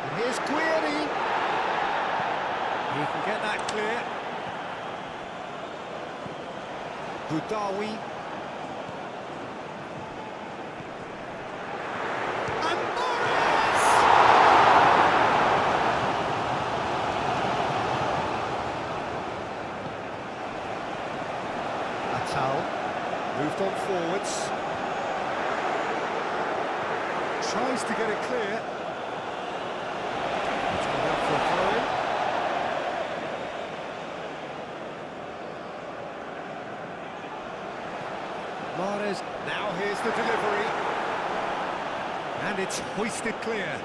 And here's Guiri. He can get that clear. Budawi. And Morris! Atal moved on forwards. Tries to get it clear. It's gone out for a throw-in. Mahrez, now here's the delivery. And it's hoisted clear.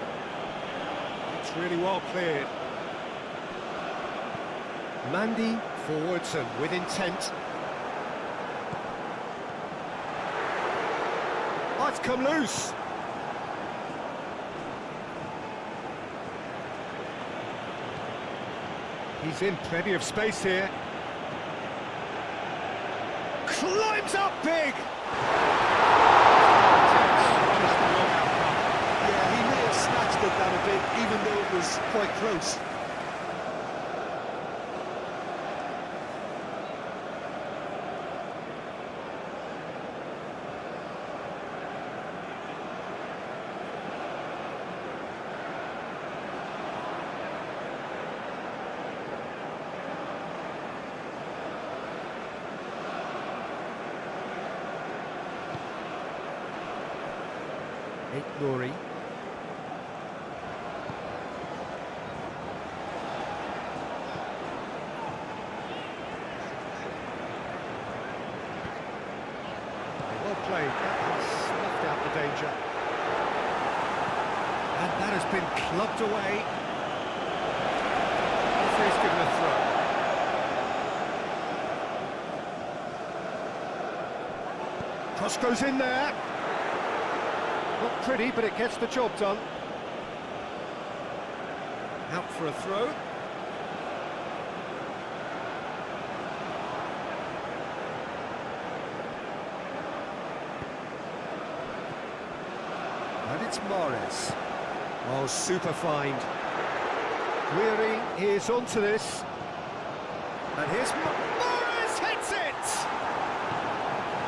It's really well cleared. Mandy forwards and with intent. Oh, it's come loose. He's in plenty of space here. Climbs up big! Yeah, he may have snatched at that a bit, even though it was quite close. Nouri. Well played, that has snuffed out the danger. And that has been clubbed away. Referee's given a throw. Cross goes in there. Not pretty, but it gets the job done. Out for a throw. And it's Morris. Oh, super find. Guiri is onto this. And here's Morris hits it!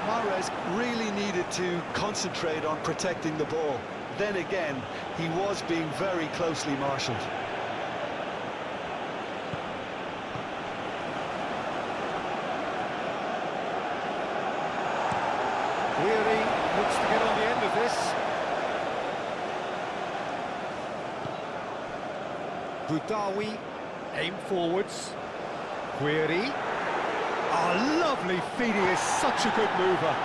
Mahrez really needed to concentrate on protecting the ball. Then again, he was being very closely marshalled. Guiri looks to get on the end of this. Budawi, aim forwards. Guiri. Oh, lovely feed, he is such a good mover.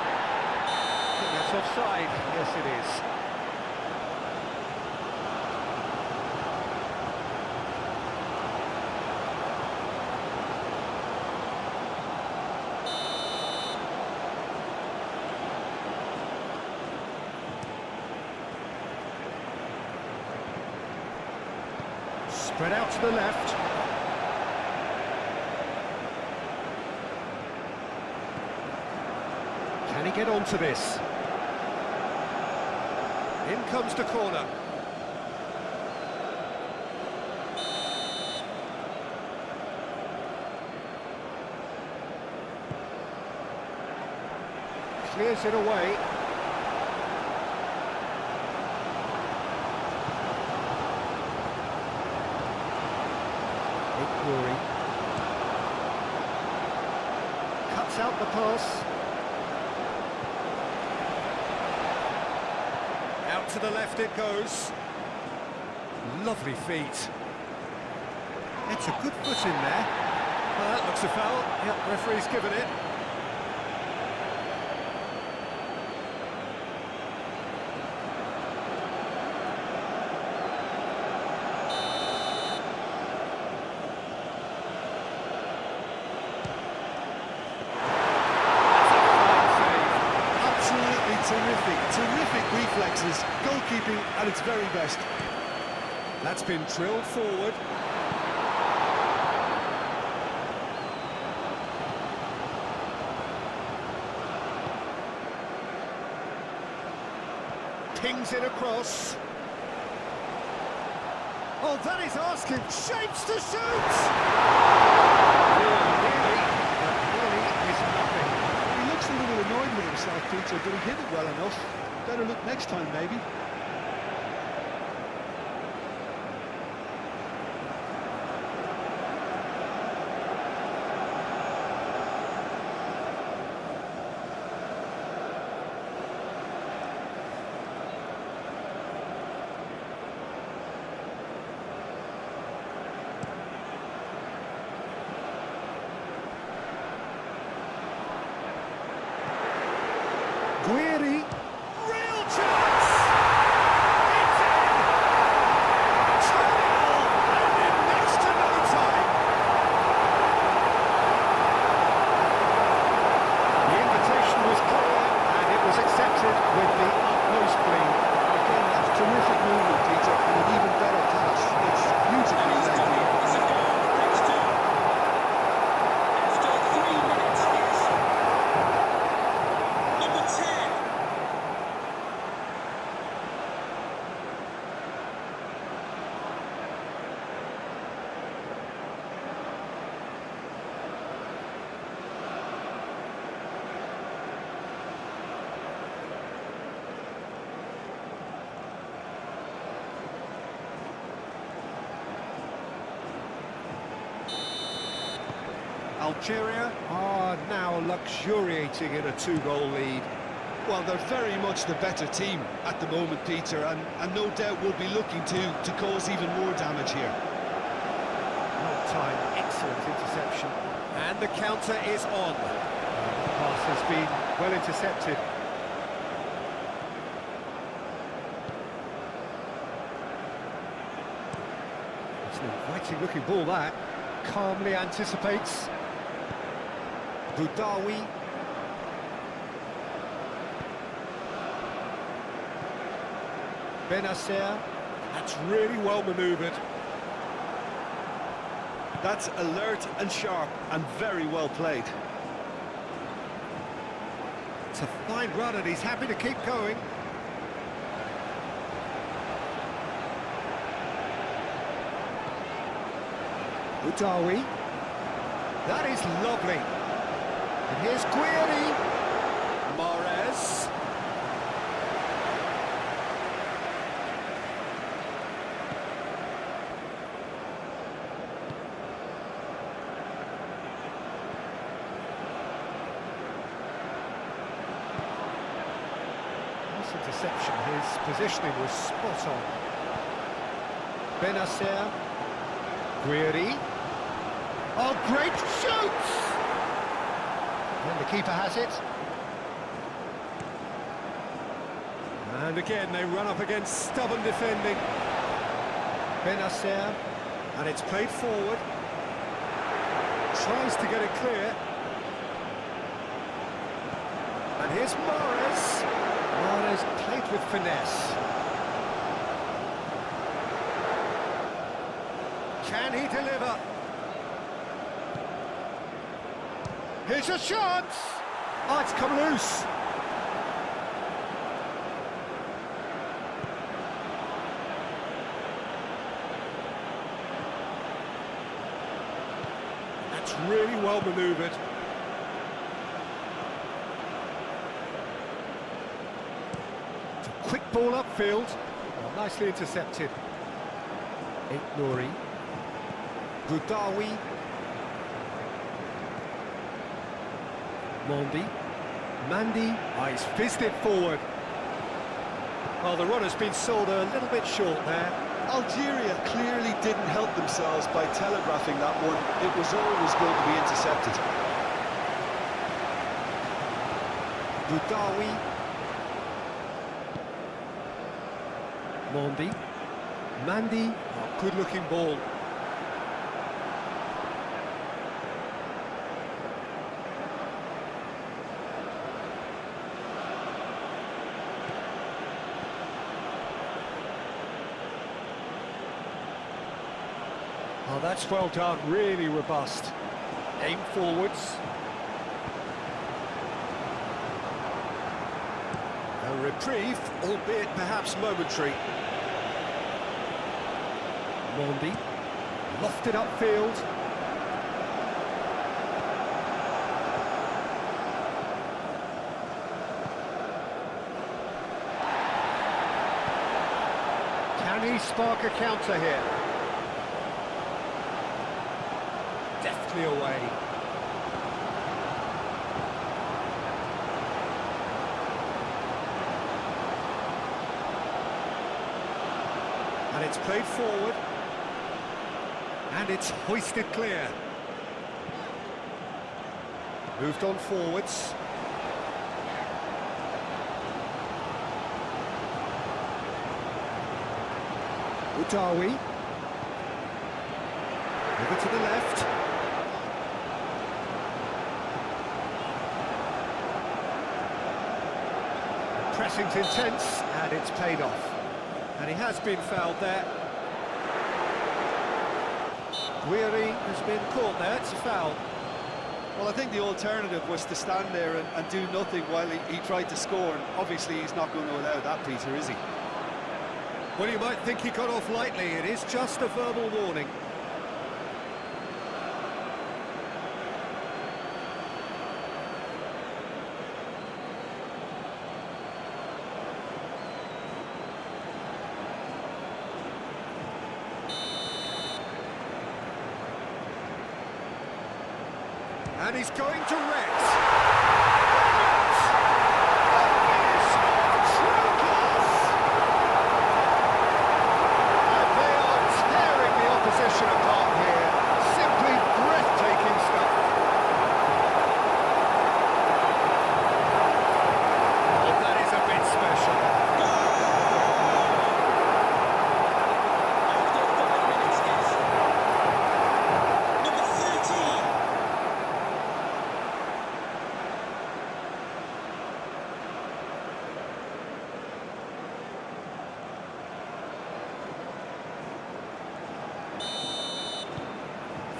I think that's offside. Yes, it is. Spread out to the left. Can he get onto this? In comes the corner. Clears it away. Glory. Cuts out the pass. Out to the left it goes. Lovely feet. It's a good foot in there. Well, that looks a foul. Yep, referee's given it. Terrific reflexes, goalkeeping at its very best. That's been drilled forward. Pings it across. Oh, that is asking. Shapes to shoot! Nearly, but nearly is nothing. He looks a little annoyed with himself, Peter, but he hit it well enough. Better look next time, maybe. Guiri, real chance! It's in! 2-0, and in next to no time. The invitation was clear, and it was accepted with the utmost glee. Again, that's terrific movement, Peter, and an even better pass. It's beautifully laid. Algeria are now luxuriating in a 2-goal lead. Well, they're very much the better team at the moment, Peter, and no doubt will be looking to cause even more damage here. Well timed, excellent interception. And the counter is on. The pass has been well intercepted. It's an inviting looking ball, that. Calmly anticipates. Boudaoui. Benacer. That's really well manoeuvred. That's alert and sharp and very well played. It's a fine run and he's happy to keep going. Boudaoui. That is lovely. And here's Guiri. Mahrez. Nice interception. His positioning was spot on. Benacer. Guiri. Oh, great shoots! And the keeper has it. And again, they run up against stubborn defending. Benacer, and it's played forward. Tries to get it clear. And here's Mahrez. Mahrez played with finesse. Can he deliver? Here's a chance! Oh, it's come loose. That's really well manoeuvred. It's a quick ball upfield. Oh, nicely intercepted. Nouri. Boudaoui. Mandi, he's fizzed it forward. Well, the run has been sold a little bit short there. Algeria clearly didn't help themselves by telegraphing that one. It was always going to be intercepted. Boudaoui. Mandi, oh, good-looking ball. Oh, that's well done, really robust. Aim forwards. A reprieve, albeit perhaps momentary. Mondi, lofted upfield. Can he spark a counter here? Deftly away. And it's played forward. And it's hoisted clear. Moved on forwards. Udawi. Over to the left. Pressing's intense, and it's paid off. And he has been fouled there. Guiri has been caught there, it's a foul. Well, I think the alternative was to stand there and do nothing while he tried to score, and obviously he's not going to allow that, Peter, is he? Well, you might think he got off lightly, it is just a verbal warning. And he's going to Rex.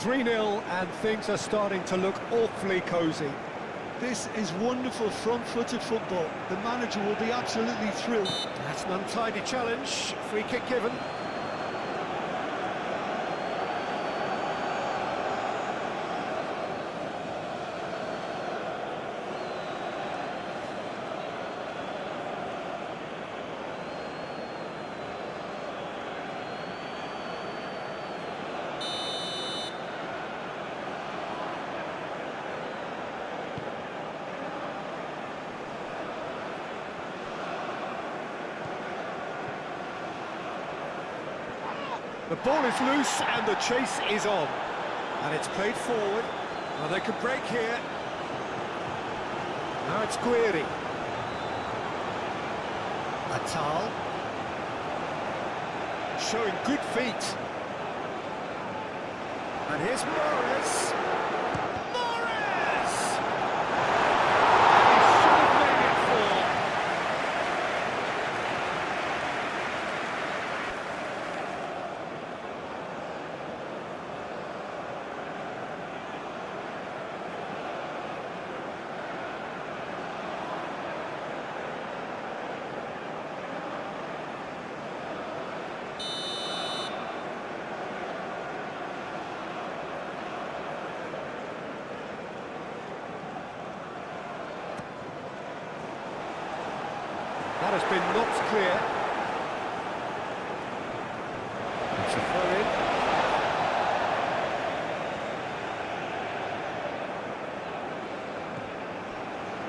.3-0 and things are starting to look awfully cosy. This is wonderful front-footed football. The manager will be absolutely thrilled. That's an untidy challenge, free kick given. The ball is loose and the chase is on. And it's played forward. Well, they could break here. Now it's Guiri. Atal. Showing good feet. And here's Morris. Morris! He should have made it four. That has been knocked clear. It's a throw in.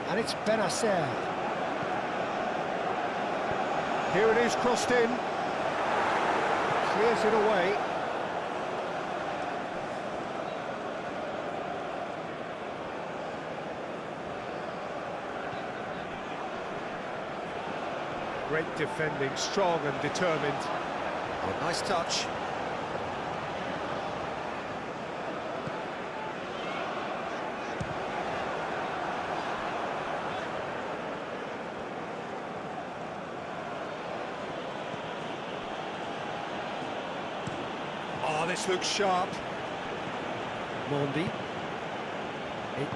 And it's Benacer. Here it is, crossed in. Clears it away. Great defending, strong and determined. Oh, nice touch. Oh, this looks sharp. Mondi.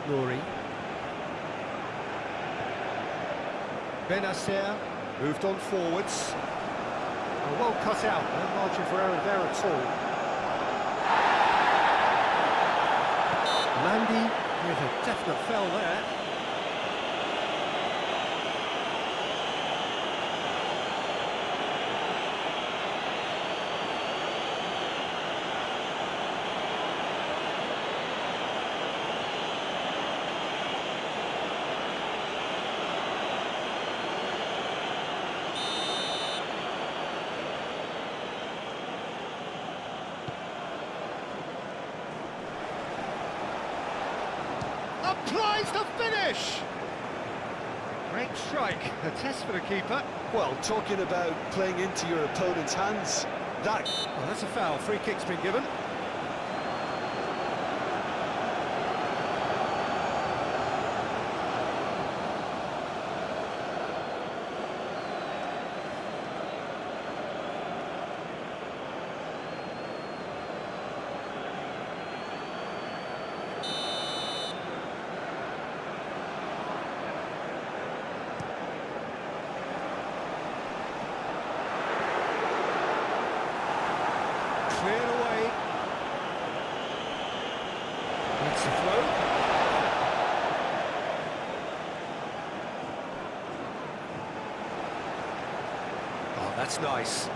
Nouri. Benacer. Moved on forwards. Well cut out, no margin for error there at all. Landy with a definite foul there. Applies the finish! Great strike, a test for the keeper. Well, talking about playing into your opponent's hands, Well, that's a foul, free kick's been given. Cleared away. That's the throw. Oh, that's nice.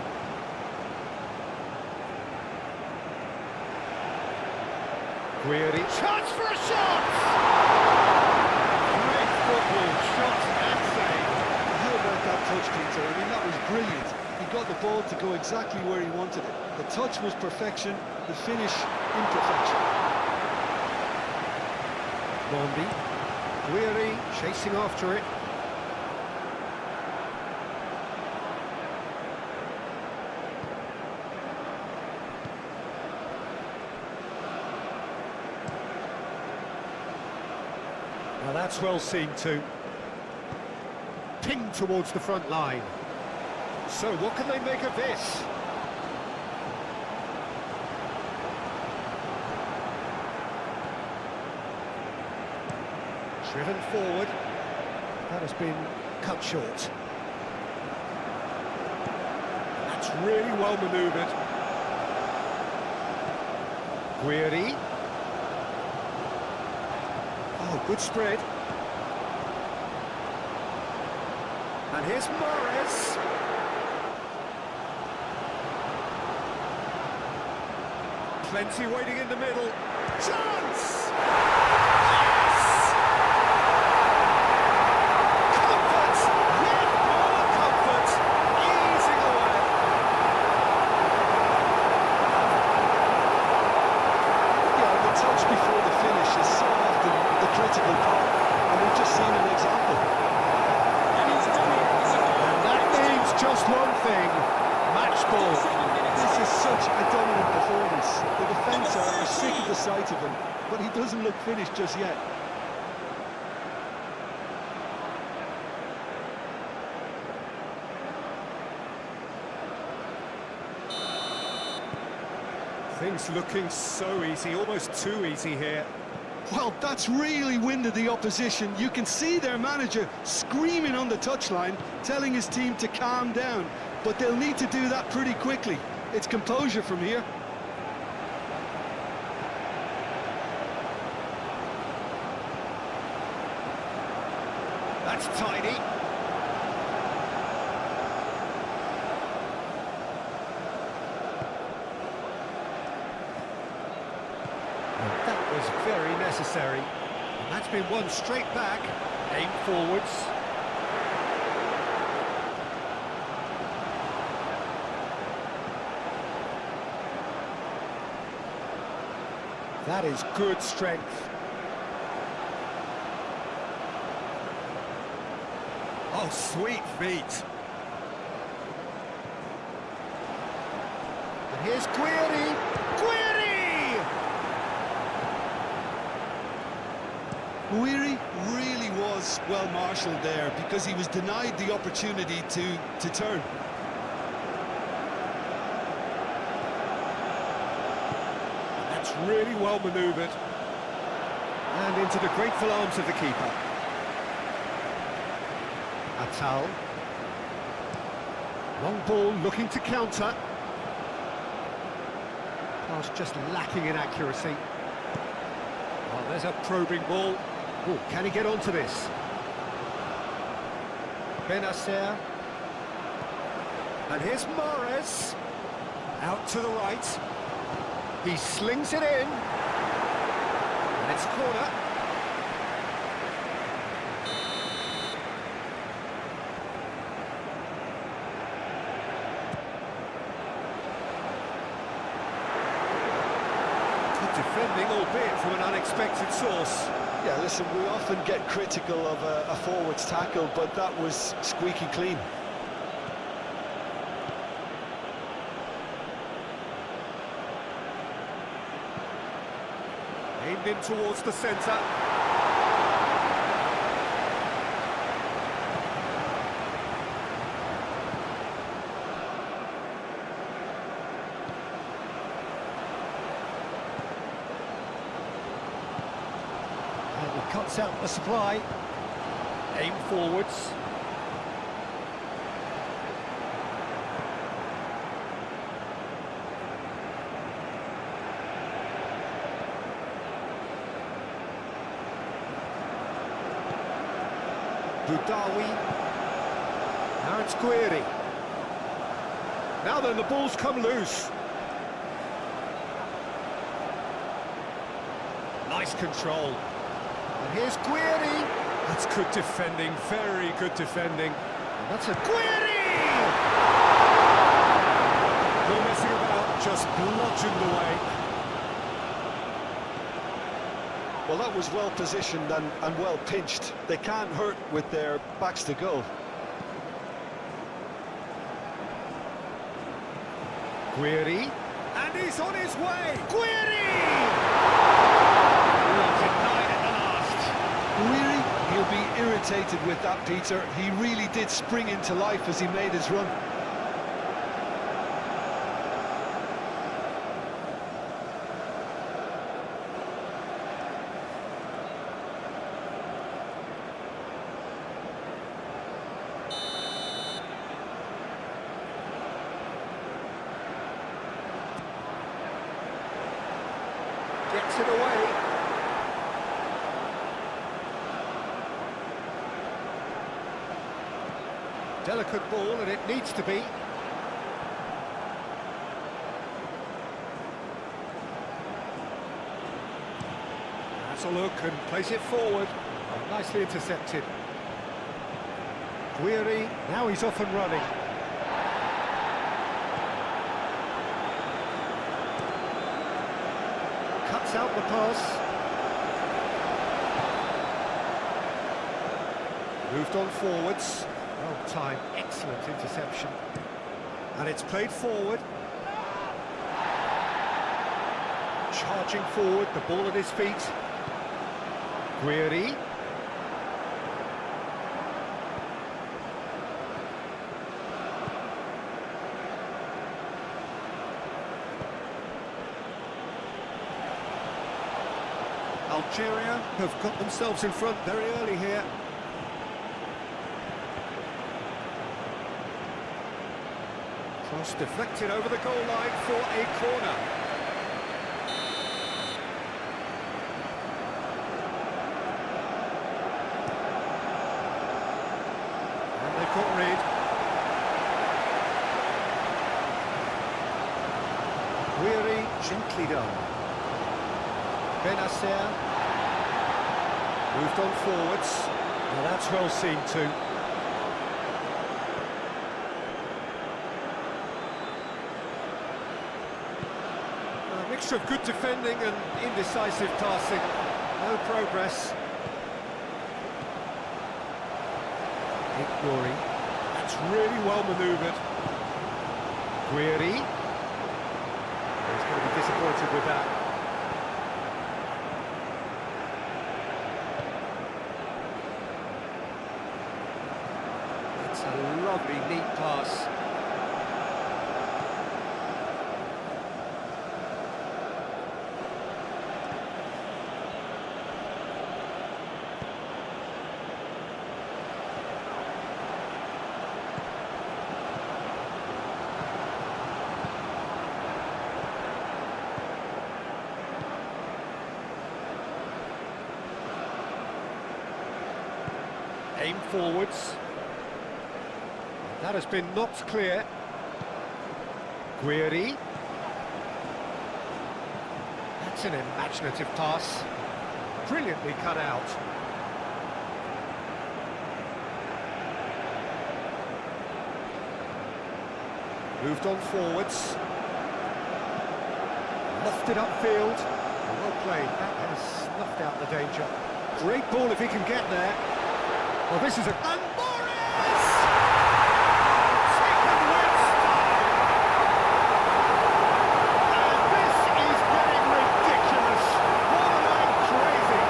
Guiri. Chance for a shot! Great football, shot and save. how about that touch, Peter? I mean, that was brilliant. He got the ball to go exactly where he wanted it. The touch was perfection, the finish imperfection. Bondi. Guiri chasing after it. Now that's well seen too. Pinged towards the front line. So what can they make of this? Driven forward. That has been cut short. That's really well manoeuvred. Guiri. Oh, good spread. And here's Morris. Plenty waiting in the middle. Chance! Yes! Comfort! With more comfort! Easing away. Yeah, the touch before the finish is so often the critical part, and we've just seen an example. And that means just one thing. Match ball. This is such a dominant performance. The defence are sick of the sight of him, but he doesn't look finished just yet. Things looking so easy, almost too easy here. Well, that's really winded the opposition. You can see their manager screaming on the touchline, telling his team to calm down, but they'll need to do that pretty quickly. It's composure from here. That's tidy. And that was very necessary. And that's been won straight back. Aim forwards. That is good strength. Oh, sweet feet. And here's Guiri. Guiri really was well marshalled there because he was denied the opportunity to turn. That's really well manoeuvred. And into the grateful arms of the keeper. Atal. Long ball looking to counter. Pass just lacking in accuracy. Well, there's a probing ball. Oh, can he get onto this? Benacer. And here's Mahrez. Out to the right. He slings it in. And it's a corner. Good defending, albeit from an unexpected source. Yeah, listen, we often get critical of a forward's tackle, but that was squeaky clean. Aimed in towards the centre. And he cuts out the supply. Aim forwards. Budawi. Now it's Guiri. Now then, the ball's come loose. Nice control. And here's Guiri. That's good defending, very good defending. And that's a Guiri! No messing about, just bludgeoned away. Well, that was well positioned and well pinched. They can't hurt with their backs to goal. Guiri, and he's on his way! Guiri! Denied at the last. Guiri, he'll be irritated with that, Peter. He really did spring into life as he made his run. Gets it away. Delicate ball, and it needs to be. Has a look and plays it forward. Oh, nicely intercepted. Guiri, now he's off and running. Cuts out the pass. Moved on forwards. Well timed, excellent interception. And it's played forward. Charging forward, the ball at his feet. Guiri. Algeria have got themselves in front very early here. Cross deflected over the goal line for a corner. And they've got rid. Guiri, gently done. Benacer. Moved on forwards. Well, that's well seen too. A mixture of good defending and indecisive passing. No progress. Guiri. That's really well manoeuvred. Guiri. He's going to be disappointed with that. It's a lovely, neat pass. Aim forwards. That has been knocked clear. Guiri. That's an imaginative pass. Brilliantly cut out. Moved on forwards. Lofted upfield. Well played. That has snuffed out the danger. Great ball if he can get there. Well, this is a... And Morris! Taken with style! And this is getting ridiculous. Borderline crazy.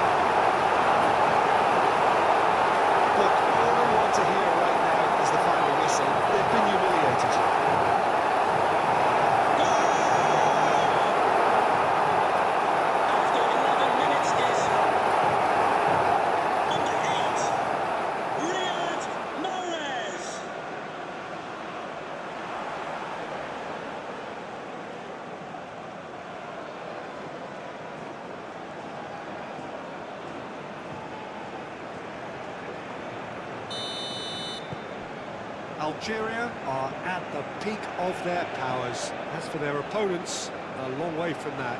Look, all I want to hear right now is the final whistle. They've been humiliated. Algeria are at the peak of their powers. As for their opponents, a long way from that.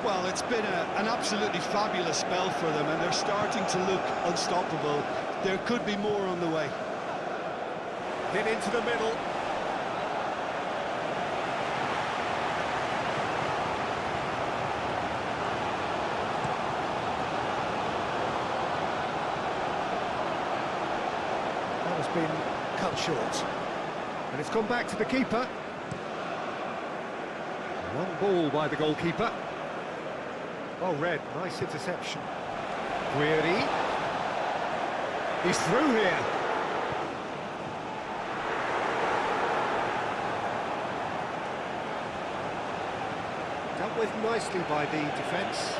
Well, it's been an absolutely fabulous spell for them, and they're starting to look unstoppable. There could be more on the way. Hit into the middle. That has been cut short. And it's gone back to the keeper. Long ball by the goalkeeper. Well read, nice interception. Guiri. He's through here. Dealt with nicely by the defence.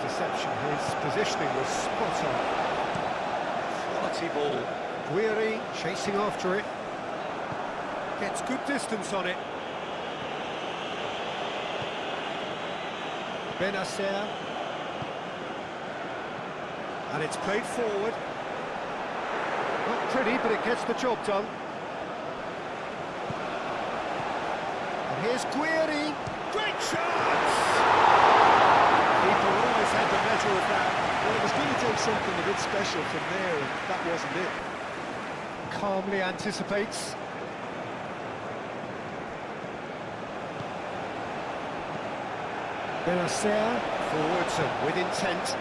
Interception, his positioning was spot on. Quality ball. Guiri chasing after it. Gets good distance on it. Benacer. And it's played forward. Not pretty, but it gets the job done. And here's Guiri. Great chance! Keeper always had the measure of that. Well, it was going to take something a bit special from there, and that wasn't it. Calmly anticipates. Benacer forwards and with intent.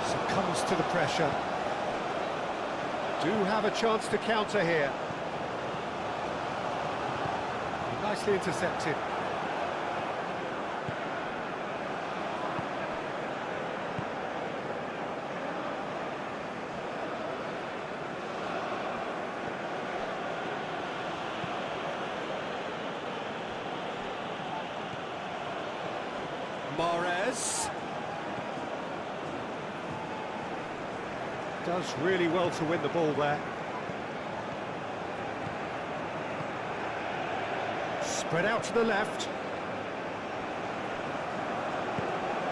Succumbs to the pressure. Do have a chance to counter here. Nicely intercepted. Morris does really well to win the ball there. Spread out to the left.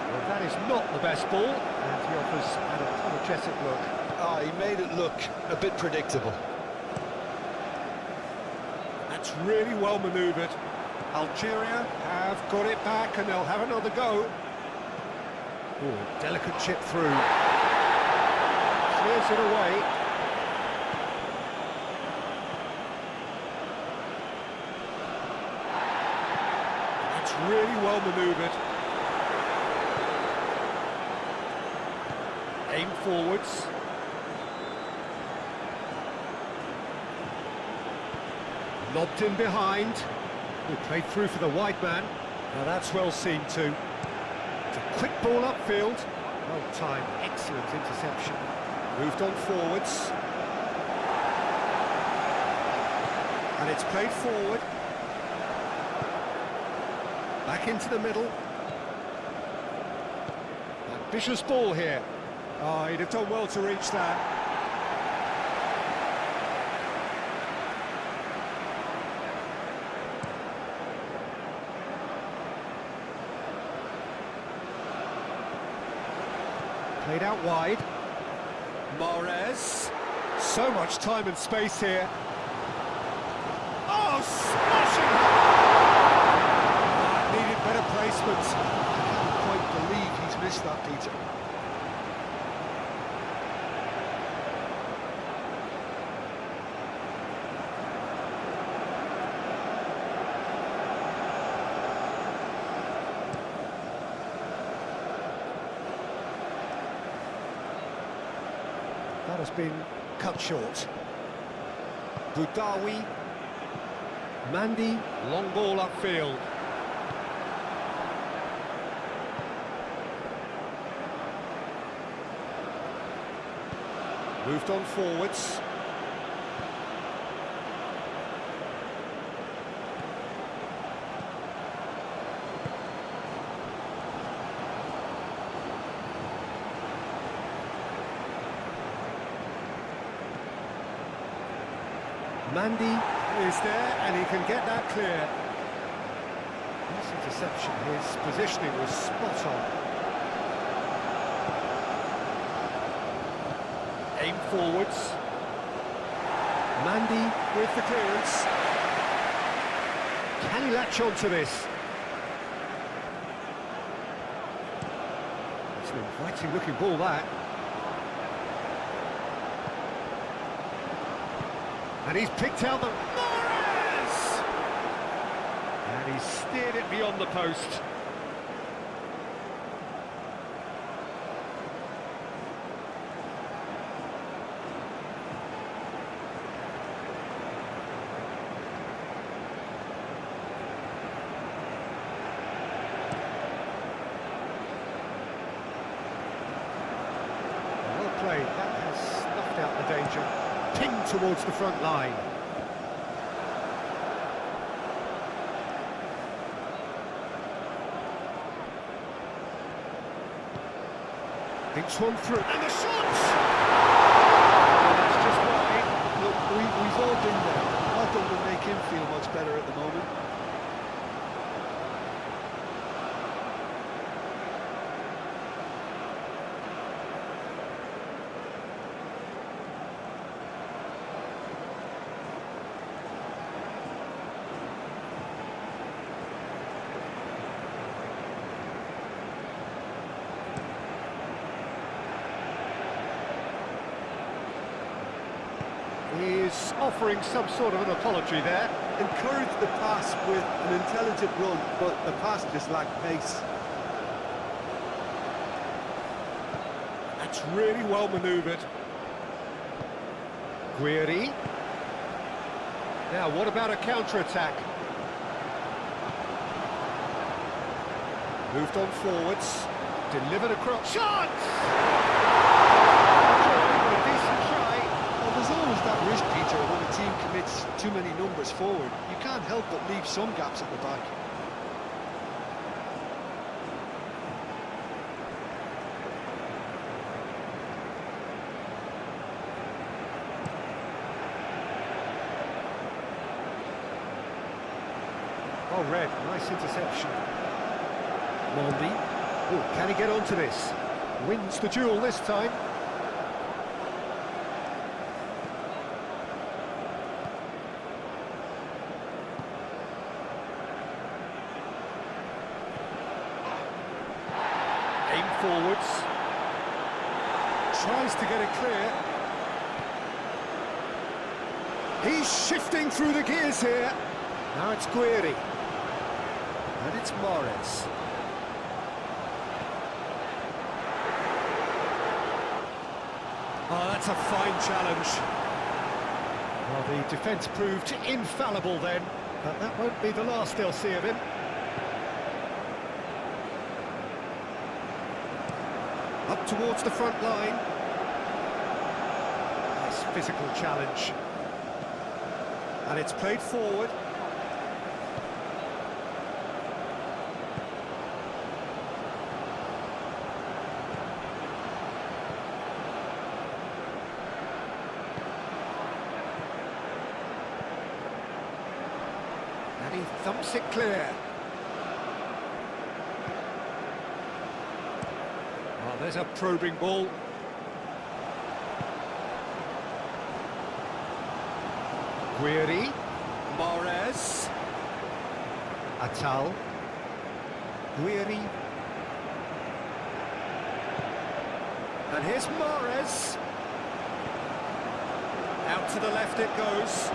Well, that is not the best ball, and he offers an apologetic look. Ah, he made it look a bit predictable. That's really well manoeuvred. Algeria have got it back and they'll have another go. Ooh, delicate chip through. Clears it away. That's really well manoeuvred. Aim forwards. Lobbed in behind. He played through for the wide man. Now that's well seen too. It's a quick ball upfield. Well timed, excellent interception. Moved on forwards. And it's played forward. Back into the middle. Ambitious ball here. Oh, he'd have done well to reach that. Played out wide. Mahrez. So much time and space here. Oh, smashing! Needed better placement. I can't quite believe he's missed that, Peter. That has been cut short. Boudaoui. Mandy, long ball upfield. Moved on forwards. Mandy is there, and he can get that clear. Nice interception. His positioning was spot on. Aim forwards. Mandy with the clearance. Can he latch on to this? It's an inviting looking ball, that. And he's picked out the... Mahrez! And he's steered it beyond the post. Well played. That has snuffed out the danger. Pinged towards the front line. Thinks one through, and the shot! That's just wide. Look, we've all been there. Nothing will make him feel much better at the moment. He's offering some sort of an apology there. Encouraged the pass with an intelligent run, but the pass just lacked pace. That's really well manoeuvred. Guiri. Now, what about a counter-attack? Moved on forwards. Delivered across. Shot! There's always that risk, Peter, when a team commits too many numbers forward. You can't help but leave some gaps at the back. Oh, Red, nice interception. Mondi. Oh, can he get onto this? Wins the duel this time. Aim forwards. Tries to get it clear. He's shifting through the gears here. Now it's Guiri. And it's Mahrez. Oh, that's a fine challenge. Well, the defence proved infallible then, but that won't be the last they'll see of him. Up towards the front line. Nice physical challenge. And it's played forward. And he thumps it clear. There's a probing ball. Guiri. Mahrez. Atal. Guiri. And here's Mahrez. Out to the left it goes.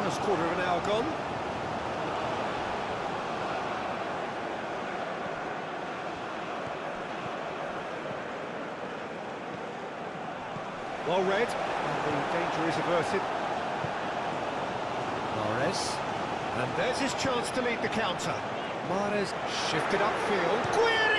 First quarter of an hour gone. Well read, and the danger is averted. Mahrez, and there's his chance to lead the counter. Mahrez shifted upfield. Guiri!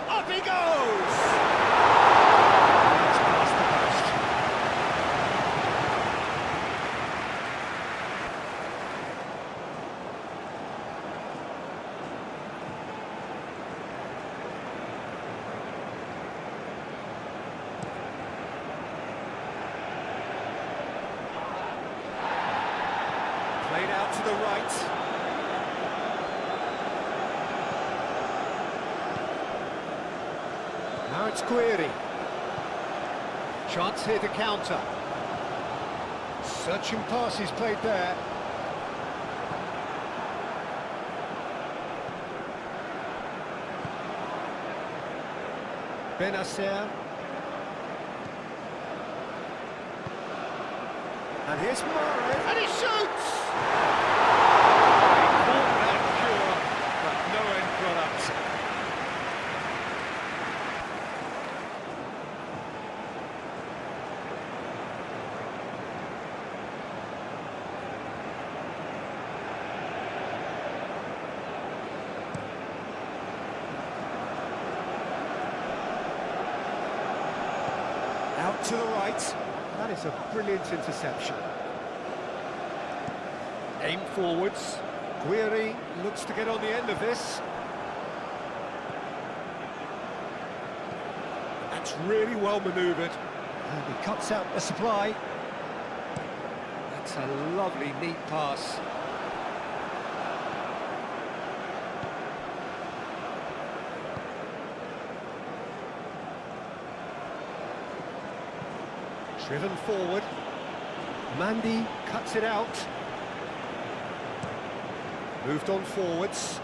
Up he goes! It's past the post. Played out to the right. Now it's Guiri. Chance here to counter. Searching passes played there. Benacer. And here's Mahrez. And he shoots! He caught that cure, but no end product. Out to the right. That is a brilliant interception. Aim forwards. Guiri looks to get on the end of this. That's really well manoeuvred. And he cuts out the supply. That's a lovely, neat pass. Driven forward. Mandy cuts it out. Moved on forwards.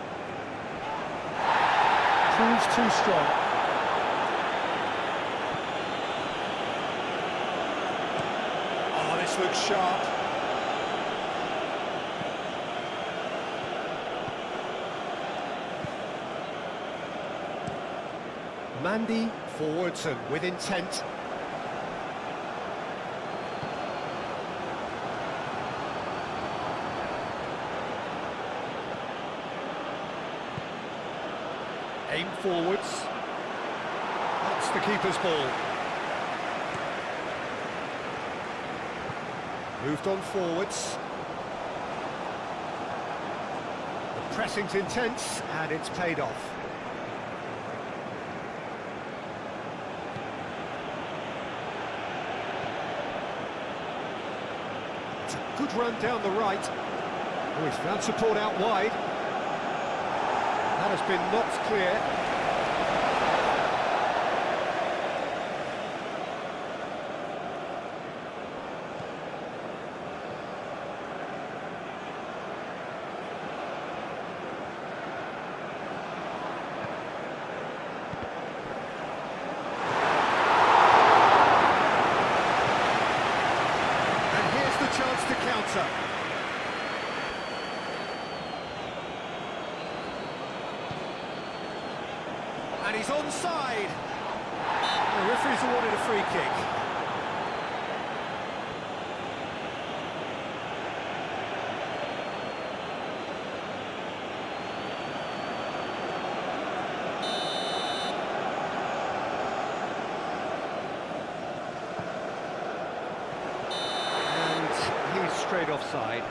Proves too strong. Oh, this looks sharp. Mandy forwards and with intent. Aim forwards. That's the keeper's ball. Moved on forwards. The pressing's intense and it's paid off. It's a good run down the right. Oh, he's found support out wide. That has been knocked clear. And here's the chance to counter. And he's onside. The referee's awarded a free kick. And he's straight offside.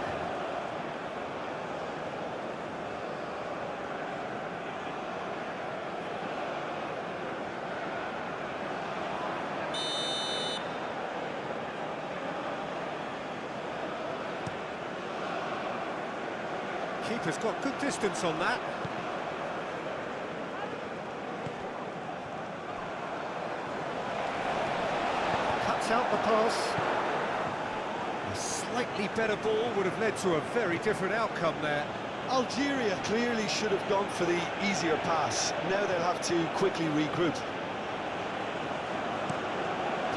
Keeper's got good distance on that. Cuts out the pass. A slightly better ball would have led to a very different outcome there. Algeria clearly should have gone for the easier pass. Now they'll have to quickly regroup.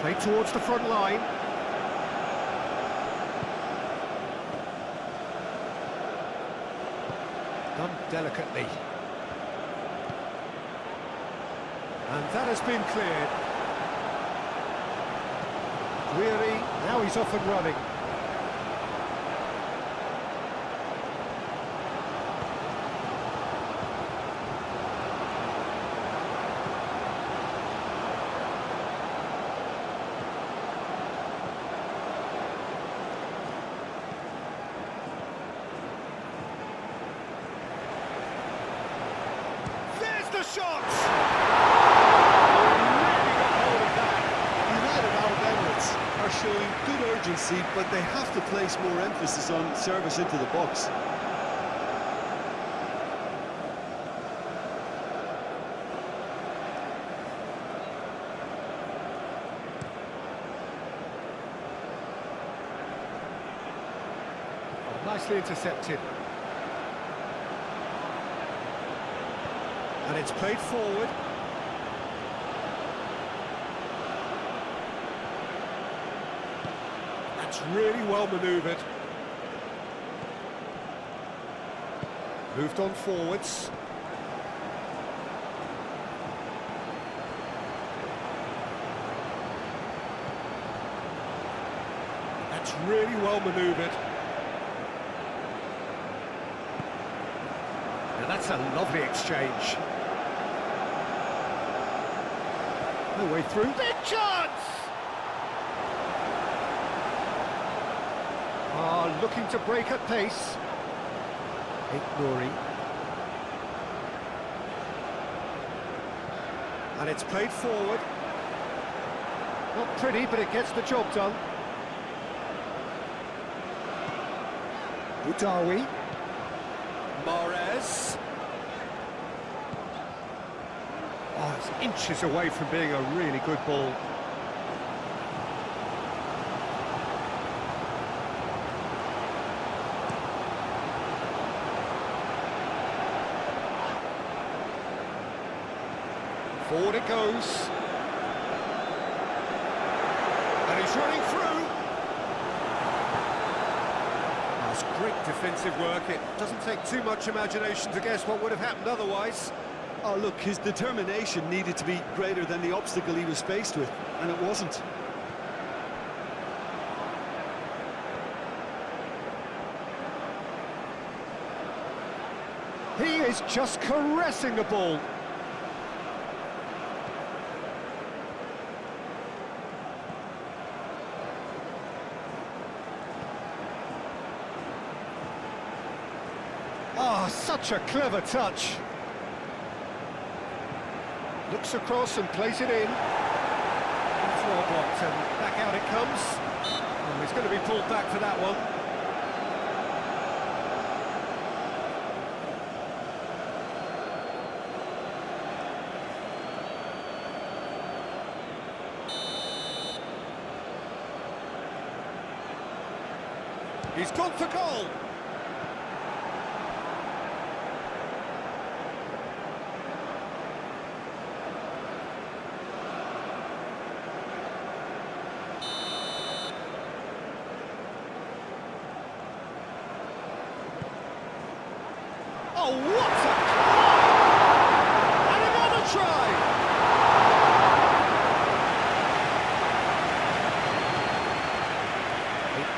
Played towards the front line. Done delicately. And that has been cleared. Weary, now he's off and running. The shots! Really got hold of that. United Arab Emirates are showing good urgency, but they have to place more emphasis on service into the box. Oh, nicely intercepted. And it's played forward. That's really well manoeuvred. Moved on forwards. That's really well manoeuvred. Now that's a lovely exchange. No way through. Big chance! Looking to break at pace. Nouri. And it's played forward. Not pretty, but it gets the job done. Boudaoui. Mahrez. Oh, it's inches away from being a really good ball. Forward it goes. And he's running through. That's great defensive work. It doesn't take too much imagination to guess what would have happened otherwise. Oh, look, his determination needed to be greater than the obstacle he was faced with, and it wasn't. He is just caressing the ball. Oh, such a clever touch. Looks across and plays it in. It's well blocked and back out it comes. Oh, he's going to be pulled back for that one. He's gone for goal. Oh, what a try! And another try!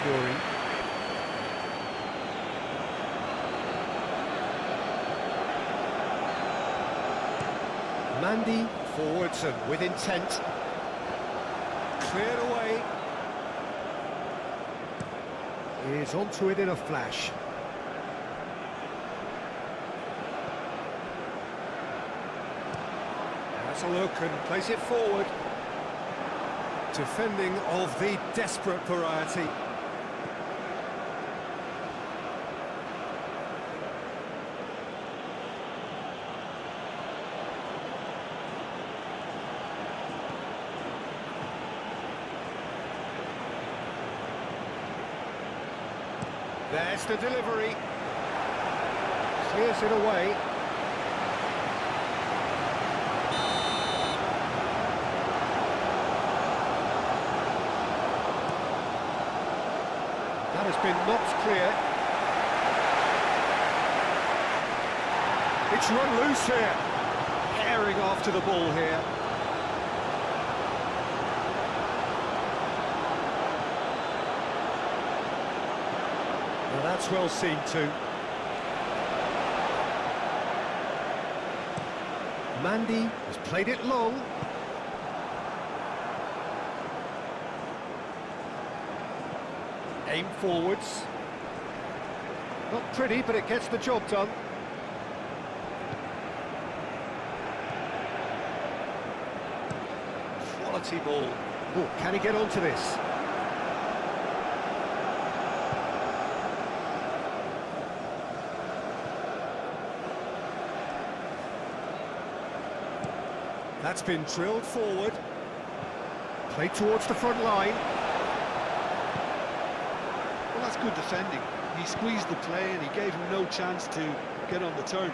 fury. Mandy forwards and with intent. Cleared away. Is onto it in a flash. Has a look and plays it forward. Defending of the desperate variety. There's the delivery. Clears it away. That has been knocked clear. It's run loose here. Herring after the ball here. Well, that's well seen too. Mandy has played it long. Aim forwards. Not pretty, but it gets the job done. Quality ball. Oh, can he get onto this? That's been drilled forward. Played towards the front line. Well, that's good defending. He squeezed the play and he gave him no chance to get on the turn.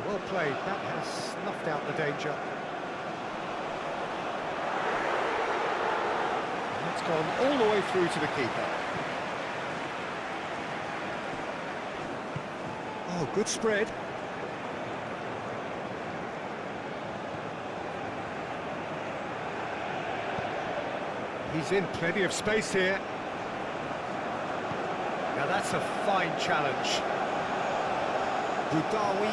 Well played. That has snuffed out the danger. And that's gone all the way through to the keeper. Oh, good spread. He's in plenty of space here. Now that's a fine challenge. Budawi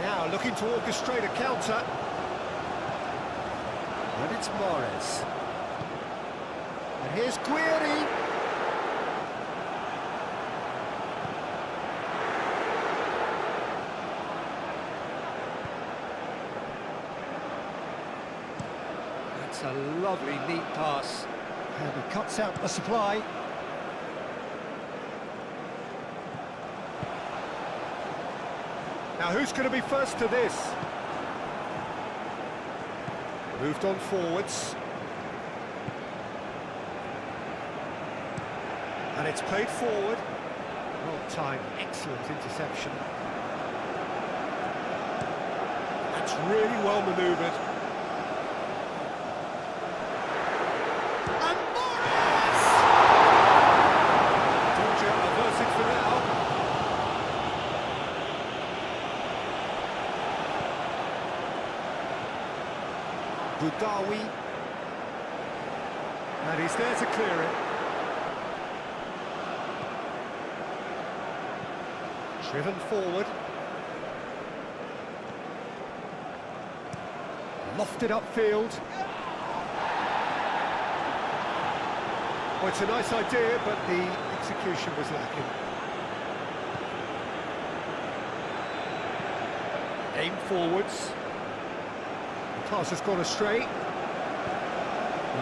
now looking to orchestrate a counter. And it's Morris. And here's Guiri. That's a lovely, neat pass. And he cuts out the supply. Now who's going to be first to this? Moved on forwards. And it's played forward. Well timed, excellent interception. That's really well manoeuvred. Budawi, and he's there to clear it. Driven forward. Lofted upfield. Well, it's a nice idea, but the execution was lacking. Aim forwards. Pass has gone astray.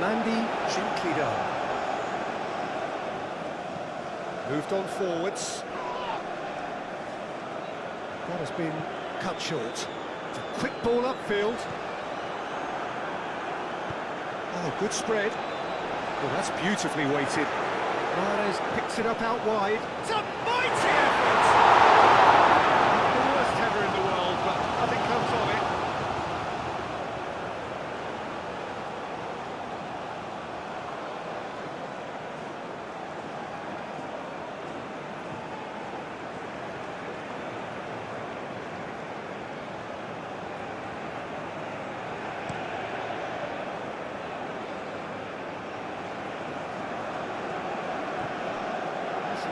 Mandy gently done. Moved on forwards. That has been cut short. It's a quick ball upfield. Oh, good spread. Oh, that's beautifully weighted. Mahrez picks it up out wide. It's a mighty effort! Not the worst header in the world, but nothing comes of it.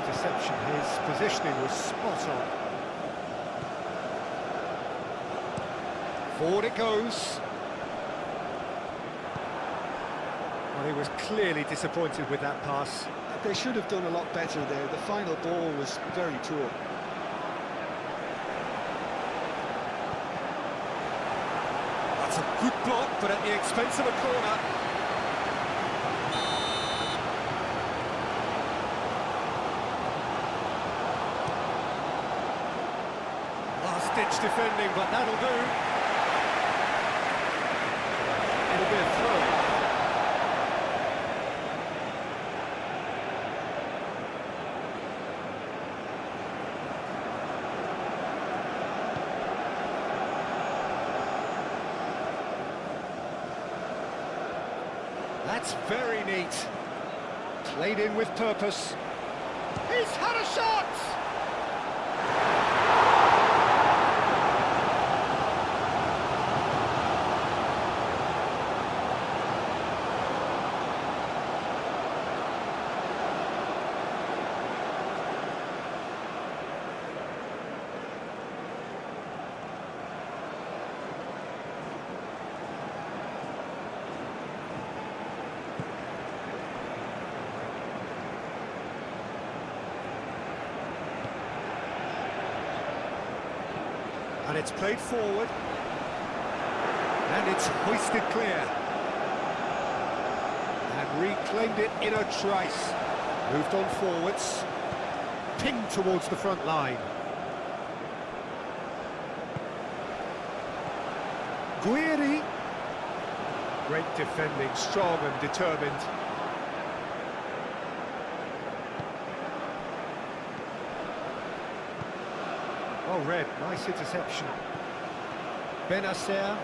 interception. His positioning was spot on. Forward it goes. Well, he was clearly disappointed with that pass. They should have done a lot better there. The final ball was very poor. That's a good block, but at the expense of a corner. Last-ditch defending, but that'll do. It'll be a throw. That's very neat. Played in with purpose. He's had a shot! And it's played forward. And it's hoisted clear. And reclaimed it in a trice. Moved on forwards. Pinged towards the front line. Guiri. Great defending, strong and determined. Oh, red, nice interception. Benacer.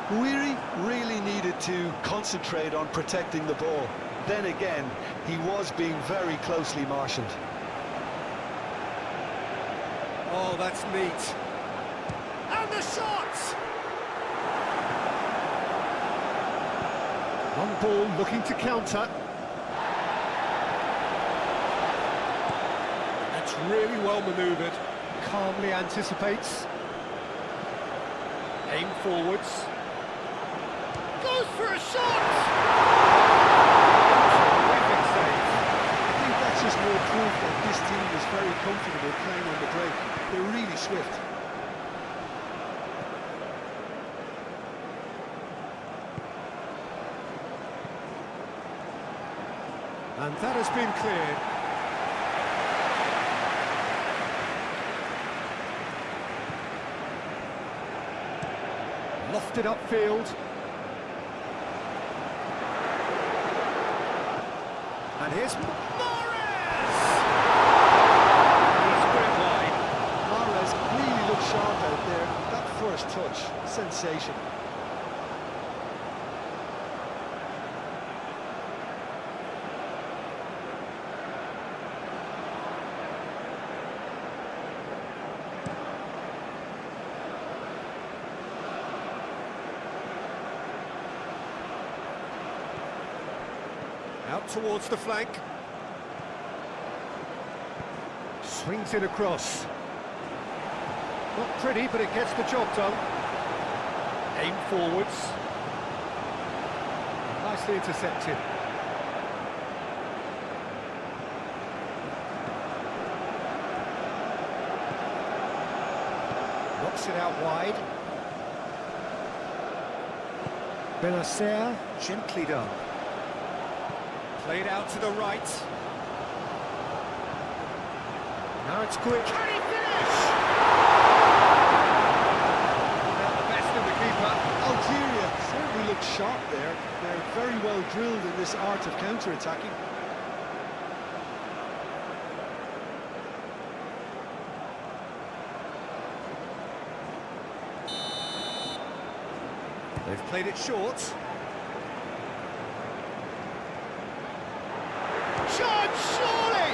Guiri really needed to concentrate on protecting the ball. Then again, he was being very closely marshalled. Oh, that's neat. And the shot! Long ball looking to counter. Really well manoeuvred, calmly anticipates. Aim forwards. Goes for a shot! Terrific save. I think that's just more proof that this team is very comfortable playing on the break. They're really swift. And that has been cleared. Lofted upfield. And here's Mahrez! He's put it wide. Mahrez really looked sharp out there. That first touch, sensation. Out towards the flank. Swings it across. Not pretty, but it gets the job done. Aim forwards. Nicely intercepted. Knocks it out wide. Benacer, gently done. Played out to the right. Now it's quick. Can he finish? Not the best of the keeper. Algeria certainly looked sharp there. They're very well drilled in this art of counter-attacking. They've played it short. Chance, surely!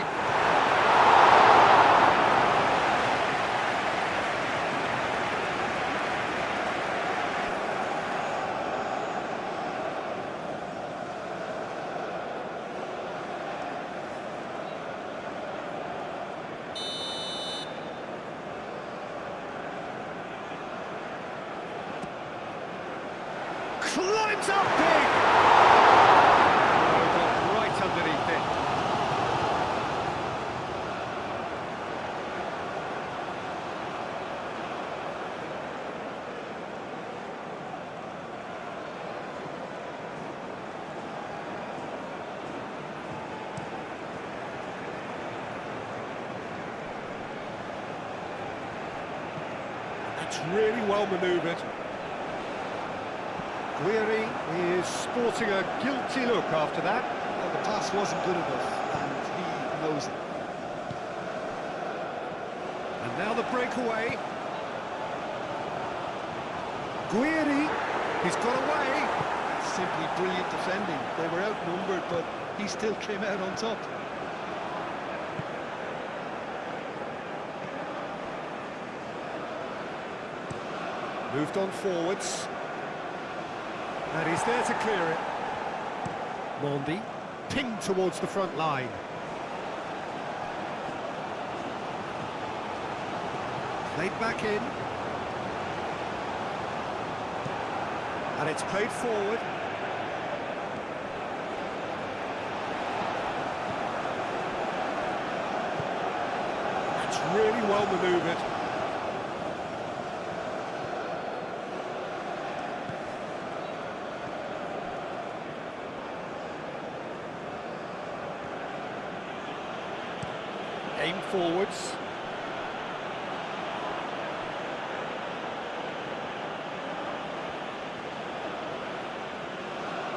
climbs up big! Oh, got right underneath it. That's really well manoeuvred. Guiri is sporting a guilty look after that. Well, the pass wasn't good enough, and he knows it. And now the breakaway. Guiri, he's got away. Simply brilliant defending. They were outnumbered, but he still came out on top. Moved on forwards. And he's there to clear it. Mondi, pinged towards the front line. Played back in. And it's played forward. That's really well manoeuvred. Aim forwards.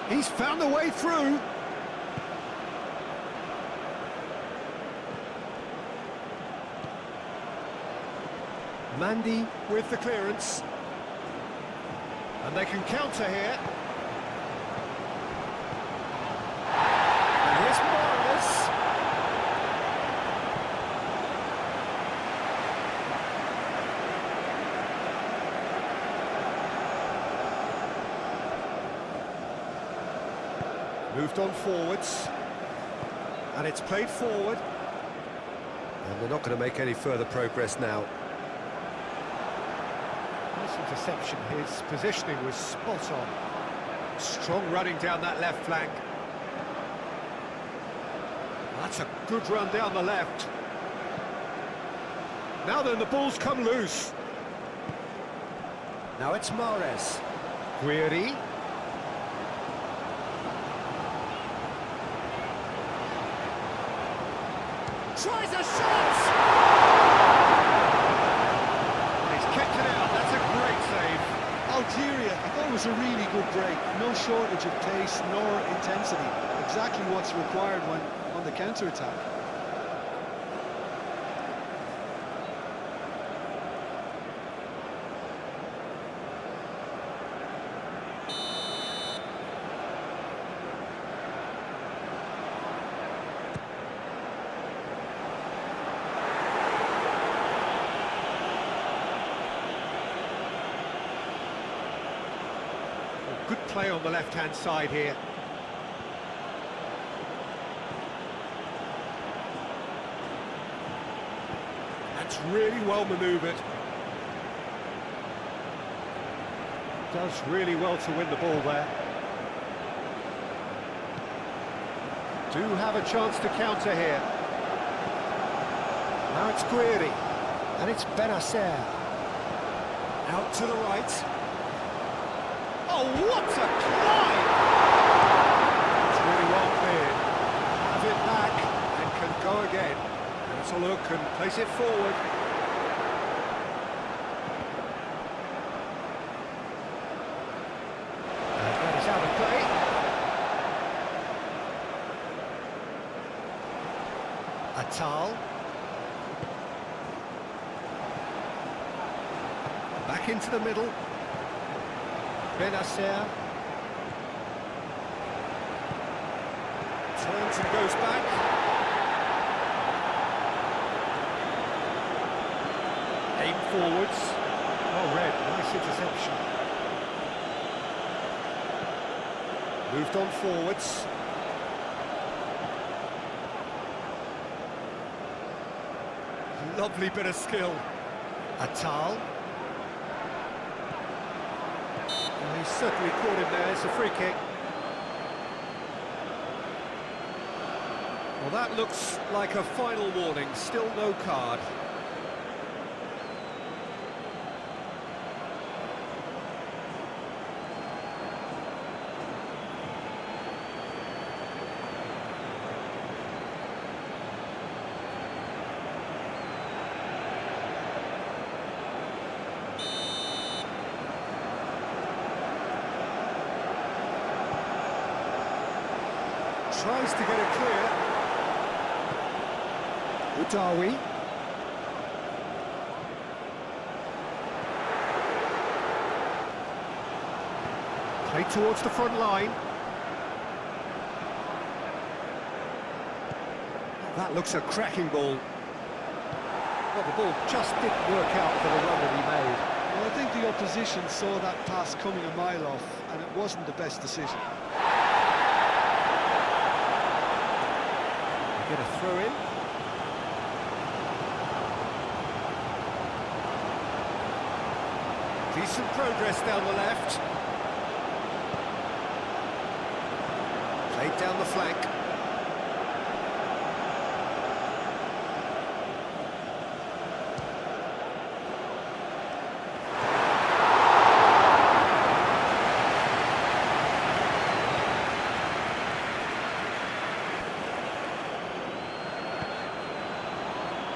He's found a way through. Mandy with the clearance. And they can counter here. And here's Morris. Moved on forwards, and it's played forward. And they're not going to make any further progress now. Nice interception, his positioning was spot on. Strong running down that left flank. That's a good run down the left. Now then, the ball's come loose. Now it's Mahrez. Guiri. Tries a shot! He's kept it out, that's a great save. Algeria, I thought it was a really good break. No shortage of pace nor intensity. Exactly what's required when on the counter-attack. Good play on the left-hand side here. That's really well manoeuvred. Does really well to win the ball there. Do have a chance to counter here. Now it's Guiri. And it's Benacer. Out to the right. Oh, what a climb! It's really well cleared. Have it back and can go again. Let's a look and place it forward. And that is out of play. Atal. Back into the middle. Benacer turns and goes back. Aim forwards. Oh, red, nice interception. Moved on forwards. Lovely bit of skill. Atal. He's He's certainly caught him there. It's a free kick. Well, that looks like a final warning. Still no card. Tries to get it clear. Udawi. Play towards the front line. That looks a cracking ball. Well, the ball just didn't work out for the run that he made. Well, I think the opposition saw that pass coming a mile off, and it wasn't the best decision. Get a throw in. Decent progress down the left. Played down the flank.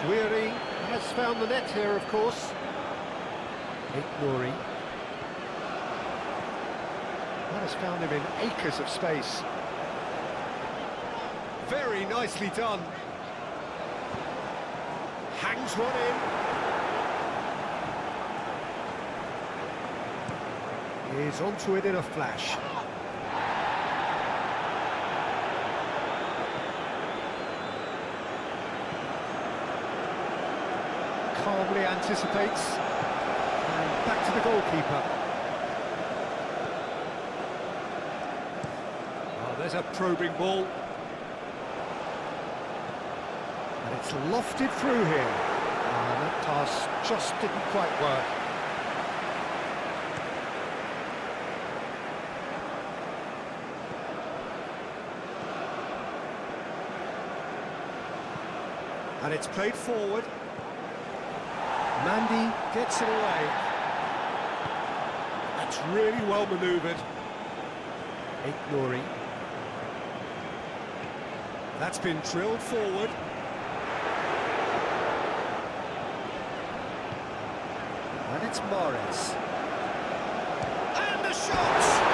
Weary has found the net here, of course. Nouri. That has found him in acres of space. Very nicely done. Hangs one in. He's onto it in a flash. Calmly anticipates, and back to the goalkeeper. Oh, there's a probing ball. And it's lofted through here. And that pass just didn't quite work. And it's played forward. Mandy gets it away. That's really well manoeuvred. Nouri. That's been drilled forward. And it's Morris. And the shot!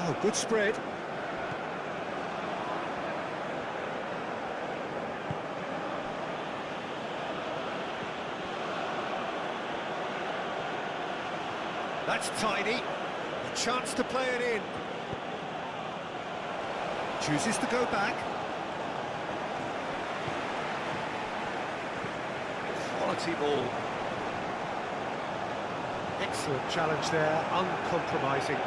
Oh, good spread. That's tidy. A chance to play it in. Chooses to go back. Quality ball. Excellent challenge there, uncompromising.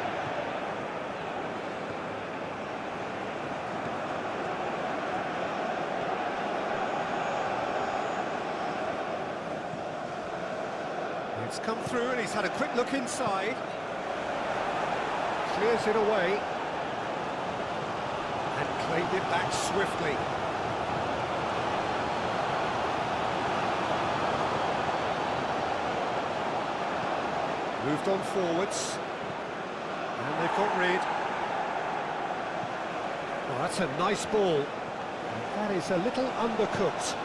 It's come through and he's had a quick look inside. Clears it away. And claimed it back swiftly. Moved on forwards. And they've got rid. Well, that's a nice ball. And that is a little undercooked.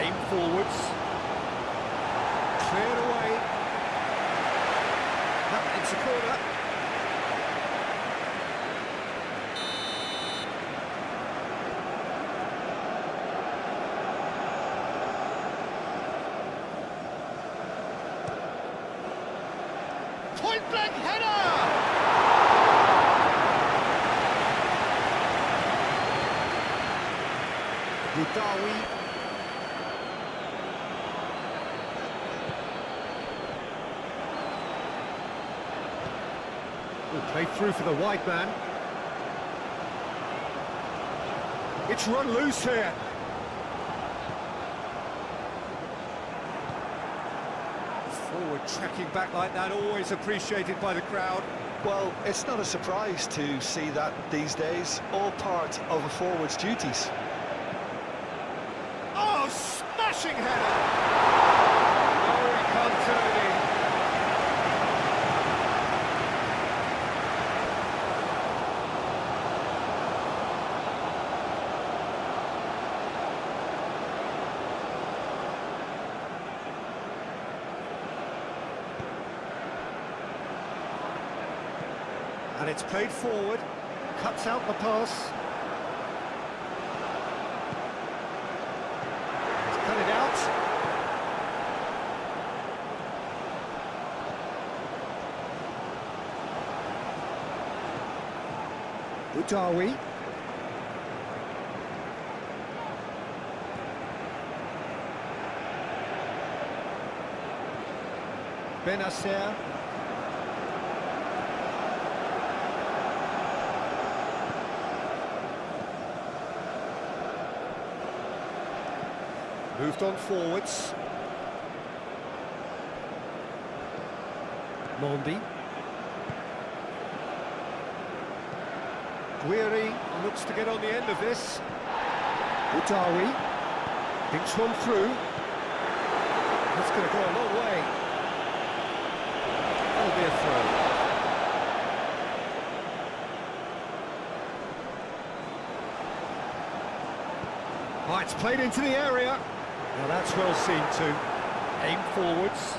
Aim forwards. Cleared away. Up into corner. Point blank header! Udawi. Will play through for the wide man. It's run loose here. Forward tracking back like that, always appreciated by the crowd. Well, it's not a surprise to see that these days, all part of a forward's duties. Oh, smashing header! Oh, he can't turn it in. And it's played forward, cuts out the pass. He's cut it out. Udawi. Benacer. Moved on forwards. Mondi. Guiri looks to get on the end of this. Udawi thinks one through. That's going to go a long way. That'll be a throw. Oh, it's played into the area. Now that's well seen too. Aim forwards.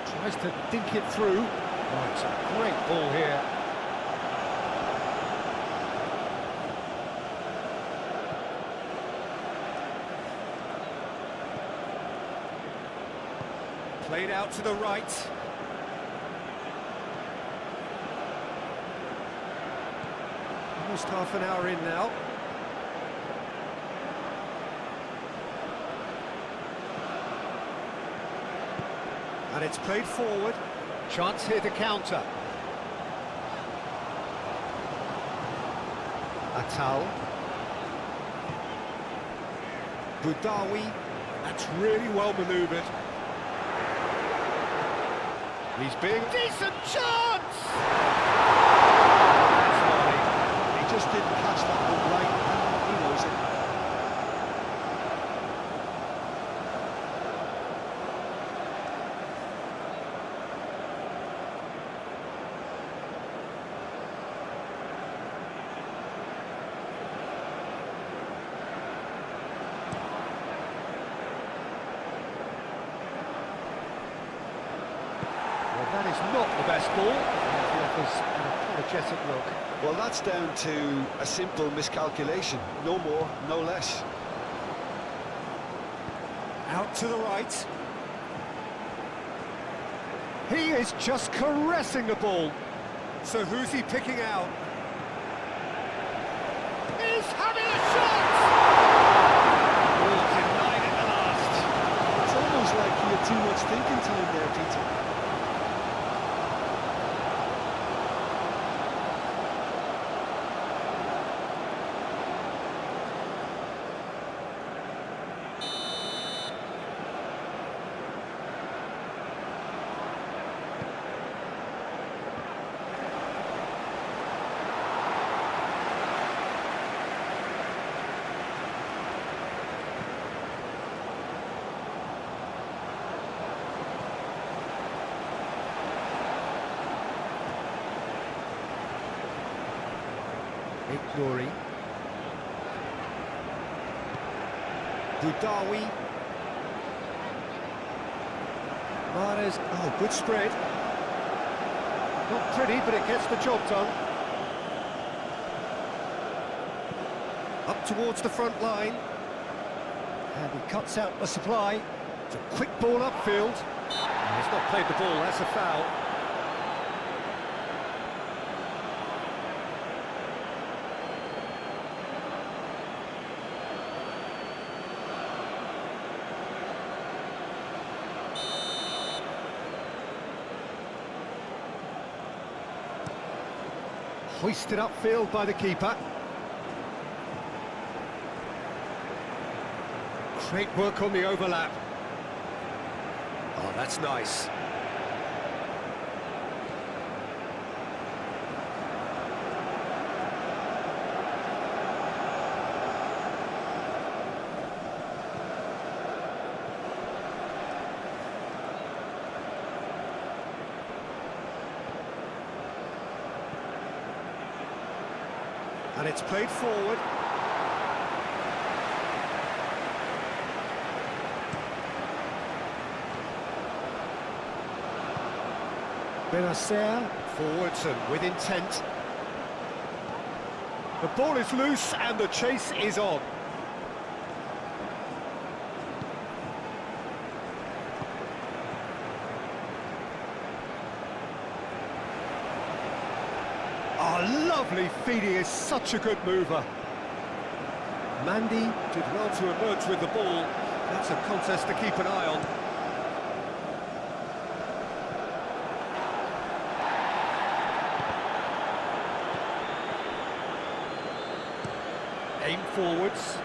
Tries to dink it through. Oh, it's a great ball here. Played out to the right. Almost half an hour in now. And it's played forward. Chance here to counter. Atal. Budawi. That's really well manoeuvred. He's being... Decent chance! He just didn't catch that one right, and he knows it. Well, that is not the best ball. He offers an apologetic look. Well, that's down to a simple miscalculation. No more, no less. Out to the right. He is just caressing the ball. So who's he picking out? He's having a shot! Ball denied at the last. It's almost like he had too much thinking time there, Peter. Glory. Budawi. Mahrez. Oh, good spread. Not pretty, but it gets the job done. Up towards the front line. And he cuts out the supply. It's a quick ball upfield. He's not played the ball, that's a foul. Hoisted upfield by the keeper. Great work on the overlap. Oh, that's nice. And it's played forward. Benacer forwards and with intent. The ball is loose and the chase is on. Oh, lovely feed, he is such a good mover. Mandy did well to emerge with the ball. That's a contest to keep an eye on. Aim forwards.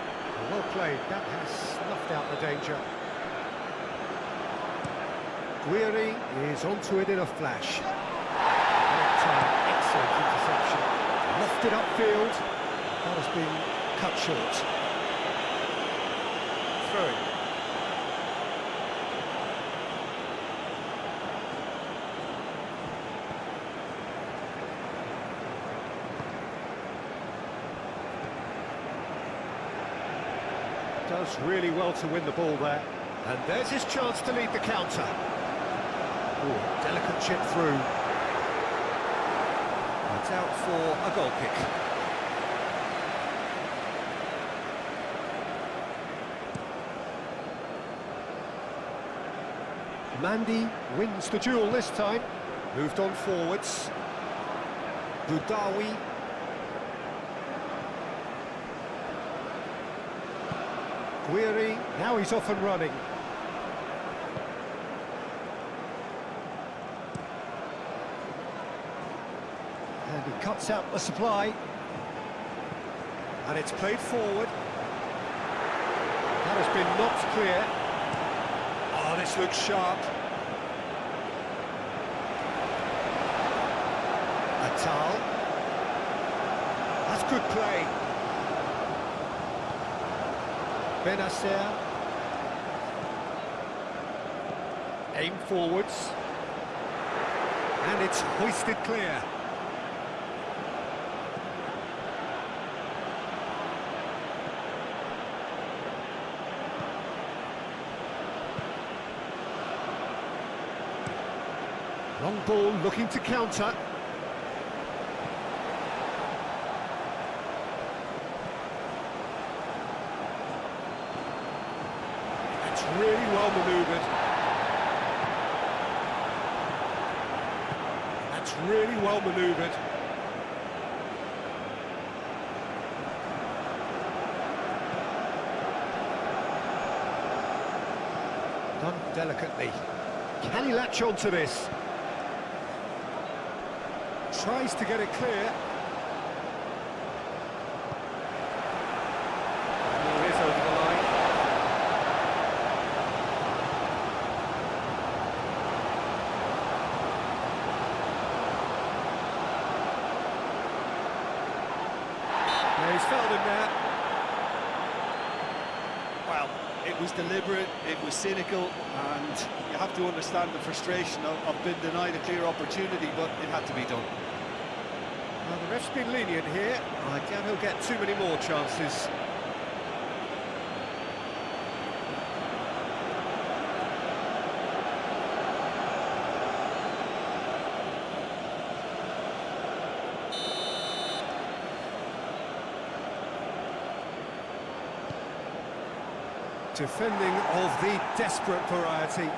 Well played, that has snuffed out the danger. Guiri is onto it in a flash. Excellent interception. Lofted upfield. That has been cut short. Throwing. Does really well to win the ball there. And there's his chance to lead the counter. Ooh, delicate chip through. It's out for a goal kick. Mandy wins the duel this time. Moved on forwards. Boudaoui. Guiri, now he's off and running. And he cuts out the supply. And it's played forward. That has been knocked clear. Oh, this looks sharp. Atal. That's good play. Benacer. Aim forwards. And it's hoisted clear. Long ball looking to counter. That's really well manoeuvred. That's really well manoeuvred. Done delicately. Can he latch on to this? Tries to get it clear. Ball is over the line. Yeah, he's fouled him there. Well, it was deliberate, it was cynical, and you have to understand the frustration of being denied a clear opportunity, but it had to be done. Well, the ref's been lenient here. I doubt he'll get too many more chances. Defending of the desperate variety.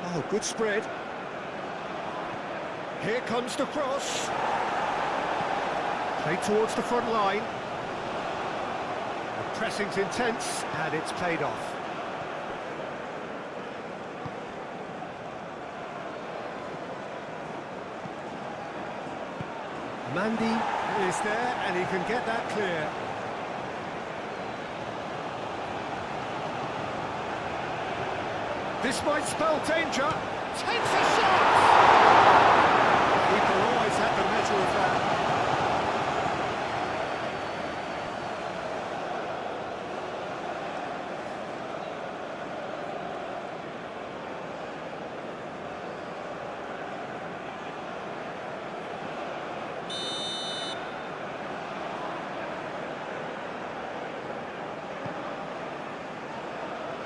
Oh, good spread. Here comes the cross. Played towards the front line. The pressing's intense, and it's paid off. Mandy is there, and he can get that clear. This might spell danger. Takes a shot! Keeper always had the measure of that.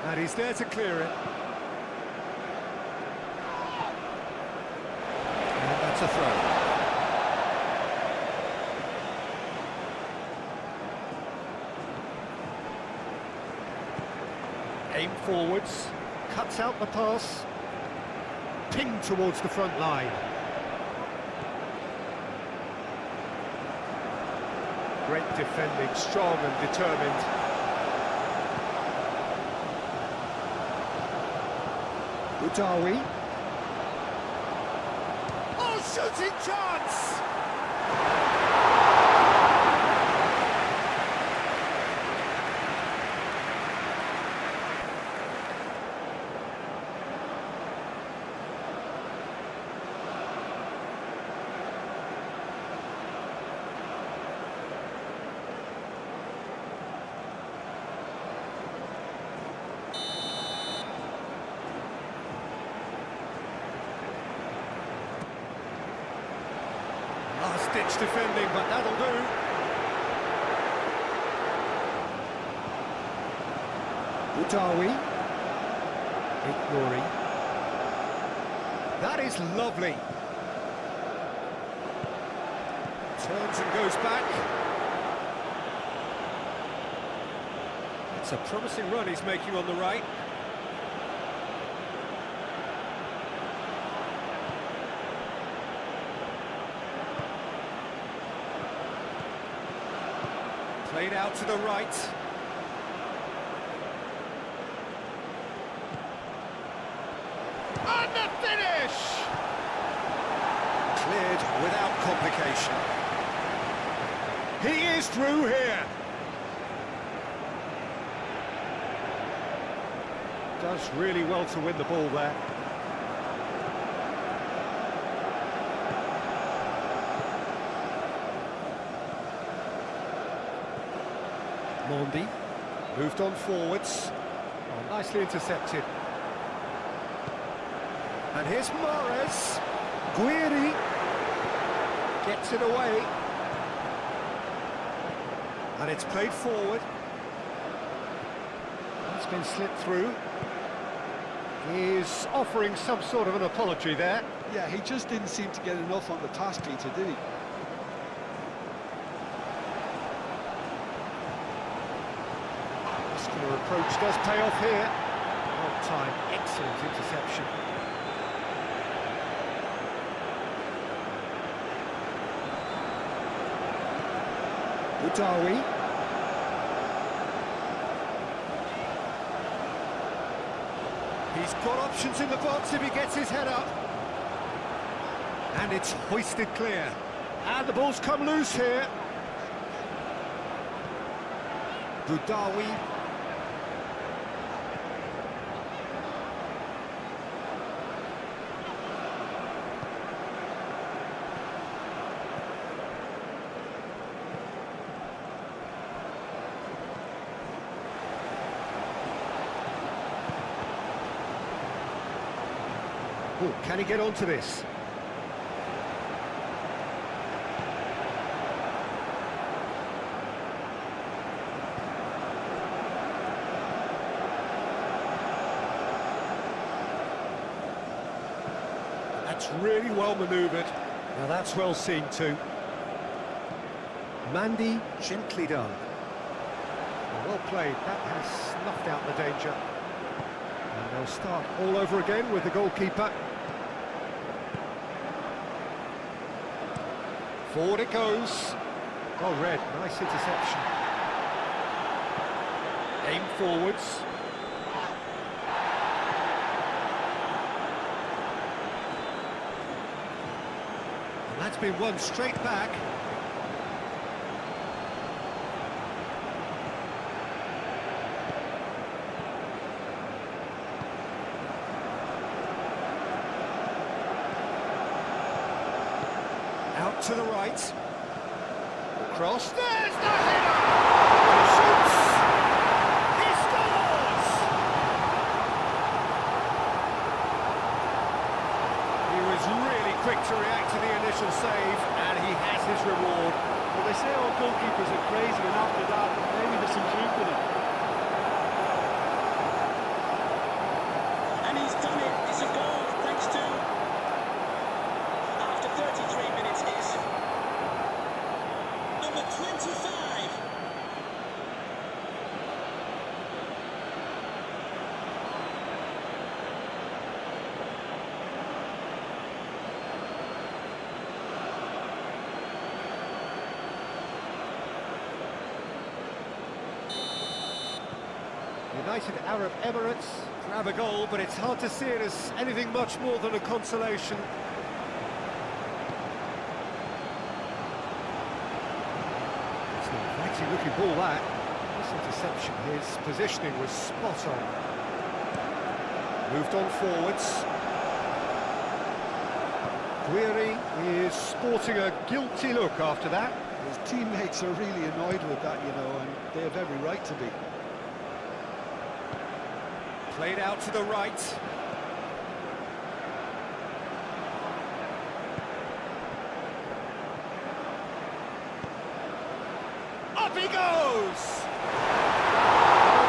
And he's there to clear it. And that's a throw. Aim forwards, cuts out the pass, pinged towards the front line. Great defending, strong and determined. Udawi. Oh, shooting chance! Last-ditch defending, but that'll do. Udawi. Ignoring. That is lovely. Turns and goes back. It's a promising run he's making on the right. Played out to the right. And the finish! Cleared without complication. He is through here. Does really well to win the ball there. Mondi moved on forwards. Oh, nicely intercepted. And here's Mahrez. Guiri gets it away. And it's played forward. It's been slipped through. He's offering some sort of an apology there. Yeah, he just didn't seem to get enough on the pass, Peter, did he? Muscular approach does pay off here. Well timed, excellent interception. Udawi. He's got options in the box if he gets his head up. And it's hoisted clear. And the ball's come loose here. Udawi. Oh, can he get onto this? That's really well manoeuvred. Now that's well seen too. Mandy, gently done. Well played, that has snuffed out the danger. And they'll start all over again with the goalkeeper. Forward it goes. Well read, nice interception. Aim forwards. And That's been won straight back. Out to the right. Cross. There's the header! He shoots! He scores! He was really quick to react to the initial save, and he has his reward. Well, they say all goalkeepers are crazy, and after that, maybe there's some truth in it. And he's done it. It's a goal, thanks to... After 33 minutes is... number 25. United Arab Emirates grab a goal, but it's hard to see it as anything much more than a consolation. It's an inviting looking ball, that. This interception, his positioning was spot on. Moved on forwards. Guiri is sporting a guilty look after that. His teammates are really annoyed with that, you know, and they have every right to be. Played out to the right. Up he goes!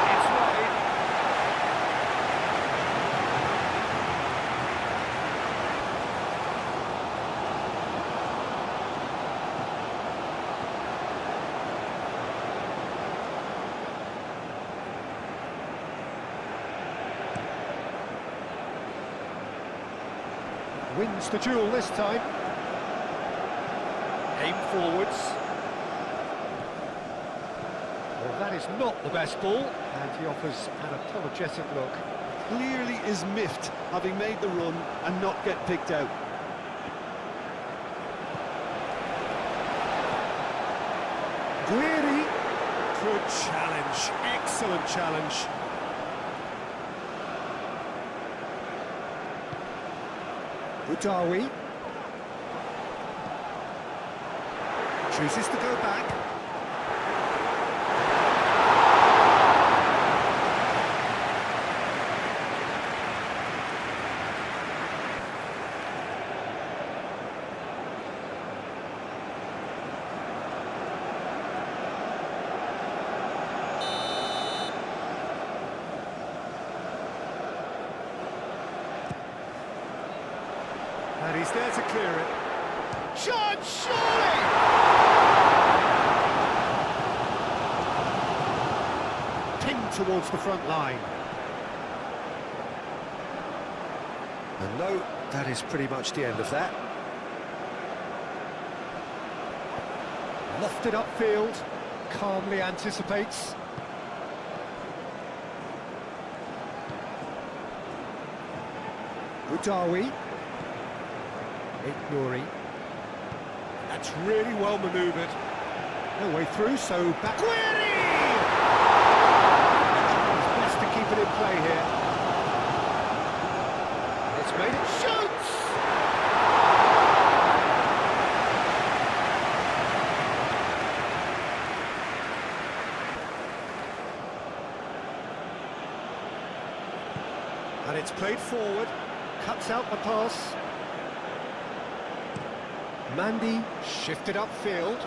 It's wide. Wins the duel this time. Aim forwards. Well, that is not the best ball, and he offers an apologetic look. Clearly is miffed, having made the run and not get picked out. Guiri. Good challenge. Excellent challenge. Budawi chooses to go back. And he's there to clear it. Shot, surely! Pinned towards the front line. And no, that is pretty much the end of that. Lofted upfield, calmly anticipates. Budawi. Nouri. That's really well manoeuvred. No way through, so back. Guiri! It's best to keep it in play here. It's made it. Shoots! And it's played forward. Cuts out the pass. Mandy shifted upfield.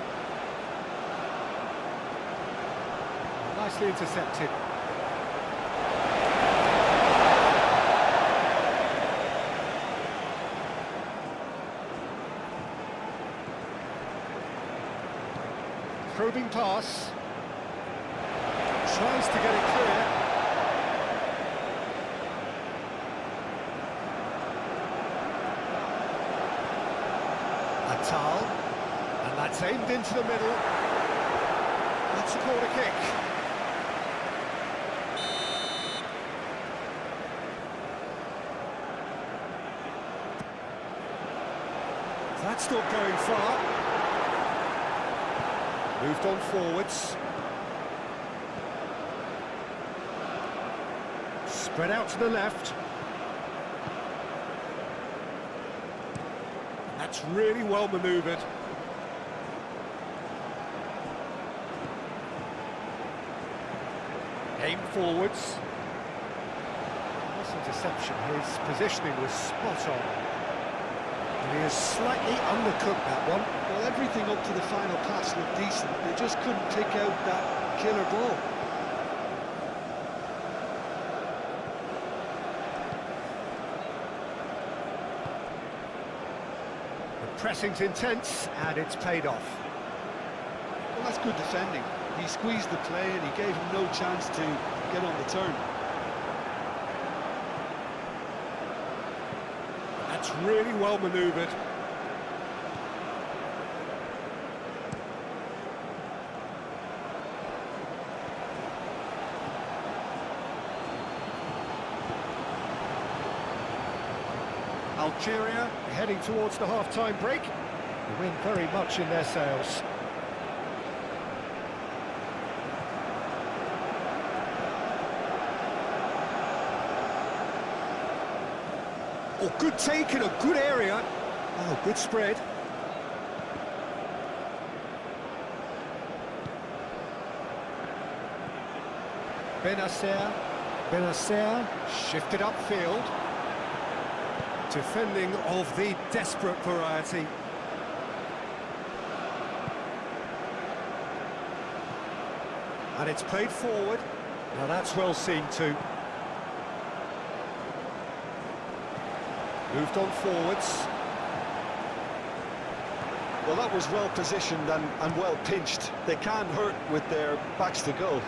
Nicely intercepted. Probing pass. Tries to get it clear. And that's aimed into the middle. That's a corner kick. That's not going far. Moved on forwards. Spread out to the left. That's really well manoeuvred. Aim forwards. This interception, his positioning was spot on. And he has slightly undercooked that one. Well, everything up to the final pass looked decent. They just couldn't pick out that killer ball. The pressing's intense, and it's paid off. Well, that's good defending. He squeezed the play and he gave him no chance to get on the turn. That's really well manoeuvred. Algeria heading towards the half-time break. The wind very much in their sails. Oh, good take in a good area. Oh, good spread. Benacer shifted upfield. Defending of the desperate variety. And it's played forward. Now that's well seen too. Moved on forwards. Well, that was well positioned and well pinched. They can't hurt with their backs to goal.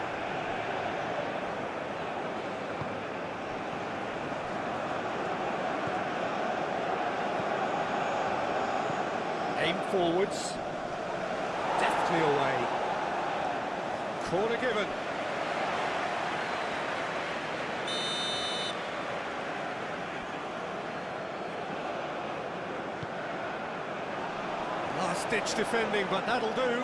Aim forwards. Deftly away. Corner given. Last-ditch defending, but that'll do.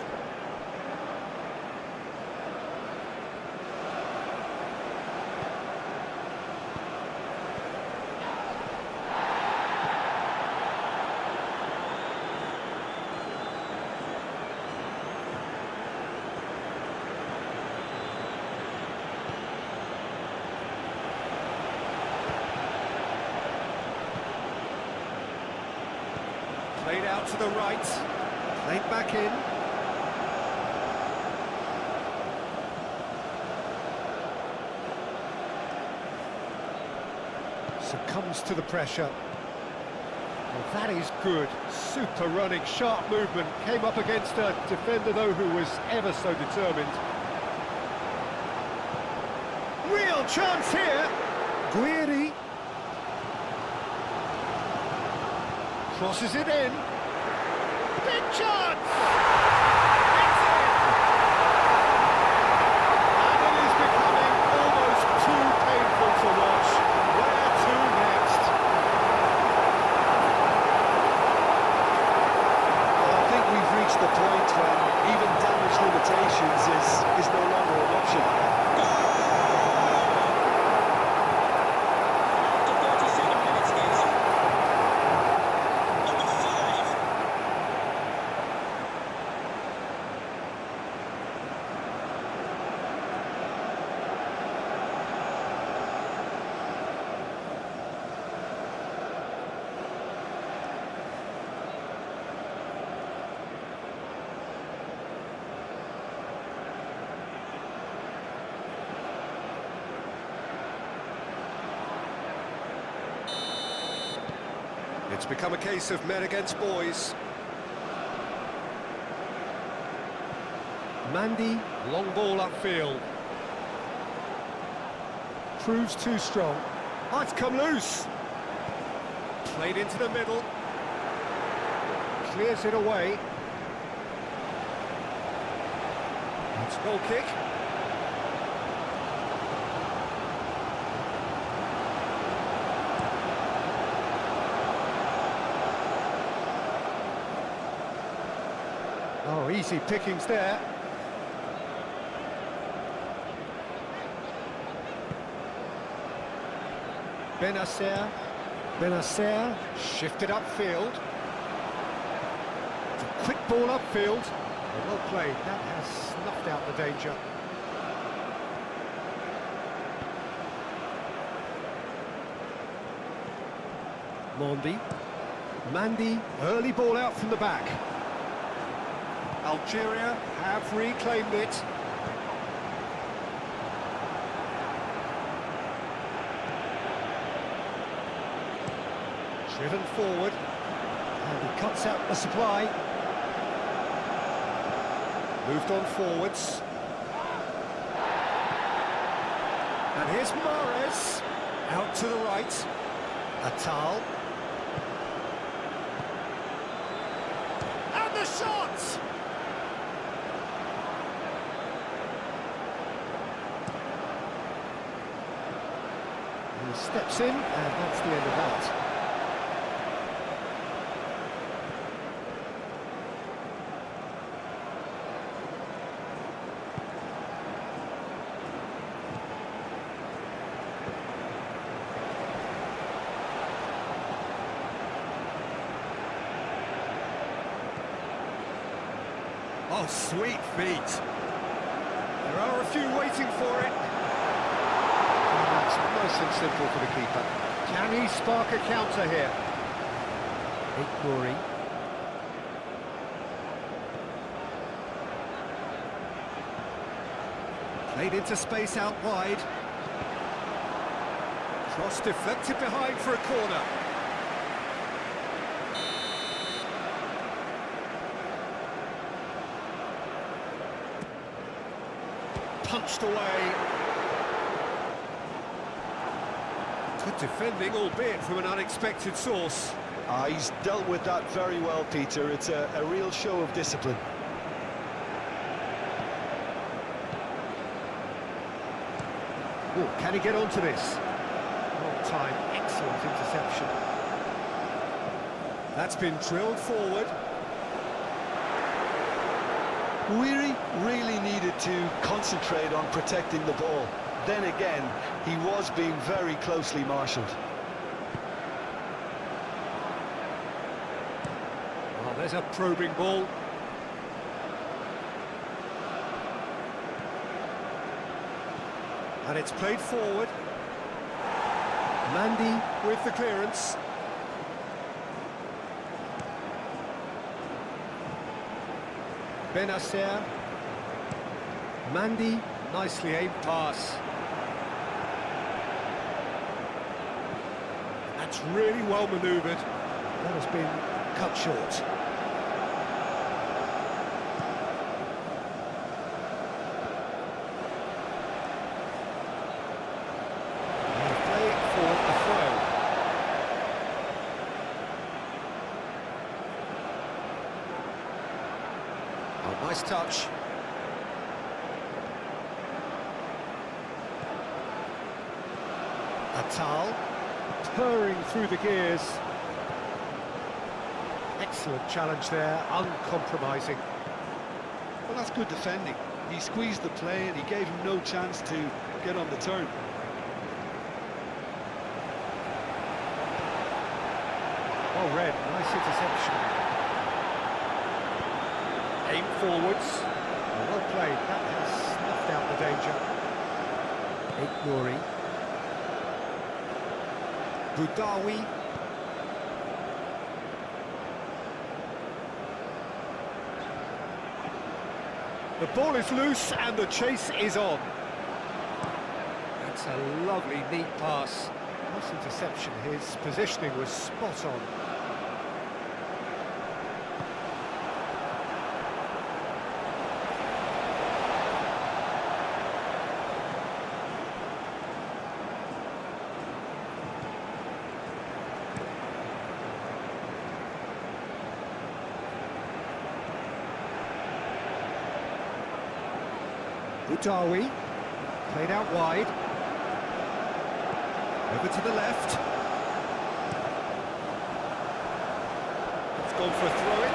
Played out to the right, played back in. Succumbs to the pressure. Well, that is good. Super running, sharp movement. Came up against a defender, though, who was ever so determined. Real chance here. Guiri. Crosses it in. Big chance! It's in! And it is becoming almost too painful to watch. Where to next? Well, I think we've reached the point when even damage limitations is no longer an option. It's become a case of men against boys. Mandy, long ball upfield. Proves too strong. Oh, it's come loose. Played into the middle. Clears it away. It's goal kick. Oh, easy pickings there. Benacer shifted upfield. It's a quick ball upfield. Well played, that has snuffed out the danger. Mandy, early ball out from the back. Algeria have reclaimed it. Driven forward, and he cuts out the supply. Moved on forwards. And here's Mahrez, out to the right. Atal. And the shot! He steps in, and that's the end of that. Oh, sweet feet. There are a few waiting for it. And that's nice and simple for the keeper. Can he spark a counter here? Ikmuri. Played into space out wide. Cross deflected behind for a corner. Punched away. Good defending, albeit from an unexpected source. He's dealt with that very well, Peter. It's a real show of discipline. Oh, can he get onto this? Long time, excellent interception. That's been drilled forward. Weary really needed to concentrate on protecting the ball. Then again, he was being very closely marshalled. Oh, there's a probing ball. And it's played forward. Mandy with the clearance. Benacer. Mandy, nicely aimed pass. That's really well manoeuvred. That has been cut short. Play for a throw. Oh, nice touch. Atal, purring through the gears. Excellent challenge there, uncompromising. Well, that's good defending. He squeezed the play and he gave him no chance to get on the turn. Oh, Red, nice interception. Aim forwards. Well played, that has snuffed out the danger. Ikmuri. Boudaoui. The ball is loose and the chase is on. That's a lovely, neat pass. Nice interception. His positioning was spot on. Boudaoui, played out wide. Over to the left. It's gone for a throw-in.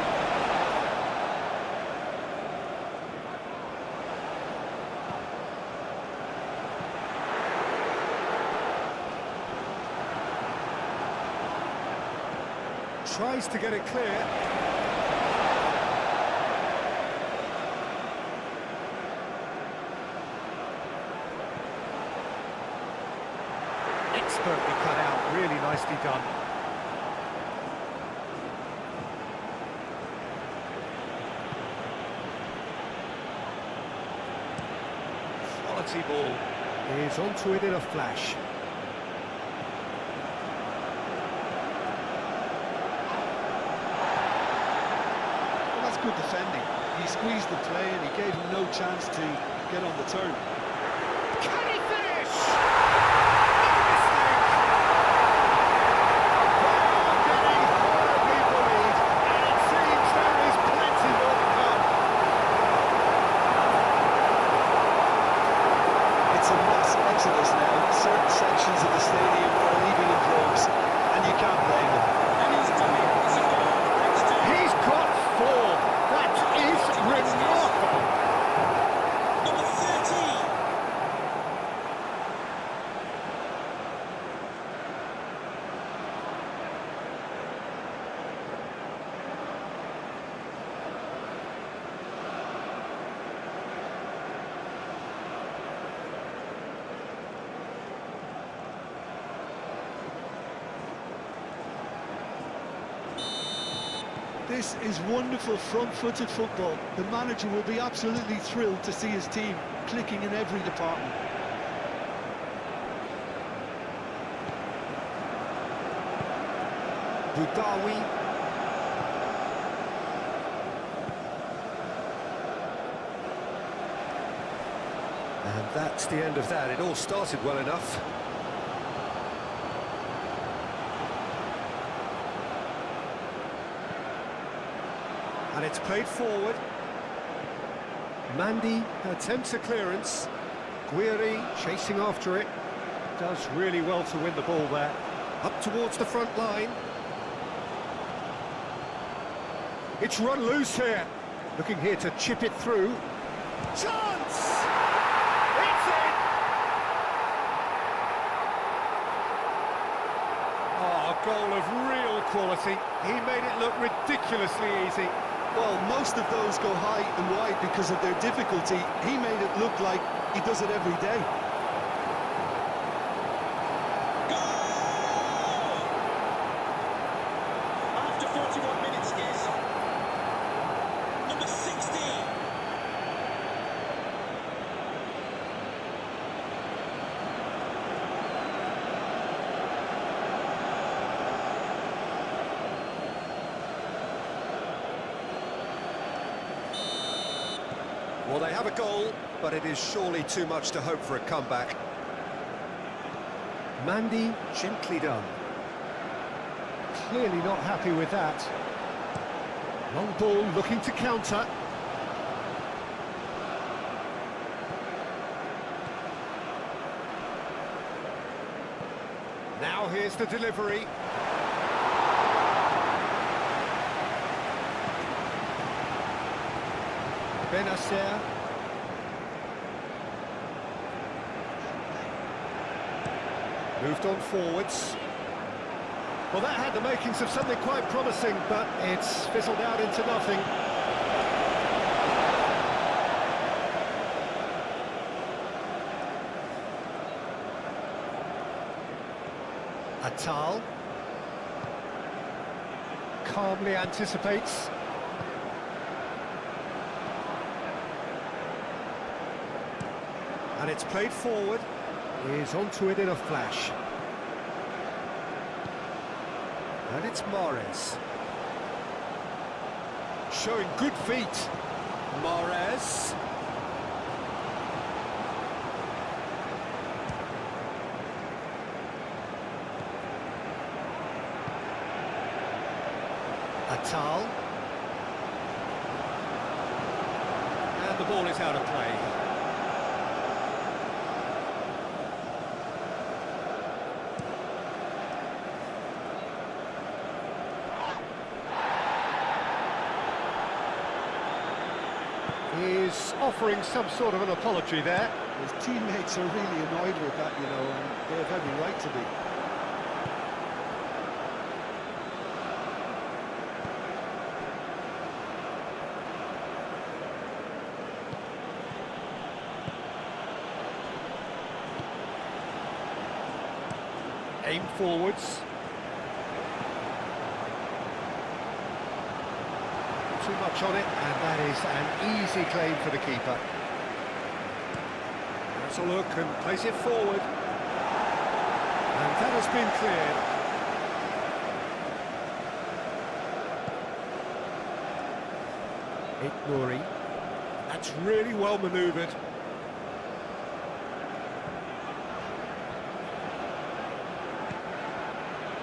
Tries to get it clear. Expertly cut out, really nicely done. Quality ball. He's onto it in a flash. Well, that's good defending. He squeezed the play and he gave him no chance to get on the turn. Can he finish? Exodus now. Certain sections of the stadium are leaving in droves, and you can't blame them. And he's done it. It's a goal. Next to He's got 4. That is remarkable. number 13. This is wonderful front-footed football. The manager will be absolutely thrilled to see his team clicking in every department. Budawi. And that's the end of that. It all started well enough. And it's played forward. Mandy attempts a clearance. Guiri chasing after it. Does really well to win the ball there. Up towards the front line. It's run loose here. Looking here to chip it through. Chance! It's in! Oh, a goal of real quality. He made it look ridiculously easy. Well, most of those go high and wide because of their difficulty. He made it look like he does it every day. After 41 minutes, guess. Number 16. Well, they have a goal, but it is surely too much to hope for a comeback. Mandy, gently done. Clearly not happy with that. Long ball looking to counter. Now here's the delivery. Benacer. Moved on forwards. Well, that had the makings of something quite promising, but it's fizzled out into nothing. Atal. Calmly anticipates. And it's played forward. He's onto it in a flash. And it's Mahrez. Showing good feet. Mahrez. Atal. And the ball is out of play. He's offering some sort of an apology there. His teammates are really annoyed with that, you know, and they have every right to be. Aim forwards. Too much on it, and that is an easy claim for the keeper. Let's a look and place it forward. And that has been cleared. Nouri. That's really well manoeuvred.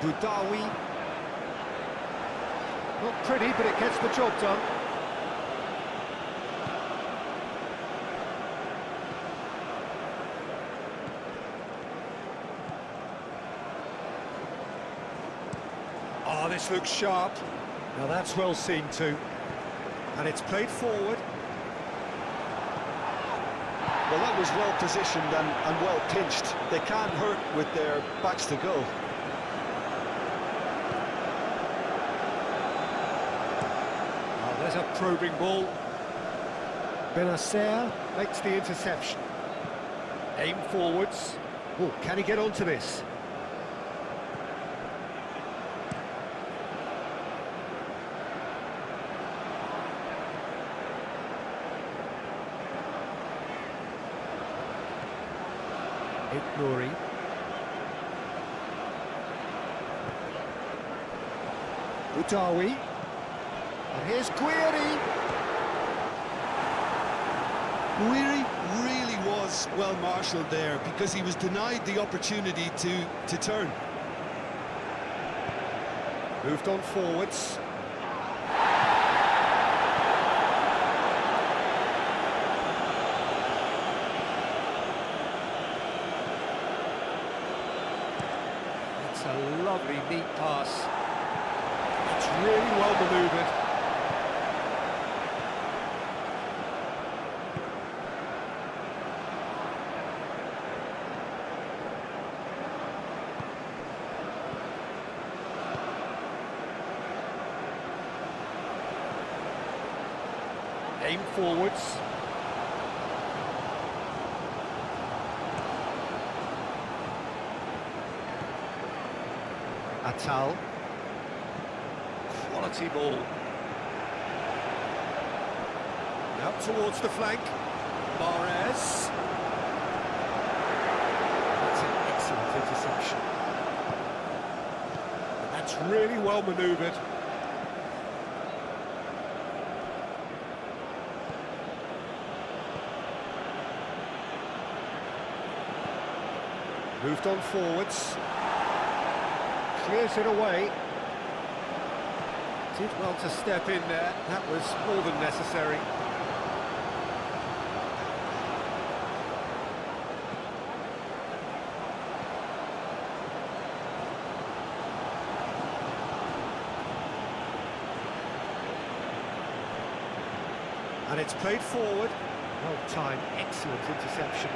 Boudaoui. Not pretty, but it gets the job done. Oh, this looks sharp. Now that's well seen too. And it's played forward. Well, that was well positioned and well pinched. They can't hurt with their backs to goal. Oh, there's a probing ball. Benacer makes the interception. Aim forwards. Oh, can he get onto this? Nouri. Boudaoui. And here's Guiri. Guiri really was well marshalled there because he was denied the opportunity to turn. Moved on forwards. A lovely, neat pass. It's really well manoeuvred. Aim forwards. Atal. Quality ball. Out towards the flank. Mahrez. That's an excellent interception. That's really well manoeuvred. Moved on forwards. Clears it away. Did well to step in there. That was more than necessary. And it's played forward. Well timed, excellent interception.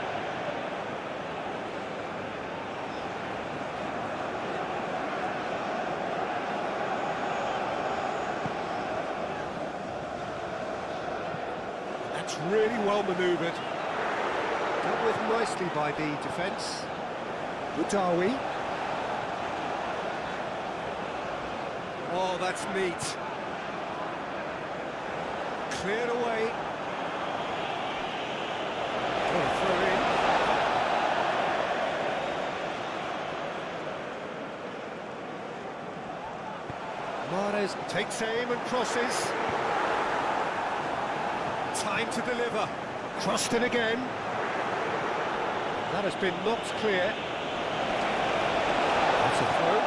That's really well manoeuvred. Dealt with nicely by the defence. Boudaoui. Oh, that's neat. Cleared away. Oh, throw in. Mahrez takes aim and crosses. Time to deliver. Crossed in again. That has been knocked clear. That's a throw.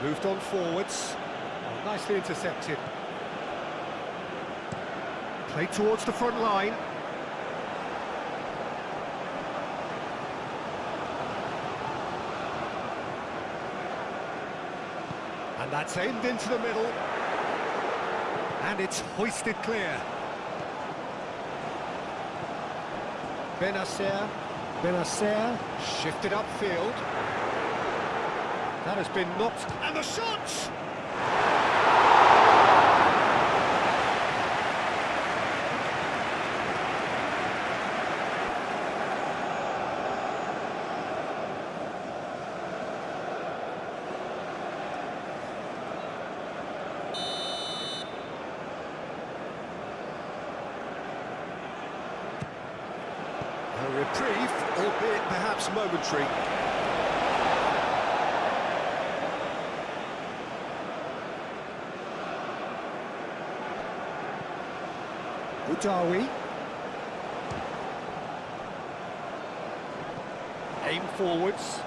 Moved on forwards. Oh, nicely intercepted. Played towards the front line. And that's aimed into the middle. And it's hoisted clear. Benacer shifted upfield. That has been knocked, and the shot! A reprieve, albeit perhaps momentary. Udawi. Aim forwards.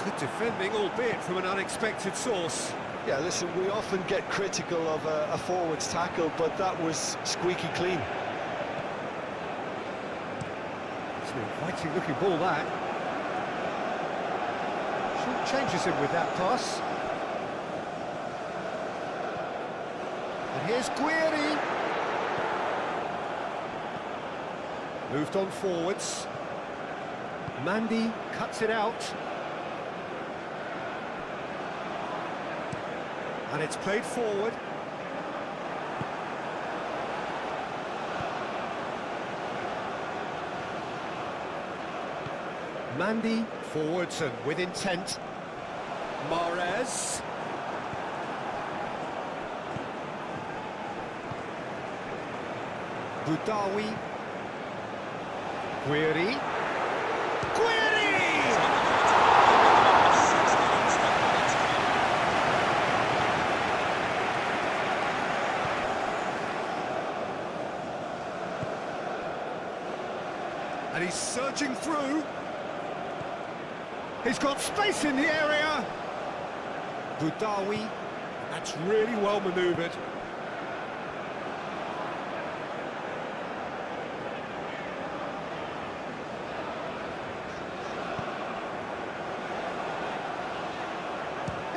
Good defending, albeit from an unexpected source. Yeah, listen, we often get critical of a forward's tackle, but that was squeaky clean. It's an inviting looking ball, that. Short changes him with that pass. And here's Guiri. Moved on forwards. Mandy cuts it out. And it's played forward. Mandy forwards and with intent. Mahrez. Boudaoui. Guiri. Guiri! And he's surging through. He's got space in the area. Boudaoui. That's really well manoeuvred.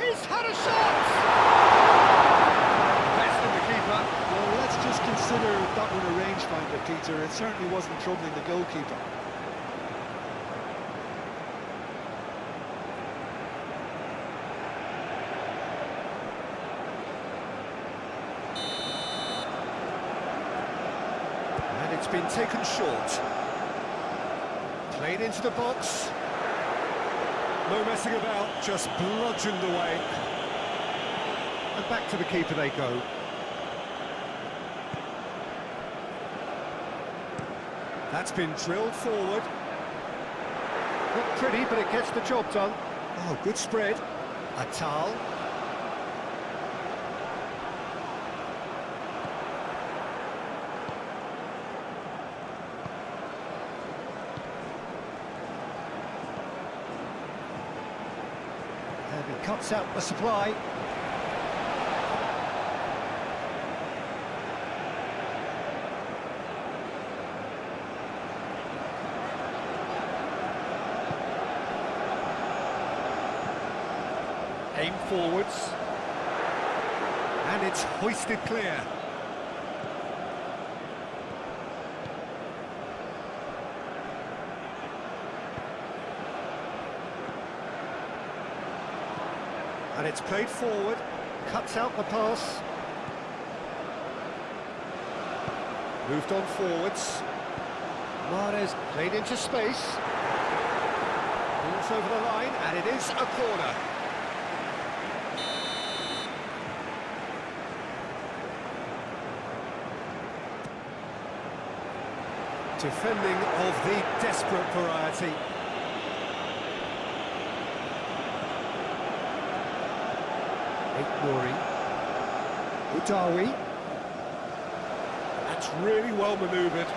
He's had a shot! Best of the keeper. Well, let's just consider that one a rangefinder, Peter. It certainly wasn't troubling the goalkeeper. And it's been taken short. Played into the box. No messing about, just bludgeoned away. And back to the keeper they go. That's been drilled forward. Not pretty, but it gets the job done. Oh, good spread. Atal. And he cuts out the supply. Aim forwards. And it's hoisted clear. And it's played forward, cuts out the pass. Moved on forwards. Mahrez played into space. Balls over the line, and it is a corner. Defending of the desperate variety. Nouri. Boudaoui. That's really well manoeuvred.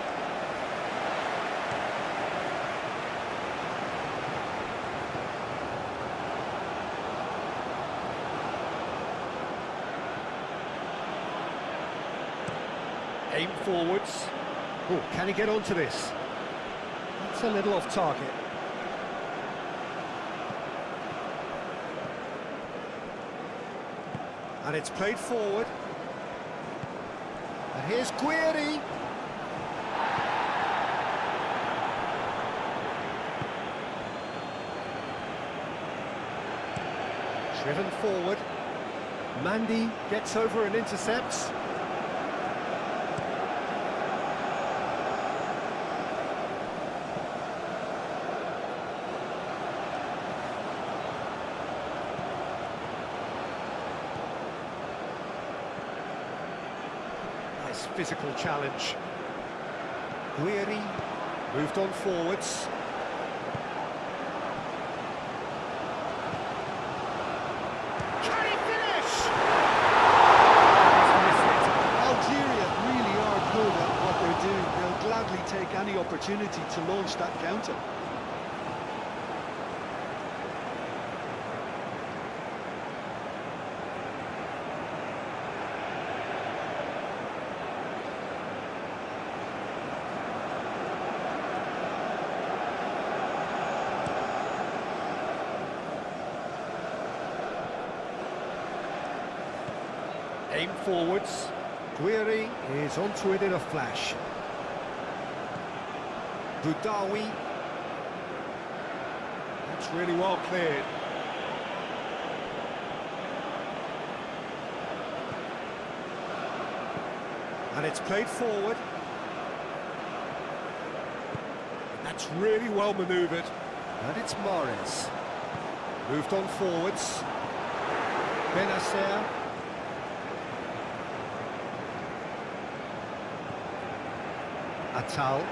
Aim forwards. Oh, can he get onto this? That's a little off target. And it's played forward. And here's Guiri. Driven forward. Mandy gets over and intercepts. Nice physical challenge. Guiri moved on forwards. Can he finish? Algeria really are good at what they're doing. They'll gladly take any opportunity to launch that counter. Aim forwards. Guiri is onto it in a flash. Boudaoui. That's really well cleared. And it's played forward. That's really well manoeuvred. And it's Mahrez. Moved on forwards. Benacer. Atal.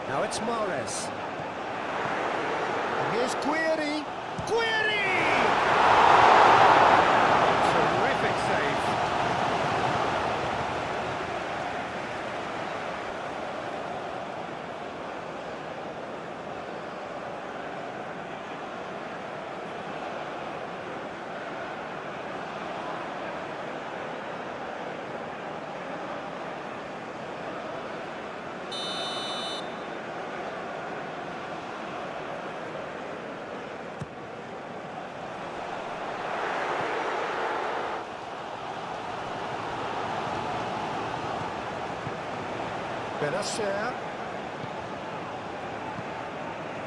Now it's Mahrez. And here's Guiri. Guiri! Terrific save. Benacer.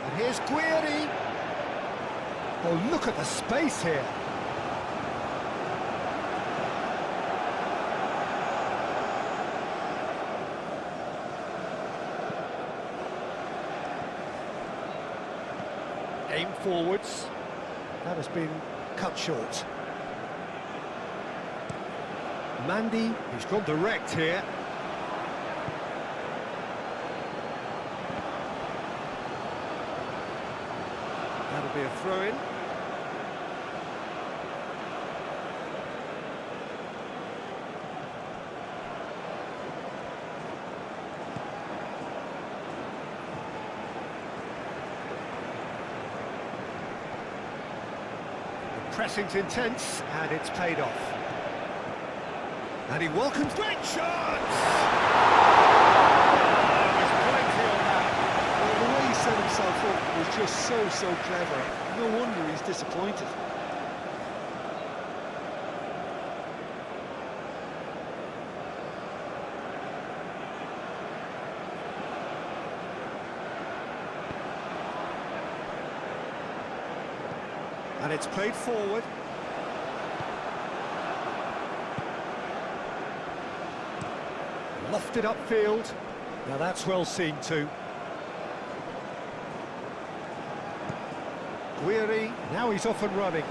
And here's Guiri. Oh, look at the space here. Aim forwards. That has been cut short. Mandy, he's gone direct here. That'll be a throw-in. The pressing's intense, and it's paid off. And he welcomes... Great shot! The way he set himself up was just so clever. No wonder he's disappointed. And it's played forward. Lofted upfield. Now that's well seen too. Guiri, now he's off and running.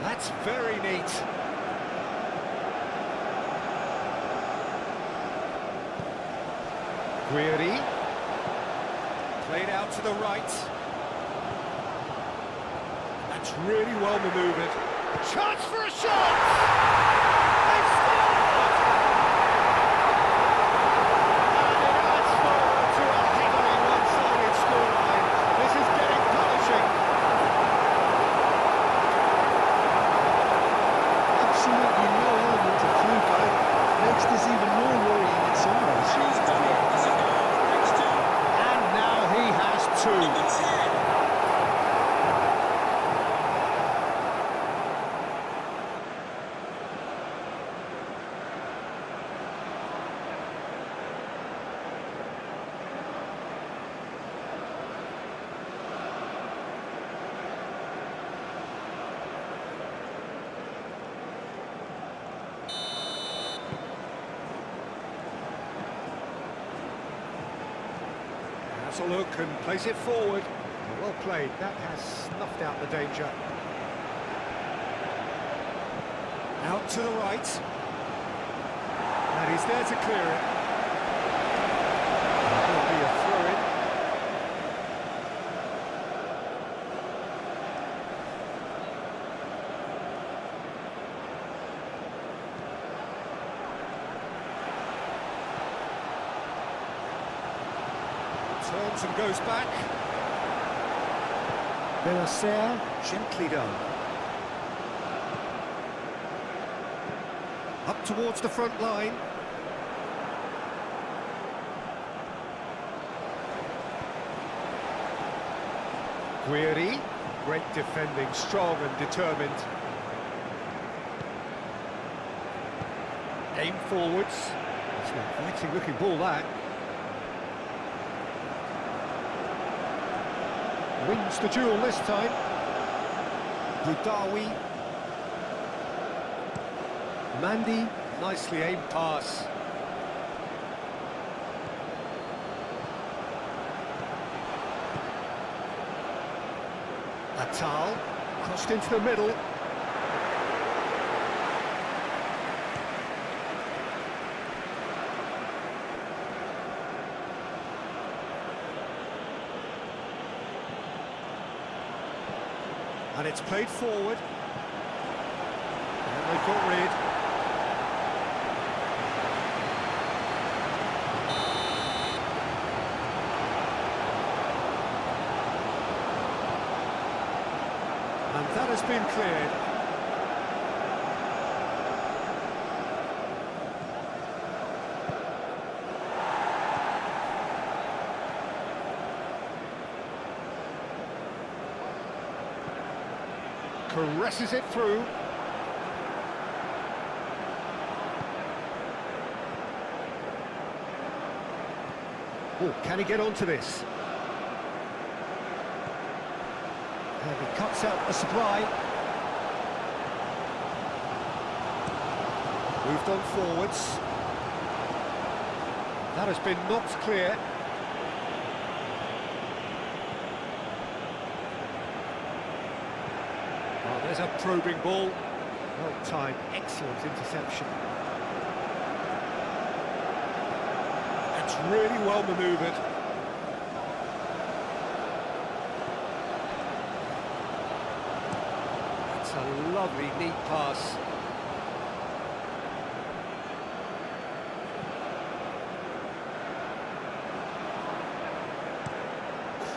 That's very neat. Guiri. Played out to the right. That's really well manoeuvred. Chance for a shot! They've scored! And it adds forward to a heavily one-sided scoreline. This is getting punishing. Absolutely no element of fluke either. Makes this even more worrying in some ways. He's done it. That's a goal. Thanks to And now he has two. number 10. Has a look and plays it forward. Well played, that has snuffed out the danger. Out to the right. And he's there to clear it. That'll be a throw-in. Turns and goes back. Benacer, gently done. Up towards the front line. Guiri, great defending, strong and determined. Aim forwards. It's an inviting looking ball, that. Wins the duel this time. Boudaoui. Mandy, nicely aimed pass. Atal, crossed into the middle. And it's played forward. And they've got rid. And that has been cleared. Caresses it through. Oh, can he get onto this? And he cuts out the supply. Moved on forwards. That has been knocked clear. Oh, there's a probing ball. Well timed, excellent interception. That's really well manoeuvred. That's a lovely, neat pass.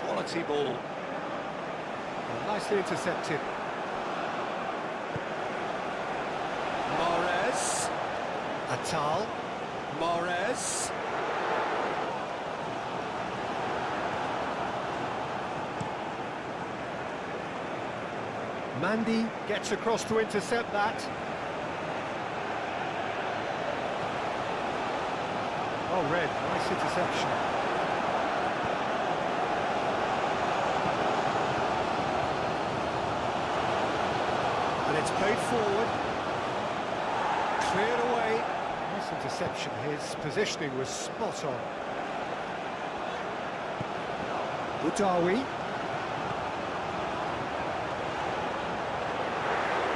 Quality ball. Well, nicely intercepted. Mahrez. Atal. Mahrez. Mandy gets across to intercept that. Oh, Red, nice interception. And it's played forward. Cleared away. Nice interception. His positioning was spot on. Boudaoui.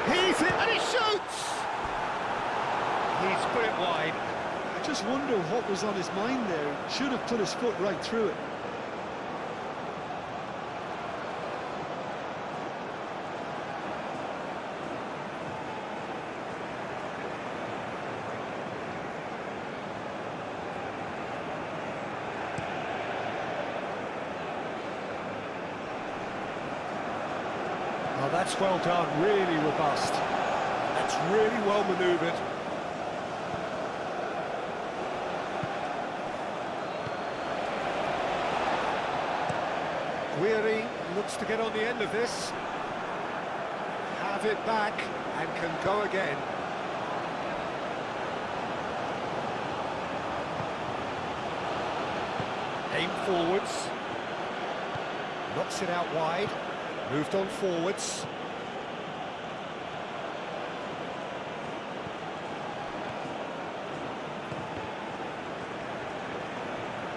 He's it, and he shoots! He's put it wide. I just wonder what was on his mind there. Should have put his foot right through it. Oh, that's well done, really robust. That's really well manoeuvred. Guiri looks to get on the end of this. Have it back and can go again. Aim forwards. Knocks it out wide. Moved on forwards.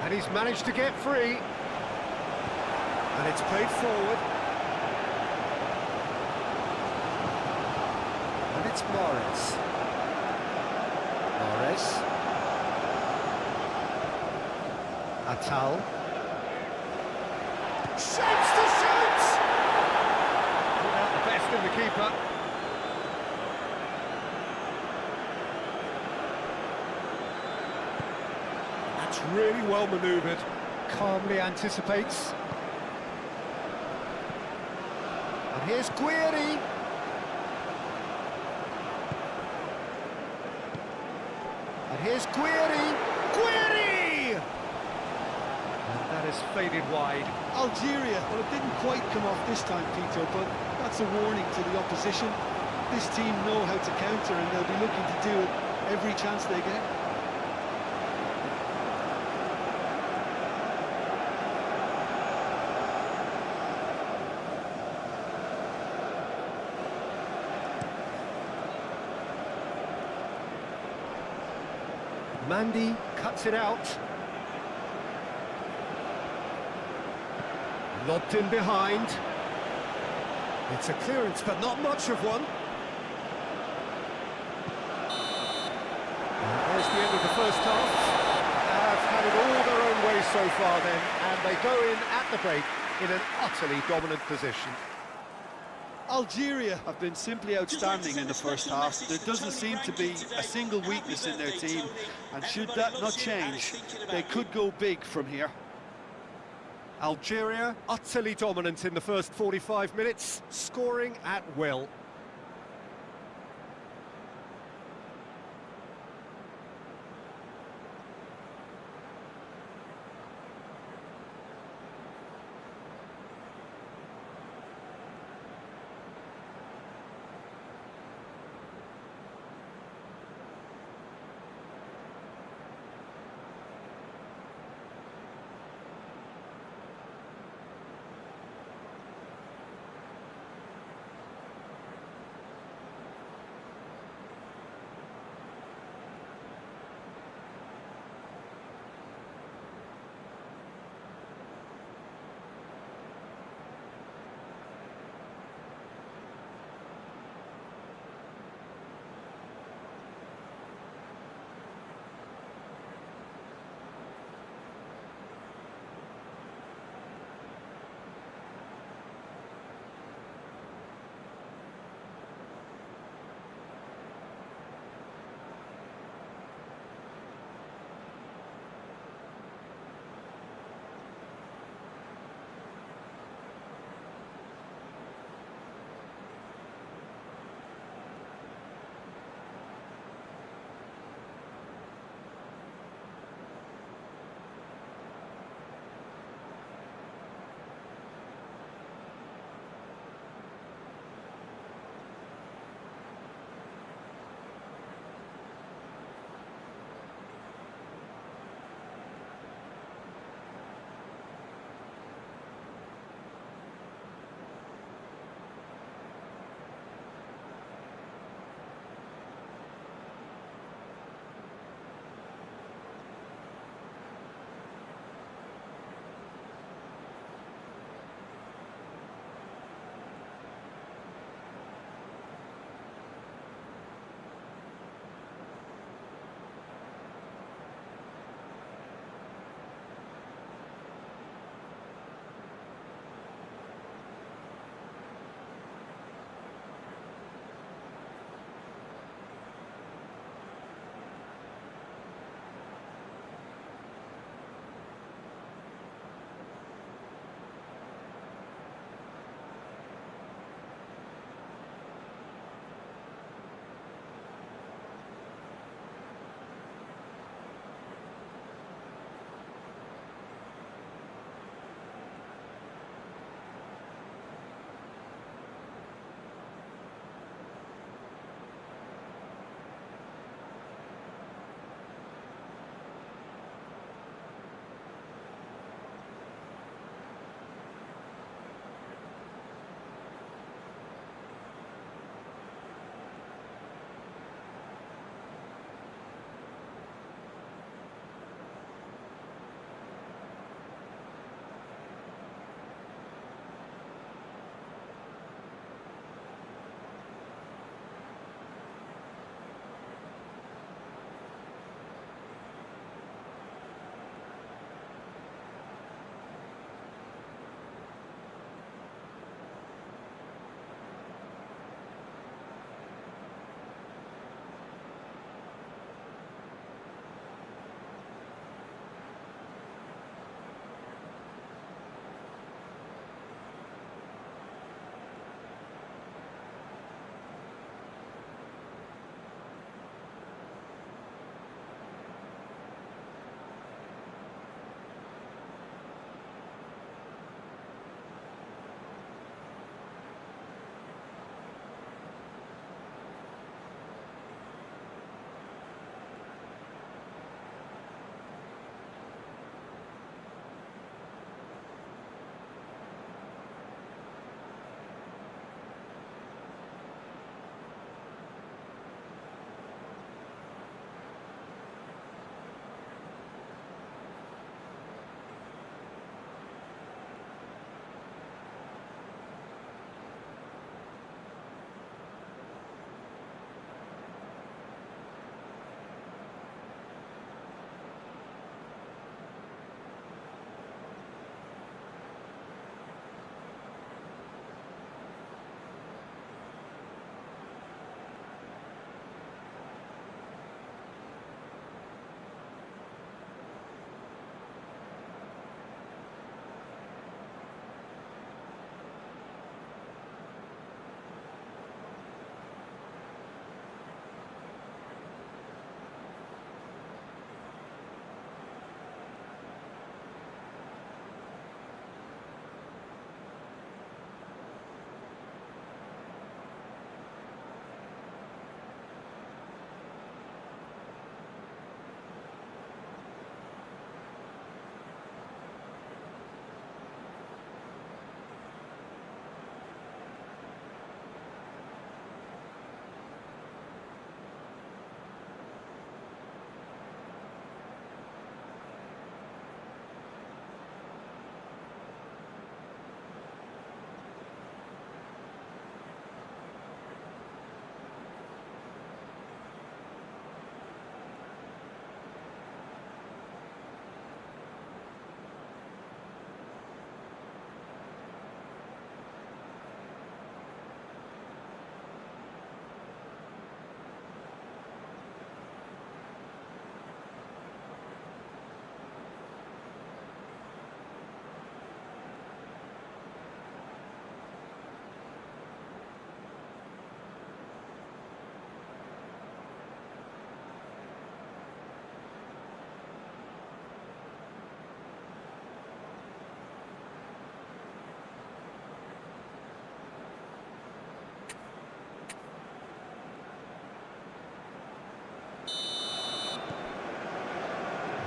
And he's managed to get free. And it's played forward. And it's Morris. Morris. Atal. Shoots to shoot! Put out the best in the keeper. That's really well manoeuvred. Calmly anticipates. And here's Guiri. And here's Guiri. Guiri! And that is faded wide. Algeria, well, it didn't quite come off this time, Peter, but that's a warning to the opposition. This team know how to counter, and they'll be looking to do it every chance they get. Mandy cuts it out. Lobbed in behind. It's a clearance, but not much of one. And there's the end of the first half. Have had it all their own way so far then, and they go in at the break in an utterly dominant position. Algeria have been simply outstanding in the first half. There doesn't seem to be a single weakness in their team, and should that not change, they could go big from here. Algeria utterly dominant in the first 45 minutes, scoring at will.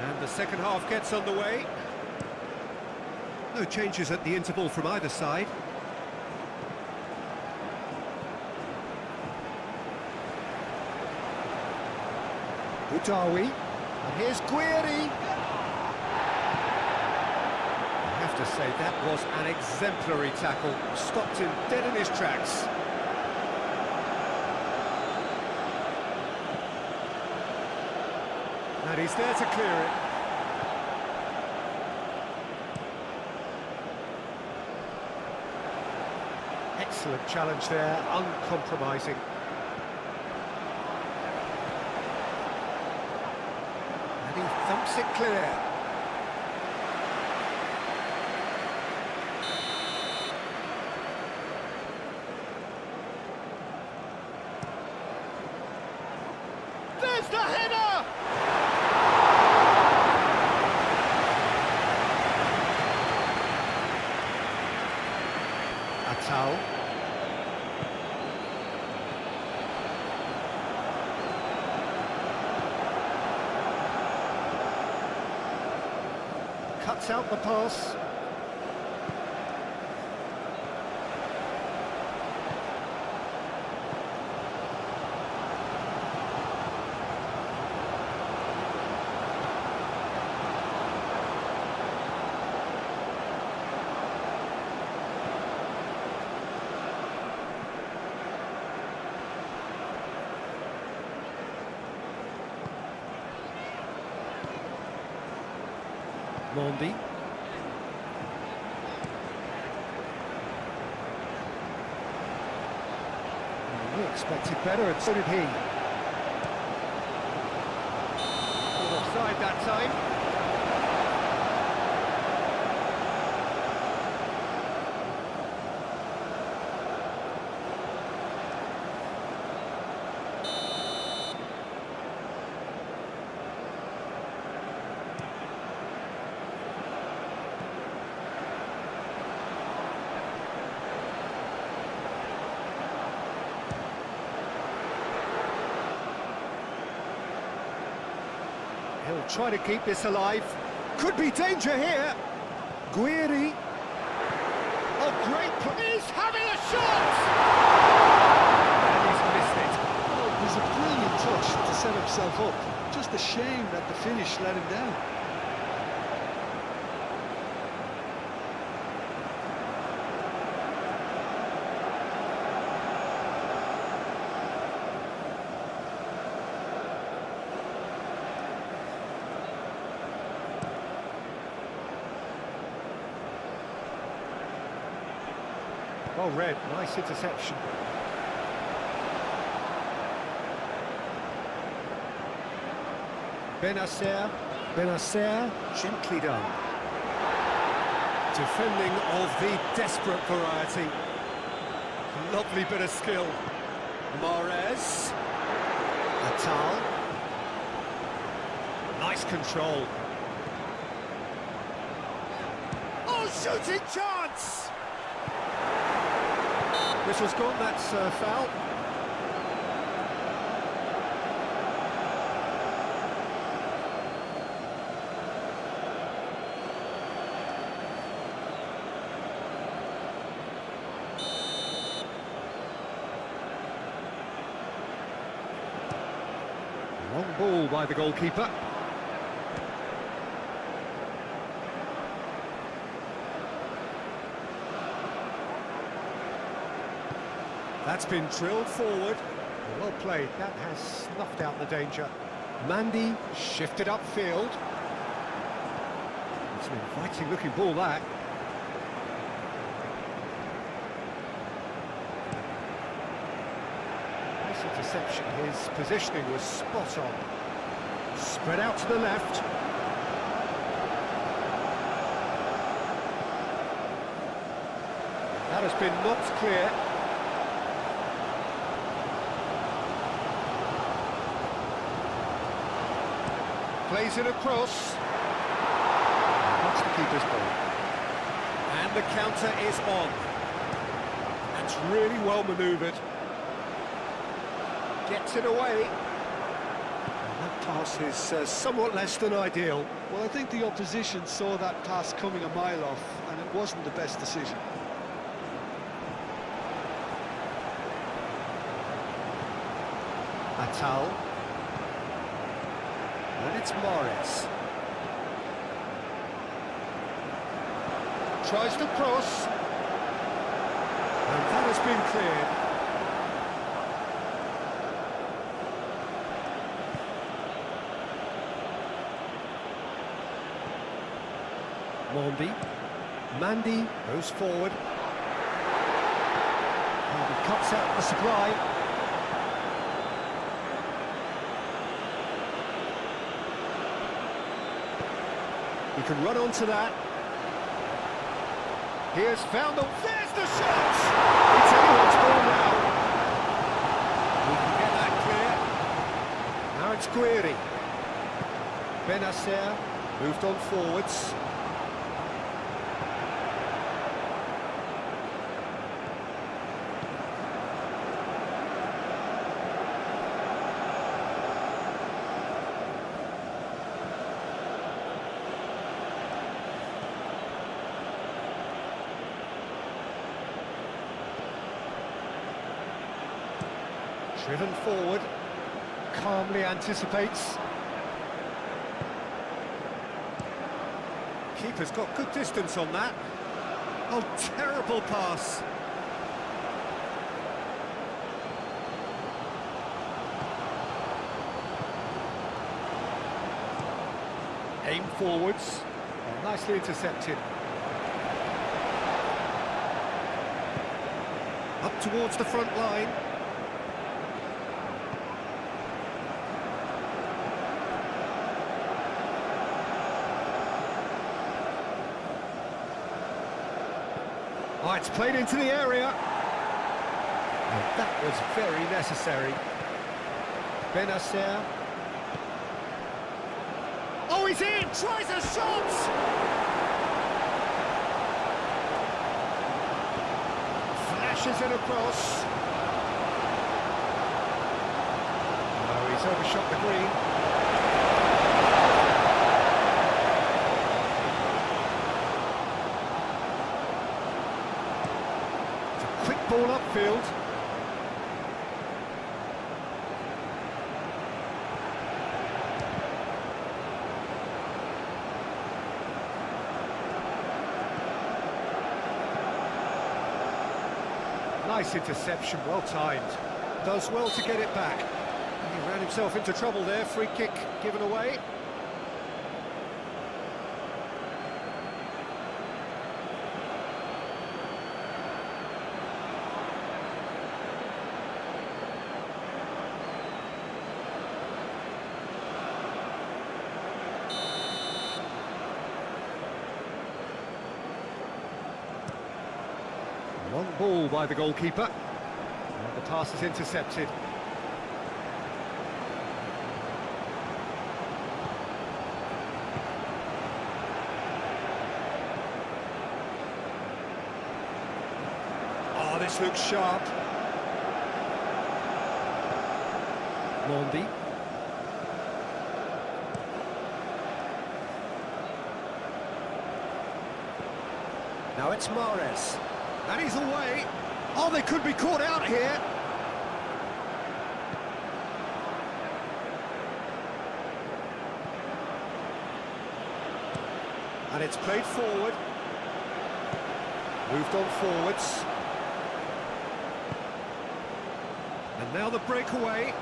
And the second half gets underway. No changes at the interval from either side. Udawi. And here's Guiri. I have to say, that was an exemplary tackle. Stopped him dead in his tracks. And he's there to clear it. Excellent challenge there, uncompromising. And he thumps it clear. There's the header! Atal. Cuts out the pass. Mondi. We expected better, and so did he. Offside that time. He'll try to keep this alive. Could be danger here. Guiri. Oh, great play. He's having a shot! And he's missed it. Oh, it was a brilliant touch to set himself up. Just a shame that the finish let him down. Well read, nice interception. Benacer, gently done. Defending of the desperate variety. Lovely bit of skill. Mahrez. Atal. Nice control. Oh, shooting chance! This was gone, that's foul. Long ball by the goalkeeper. That's been drilled forward. Well played, that has snuffed out the danger. Mandy shifted upfield. It's an inviting looking ball, that. Nice interception, his positioning was spot on. Spread out to the left. That has been knocked clear. Plays it across. That's the keeper's ball. And the counter is on. That's really well manoeuvred. Gets it away. And that Pass is somewhat less than ideal. Well, I think the opposition saw that pass coming a mile off, and it wasn't the best decision. Atal. And it's Morris. Tries to cross. And that has been cleared. Mandy goes forward. And he cuts out the supply. He can run onto that. Here's found the... There's the shot! It's anyone's ball now. We can get that clear. Now it's Guiri. Benacer moved on forwards. Driven forward, calmly anticipates. Keeper's got good distance on that. Oh, terrible pass. Aim forwards. Oh, nicely intercepted. Up towards the front line. Oh, it's played into the area. And that was very necessary. Benacer. Oh, he's in! Tries a shot! Flashes it across. Oh, he's overshot the green. Ball upfield. Nice interception, well timed. Does well to get it back. He ran himself into trouble there, free kick given away. Long ball by the goalkeeper. And the pass is intercepted. Oh, this looks sharp. Mondi. Now it's Morris. And he's away. Oh, they could be caught out here. And it's played forward. Moved on forwards. And now the breakaway.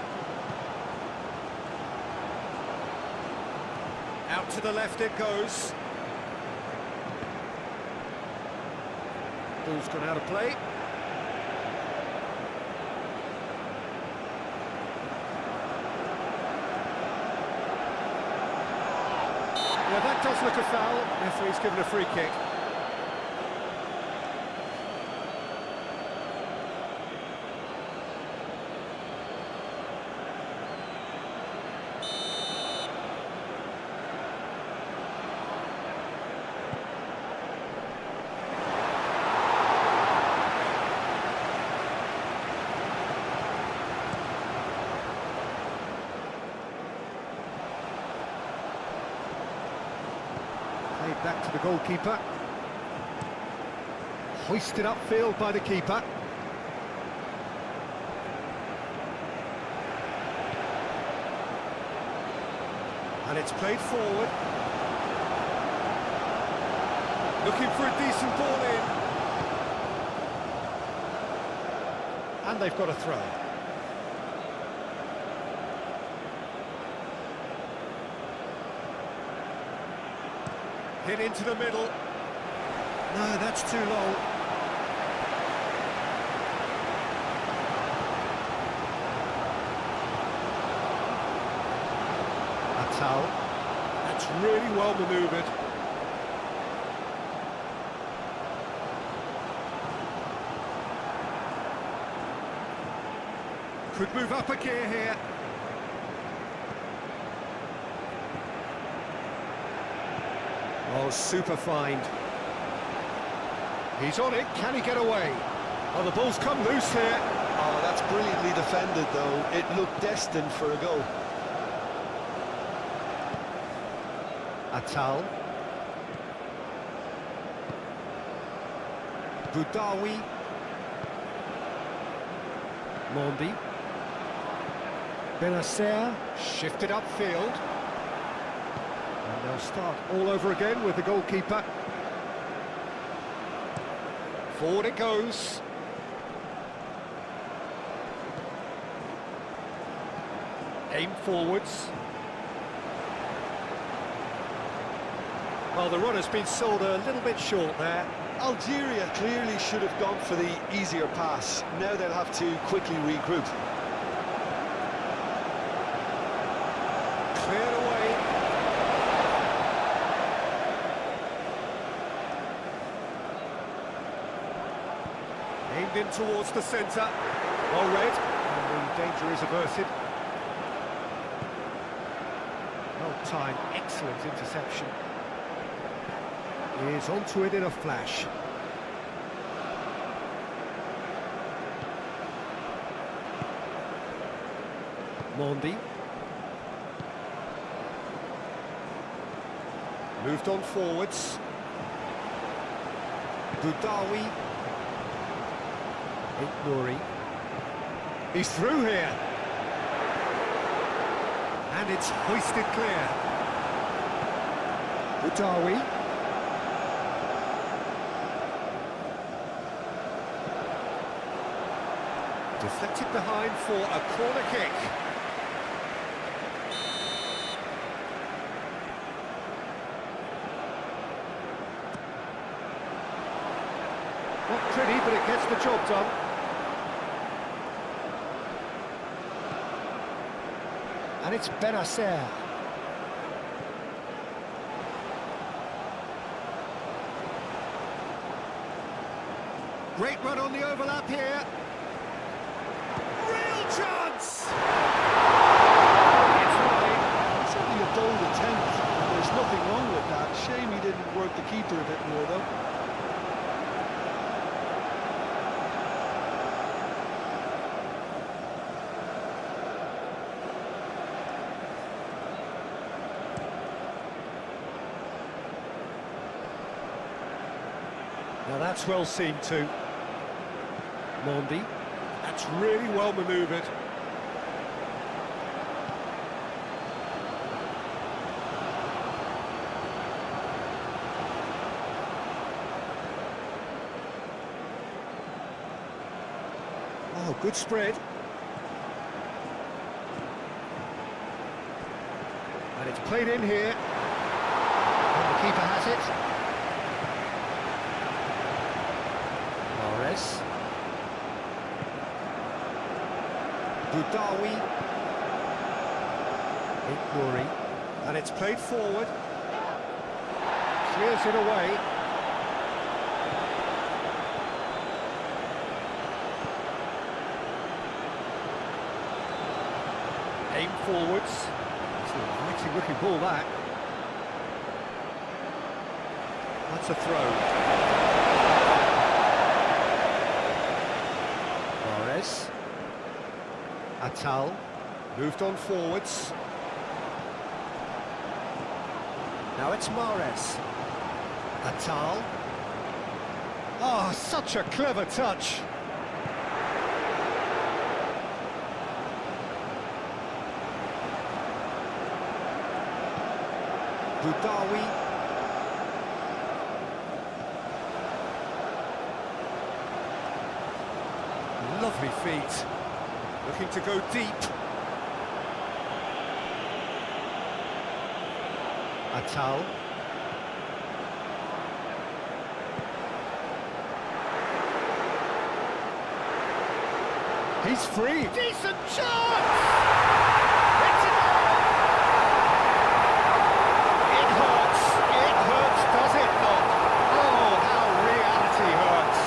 Out to the left it goes. Ball's gone out of play. Yeah, that does look a foul. Referee's given a free kick. Played back to the goalkeeper. Hoisted upfield by the keeper. And it's played forward. Looking for a decent ball in. And they've got a throw. Hit into the middle. No, that's too long. That's really well manoeuvred. Could move up a gear here. Oh, super find. He's on it. Can he get away? Oh, the ball's come loose here. Oh, that's brilliantly defended, though. It looked destined for a goal. Atal. Boudaoui. Mondi. Benacer shifted upfield. And they'll start all over again with the goalkeeper. Forward it goes. Aim forwards. Well, the run has been sold a little bit short there. Algeria clearly should have gone for the easier pass. Now they'll have to quickly regroup. Cleared away. Aimed in towards the centre. Well read. And the danger is averted. Well timed, excellent interception. He is onto it in a flash. Mondi. Moved on forwards. Boudaoui. Nouri. He's through here. And it's hoisted clear. Boudaoui. Deflected behind for a corner kick. Not pretty, but it gets the job done. And it's Benacer. Great run on the overlap here. Chance! It's wide. Certainly a bold attempt. There's nothing wrong with that. Shame he didn't work the keeper a bit more, though. Now that's well seen too. Mondi. That's really well manoeuvred. Oh, good spread. And it's played in here. And the keeper has it. Mahrez. Boudaoui. Nouri. And it's played forward. Clears it away. Aim forwards. It's an exciting looking ball, that. That's a throw. Mahrez. Atal. Moved on forwards. Now it's Mahrez. Atal. Oh, such a clever touch. Budawi. Lovely feet. Looking to go deep. Atal. He's free. Decent chance! It's a goal! It hurts. It hurts, does it not? Oh, how reality hurts.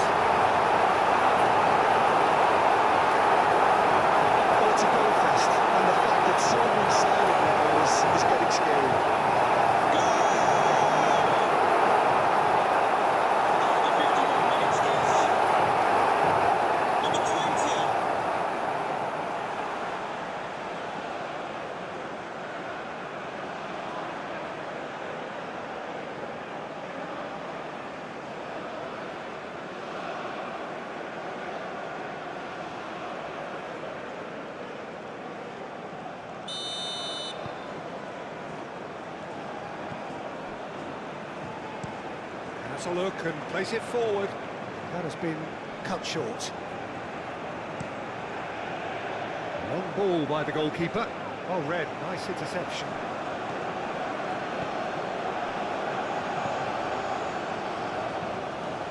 Well, it's a goal fest, and the fact that so one-sided now is getting scary. Has a look and plays it forward. That has been cut short. Long ball by the goalkeeper. Well read, nice interception.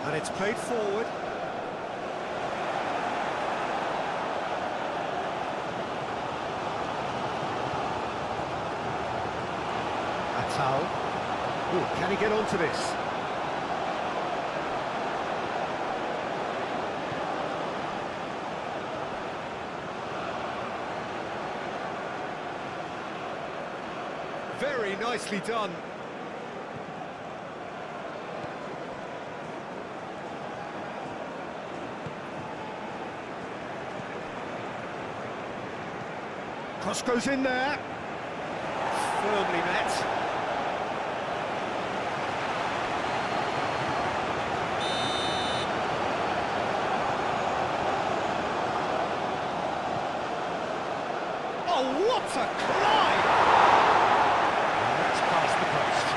And it's played forward. Atal. Oh, can he get onto this? Very nicely done. Cross goes in there. Firmly met. Oh, what a climb! That's past the post.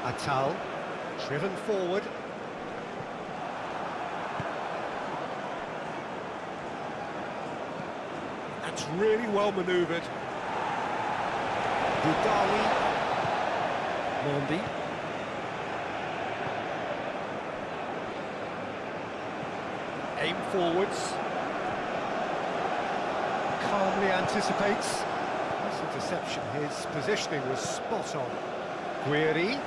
Atal, driven forward. That's really well manoeuvred. Budawi. Mondi. Aim forwards. Calmly anticipates. Nice interception. His positioning was spot on. Guiri.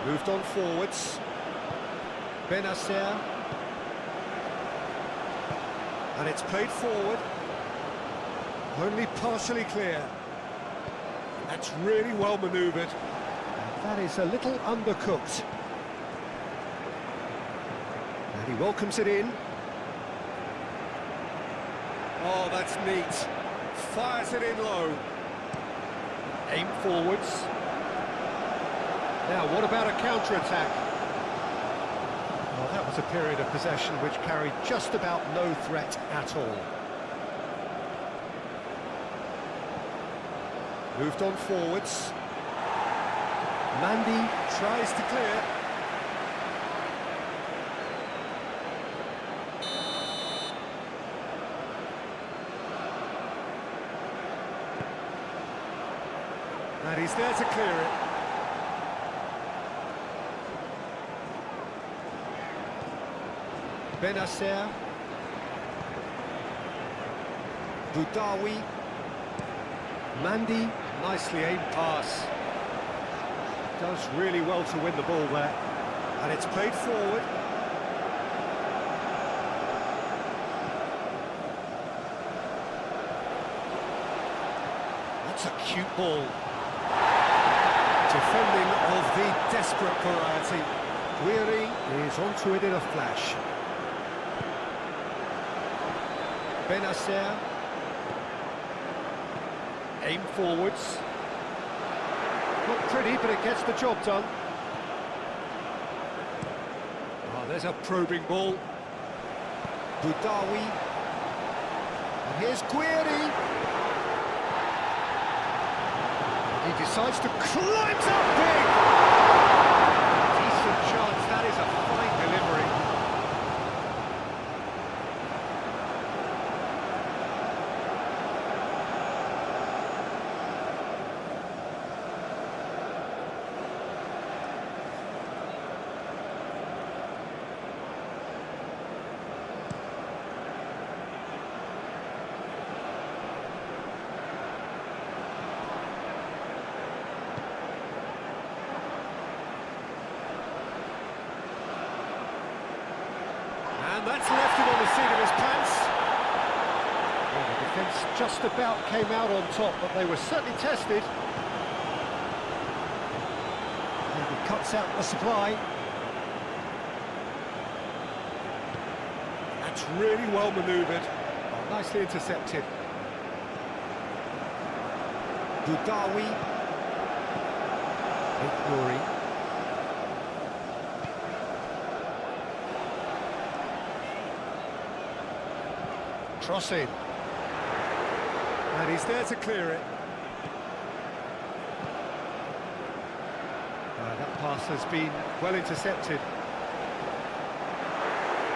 Moved on forwards. Benacer. And it's played forward. Only partially clear. That's really well manoeuvred. And that is a little undercooked. And he welcomes it in. Oh, that's neat. Fires it in low. Aim forwards. Now, what about a counter-attack? Well, that was a period of possession which carried just about no threat at all. Moved on forwards. Mandy tries to clear. And he's there to clear it. Benacer. Budawi. Mandy, nicely aimed pass. Does really well to win the ball there. And it's played forward. That's a cute ball. Defending of the desperate variety. Guiri is onto it in a flash. Benacer. Aim forwards. Not pretty, but it gets the job done. Oh, there's a probing ball. Boudaoui. And here's Guiri. He decides to climb up big. Decent chance. That is a fine delivery. And that's left him on the seat of his pants. Well, the defence just about came out on top, but they were certainly tested. And he cuts out the supply. That's really well manoeuvred. Oh, nicely intercepted. Boudaoui. Nouri. Crossing. And he's there to clear it. That pass has been well intercepted.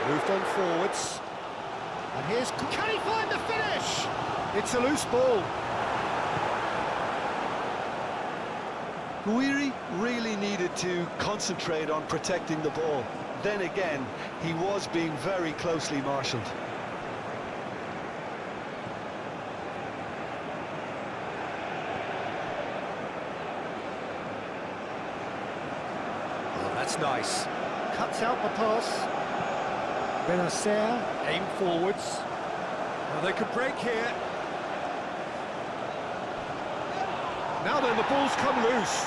Moved on forwards. And here's... Can he find the finish? It's a loose ball. Guiri really needed to concentrate on protecting the ball. Then again, he was being very closely marshalled. That's nice. Cuts out the pass. Benacer. Aim forwards. Well, they could break here. Now then, the ball's come loose.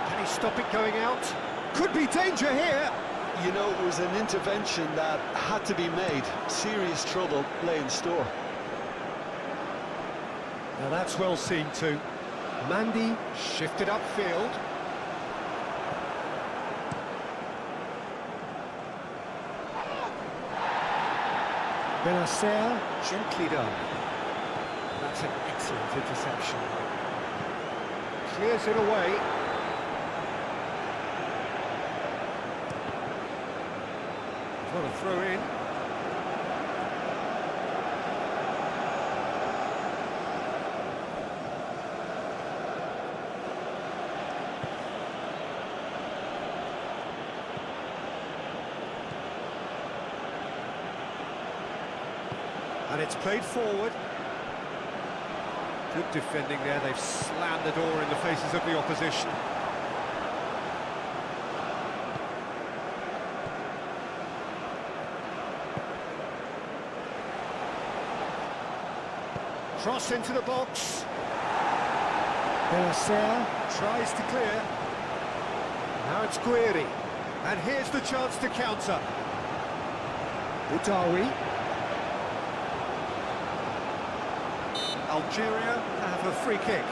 Can he stop it going out? Could be danger here. You know, it was an intervention that had to be made. Serious trouble lay in store. Now that's well seen too. Mandy shifted upfield. Benacer, gently done. That's an excellent interception. Clears it away. What a throw in. And it's played forward. Good defending there. They've slammed the door in the faces of the opposition. Cross into the box. Benacer tries to clear. Now it's Guiri. And here's the chance to counter. Boudaoui. Algeria have a free kick.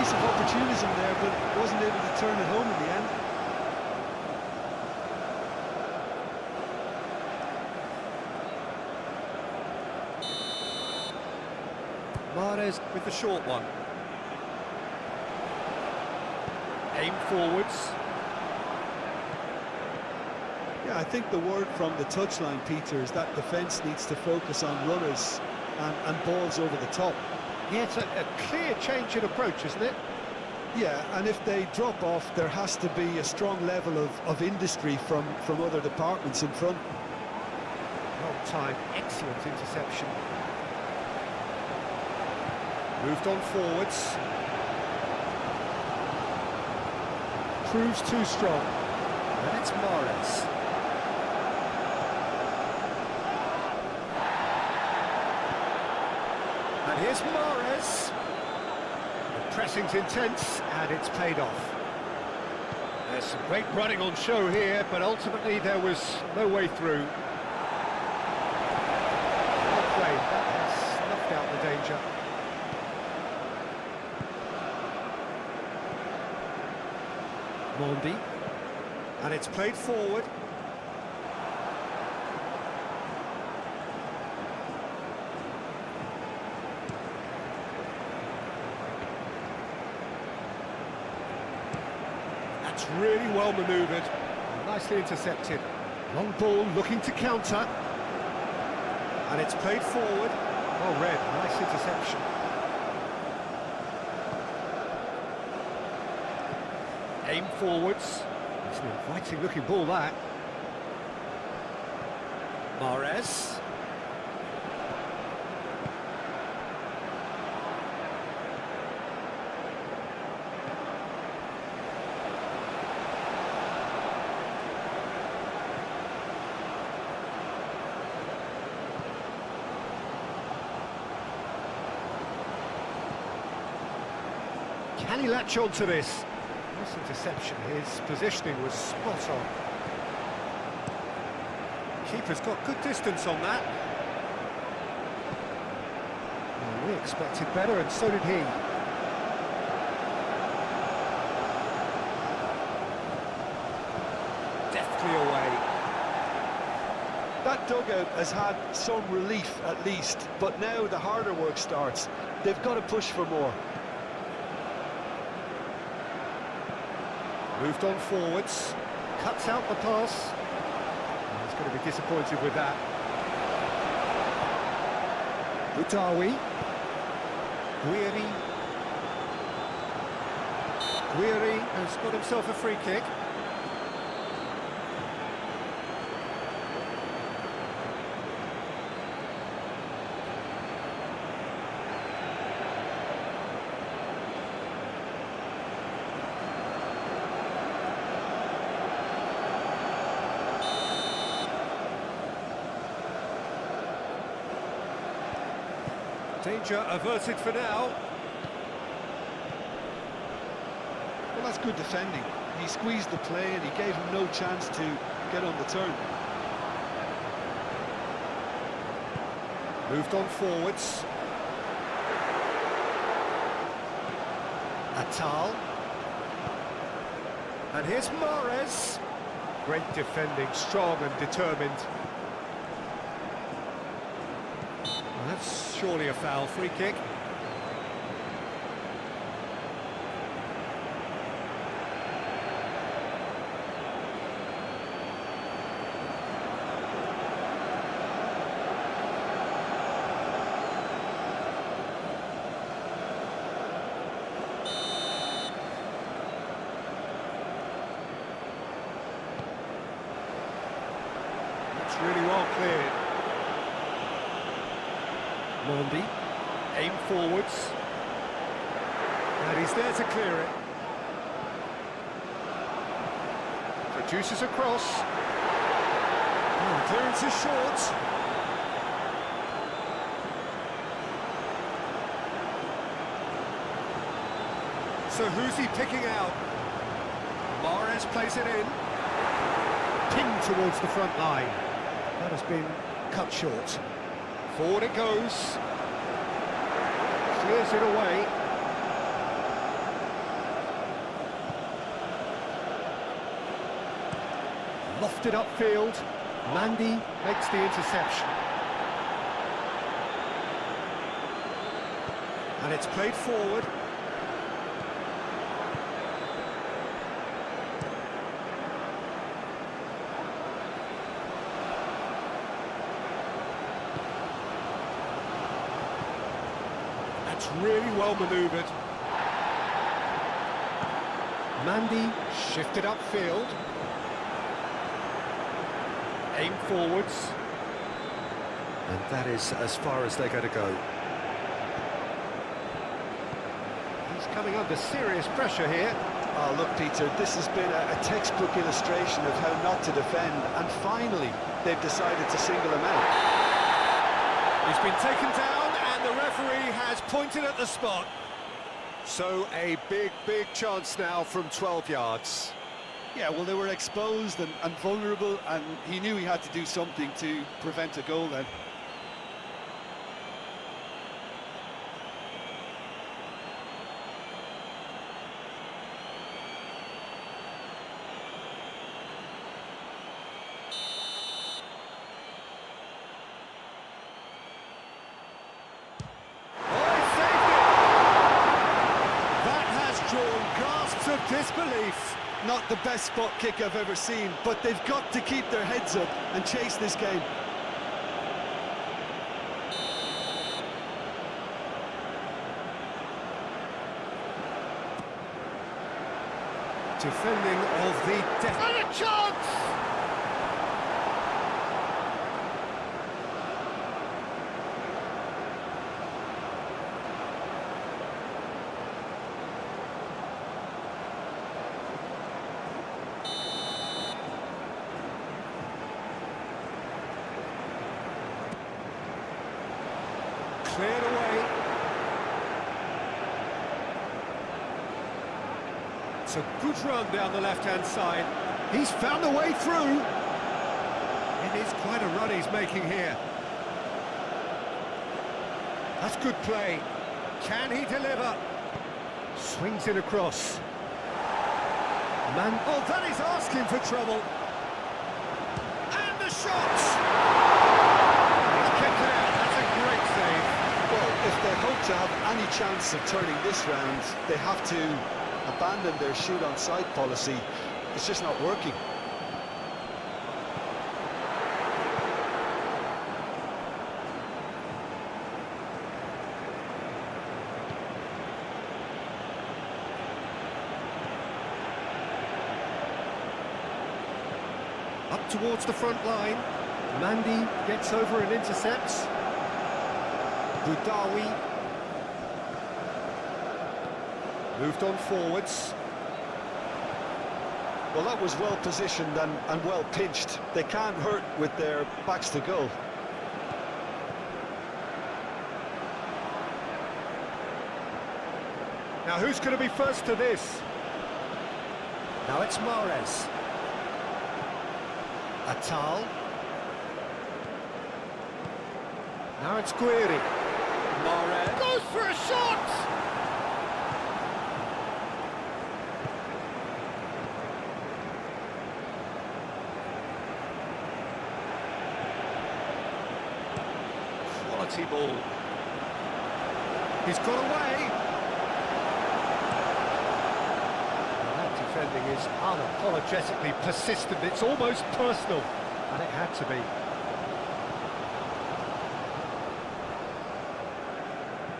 piece of opportunism there, but wasn't able to turn it home in the end. Mahrez with the short one. Aim forwards. Yeah, I think the word from the touchline, Peter, is that defence needs to focus on runners and balls over the top. Yeah, it's a clear change in approach, isn't it? Yeah, and if they drop off, there has to be a strong level of industry from other departments in front. Well timed, excellent interception. Moved on forwards. Proves too strong. And it's Mahrez. And here's Mahrez. The pressing's intense, and it's paid off. There's some great running on show here, but ultimately there was no way through. Well played, that has snuffed out the danger. Mondi, and it's played forward. That's really well manoeuvred, nicely intercepted. Long ball looking to counter, and it's played forward. Well read, nice interception. Aim forwards. It's an inviting looking ball, that. Mahrez. Can he latch on to this? Nice interception. His positioning was spot on. Keeper's got good distance on that. Well, we expected better, and so did he. Deftly away. That dugout has had some relief at least, but now the harder work starts. They've got to push for more. Moved on forwards, cuts out the pass. He's going to be disappointed with that. Butawi. Guiri has got himself a free kick. Danger averted for now. Well, that's good defending. He squeezed the play and he gave him no chance to get on the turn. Moved on forwards. Atal. And here's Mahrez. Great defending, strong and determined. Well, that's surely a foul. Free kick. That's really well cleared. Mondi, aim forwards, and he's there to clear it. Produces a cross. Oh, clearance is short. So who's he picking out? Mahrez plays it in. Pinged towards the front line. That has been cut short. Forward it goes. Clears it away. lofted upfield. Mandy makes the interception. And it's played forward. That's really well manoeuvred. Mandy shifted upfield. Aim forwards. And that is as far as they're going to go. He's coming under serious pressure here. Oh, look, Peter, this has been a textbook illustration of how not to defend, and finally they've decided to single him out. He's been taken down, and the referee has pointed at the spot. So a big chance now from 12 yards. Yeah, well, they were exposed and vulnerable, and he knew he had to do something to prevent a goal then. Of disbelief. Not the best spot kick I've ever seen, but they've got to keep their heads up and chase this game. Defending of the and a chance! Cleared away. It's a good run down the left-hand side. He's found a way through. It is quite a run he's making here. That's good play. Can he deliver? Swings it across. Oh, that is asking for trouble. And the shot! He's kept it out. That's a great save. Well, if they hope to have any chance of turning this round, they have to abandon their shoot-on-sight policy. It's just not working. Up towards the front line. Mandy gets over and intercepts. Boudaoui moved on forwards. Well, that was well positioned and well pinched. They can't hurt with their backs to goal. Now who's going to be first to this? Now it's Mahrez. Atal. Now it's Guiri. Mahrez goes for a shot! Quality ball. He's got away. That defending is unapologetically persistent. It's almost personal, and it had to be.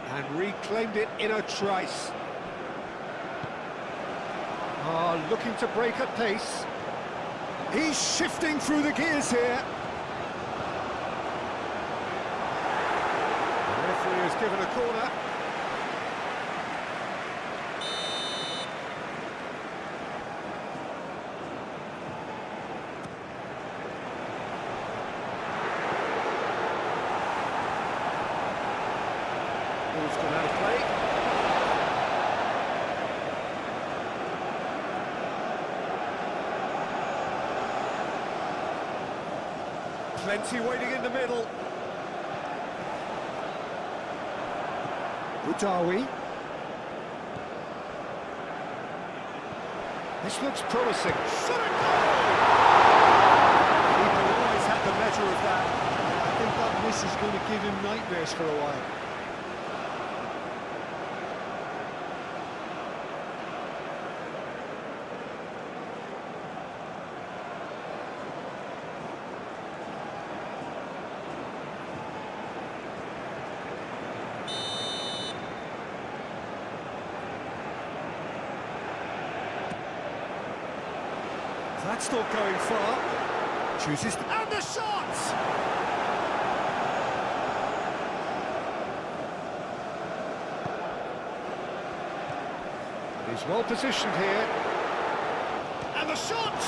And reclaimed it in a trice. Looking to break at pace. He's shifting through the gears here. The referee has given a corner. Ball's gone out of play. Plenty waiting in the middle. Boudaoui. This looks promising. Shot it goal! this is going to give him nightmares for a while. That's not going far. Chooses and the shot! He's well positioned here. And the shot!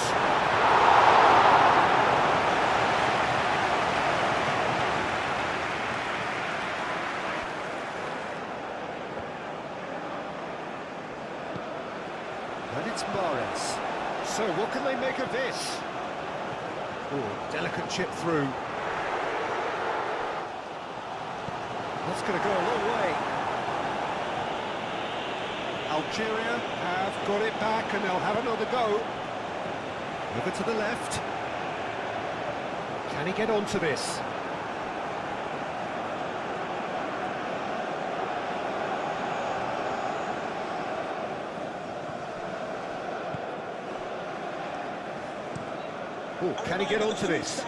And it's Mahrez. So what can they make of this? Oh, delicate chip through. That's going to go a long way. Algeria have got it back and they'll have another go. Over to the left. Can he get onto this? Oh, can he get onto this?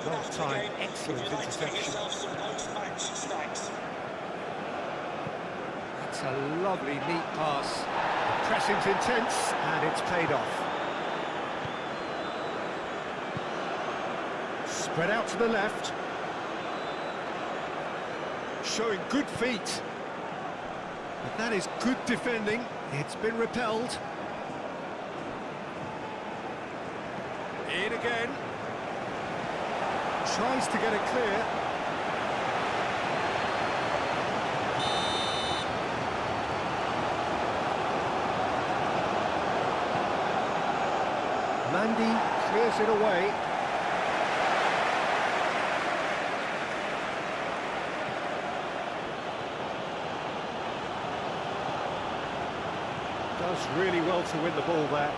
Well time, excellent interception. That's a lovely neat pass. The pressing's intense and it's paid off. Spread out to the left. Showing good feet. But that is good defending. It's been repelled. In again. Tries to get it clear. Mandy clears it away. Does really well to win the ball there.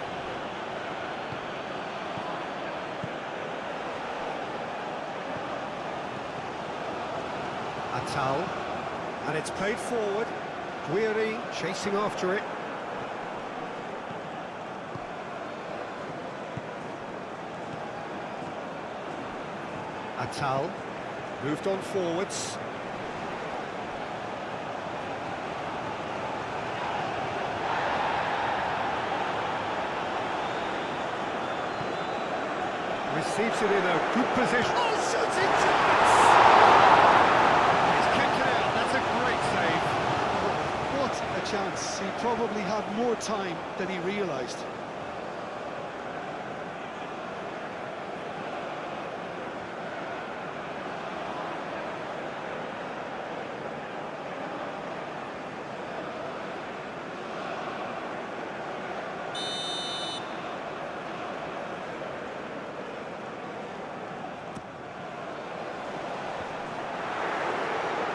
Atal, and it's played forward. Guiri chasing after it. Atal moved on forwards. Receives it in a good position. Oh, shooting chance! What a chance. He probably had more time than he realised.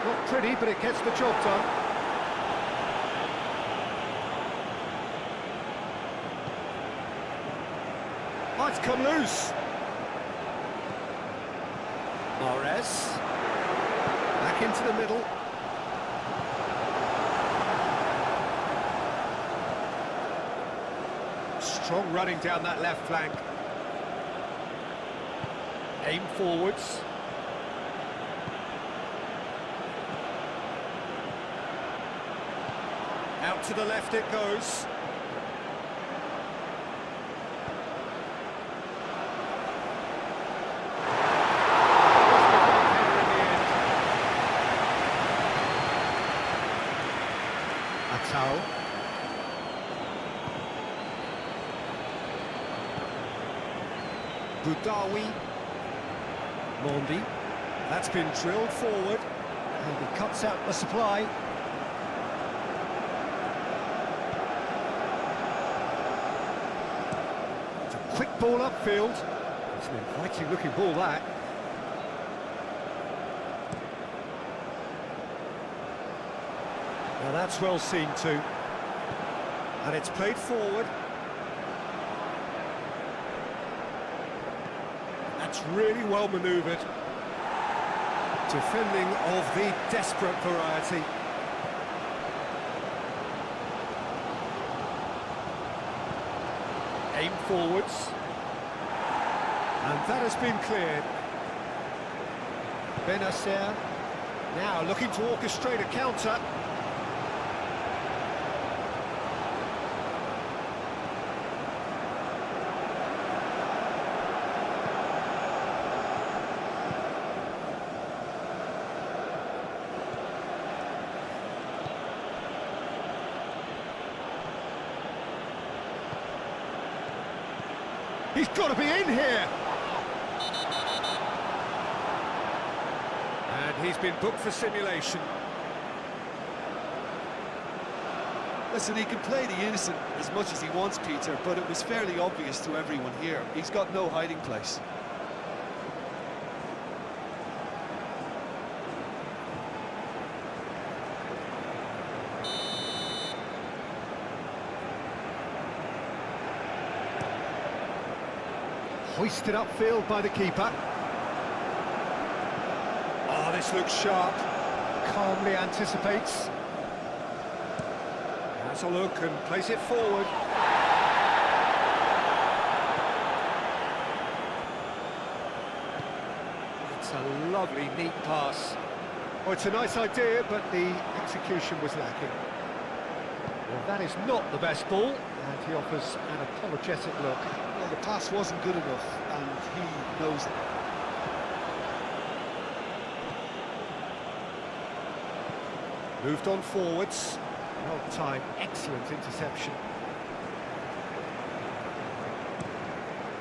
Not pretty, but it gets the job done. Oh, it's come loose. Mahrez. Back into the middle. Strong running down that left flank. Aim forwards. Out to the left it goes. Atal. Boudaoui. Mondi. That's been drilled forward. And he cuts out the supply. It's a quick ball upfield. It's an inviting looking ball, that. Now that's well seen too. And it's played forward. That's really well manoeuvred. Defending of the desperate variety. Aim forwards. And that has been cleared. Benacer now looking to orchestrate a counter. He's got to be in here! And he's been booked for simulation. Listen, he can play the innocent as much as he wants, Peter, but it was fairly obvious to everyone here. He's got no hiding place. Hoisted upfield by the keeper. Oh, this looks sharp. Calmly anticipates. Has a look and plays it forward. It's a lovely, neat pass. Oh, it's a nice idea, but the execution was lacking. Well, that is not the best ball, and he offers an apologetic look. Well, the pass wasn't good enough, and he knows it. Moved on forwards. Well timed, excellent interception.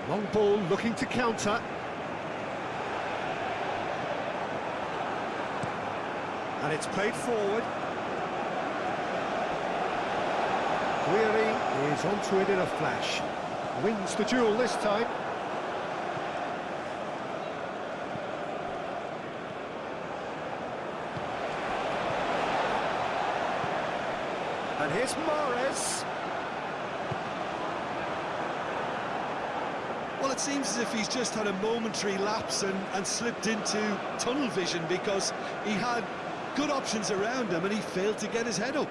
Long ball looking to counter. And it's played forward. Guiri is onto it in a flash. Wins the duel this time. And here's Mahrez. Well, it seems as if he's just had a momentary lapse and slipped into tunnel vision, because he had good options around him and he failed to get his head up.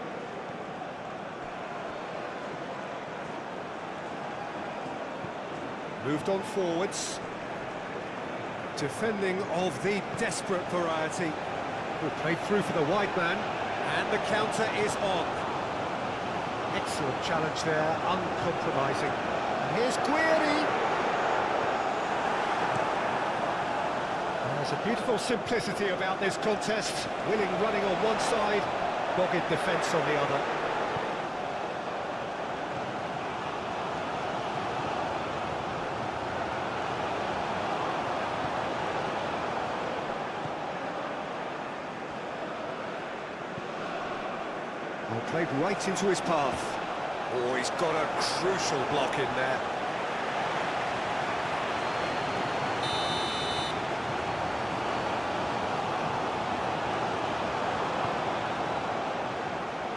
Moved on forwards. Defending of the desperate variety. Who played through for the wide man. And the counter is on. Excellent challenge there, uncompromising. And here's Guiri. There's a beautiful simplicity about this contest. Willing running on one side, dogged defence on the other. Played right into his path. Oh, he's got a crucial block in there.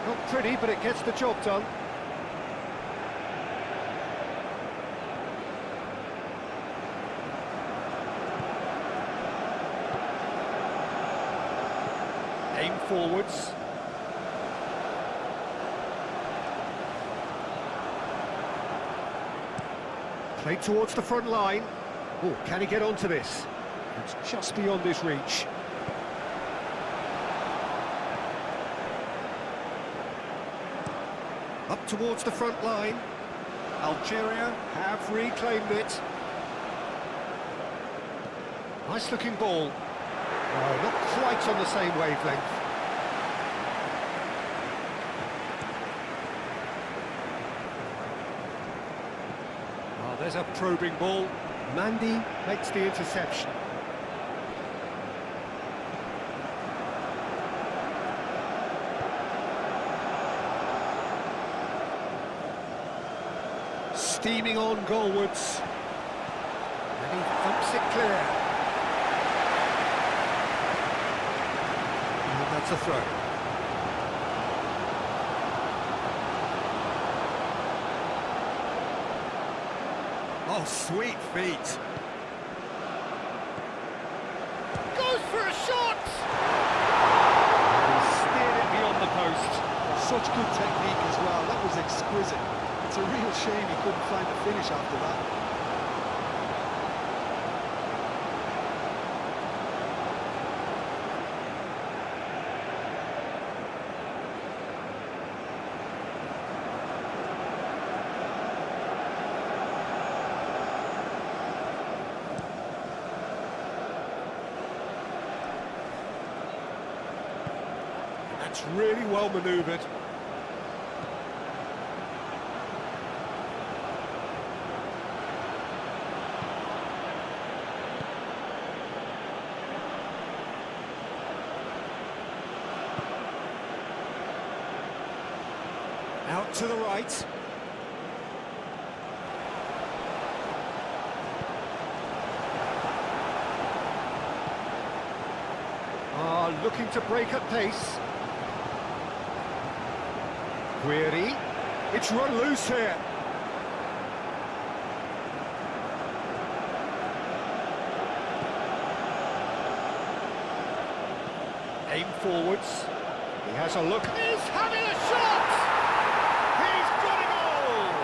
Not pretty, but it gets the job done. Aim forwards. Played towards the front line. Oh, can he get onto this? It's just beyond his reach. Up towards the front line. Algeria have reclaimed it. Nice looking ball. Oh, not quite on the same wavelength. There's a probing ball. Mandy makes the interception. Steaming on goalwards. And he thumps it clear. And that's a throw. Oh, sweet feet. Goes for a shot! such good technique as well. That was exquisite. It's a real shame he couldn't find a finish after that. That's really well manoeuvred. Out to the right. Looking to break at pace. Query. It's run loose here. Aim forwards. He has a look. He's having a shot! He's got a goal!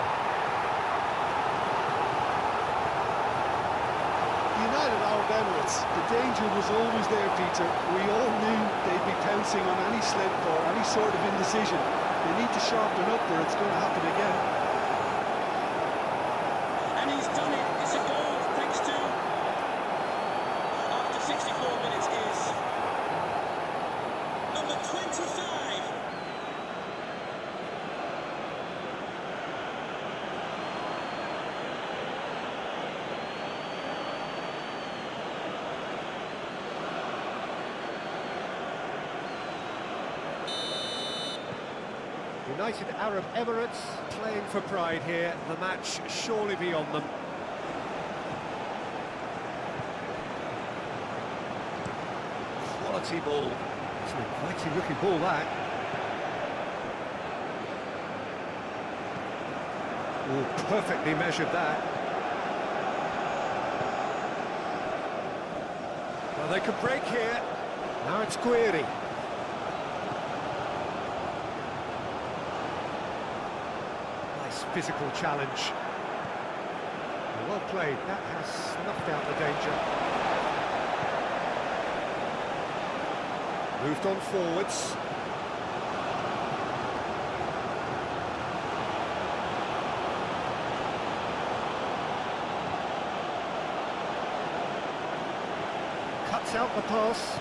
United Arab Emirates, the danger was always there, Peter. We all knew they'd be pouncing on any slip or any sort of indecision. They need to sharpen up or it's going to happen again. And he's done it. It's a goal thanks to, after 64 minutes, is number 25. United Arab Emirates playing for pride here. The match surely beyond them. Quality ball. It's an inviting looking ball, that. Oh, perfectly measured that. Well, they could break here. Now it's Query. Physical challenge. Well played. That has snuffed out the danger. Moved on forwards. Cuts out the pass.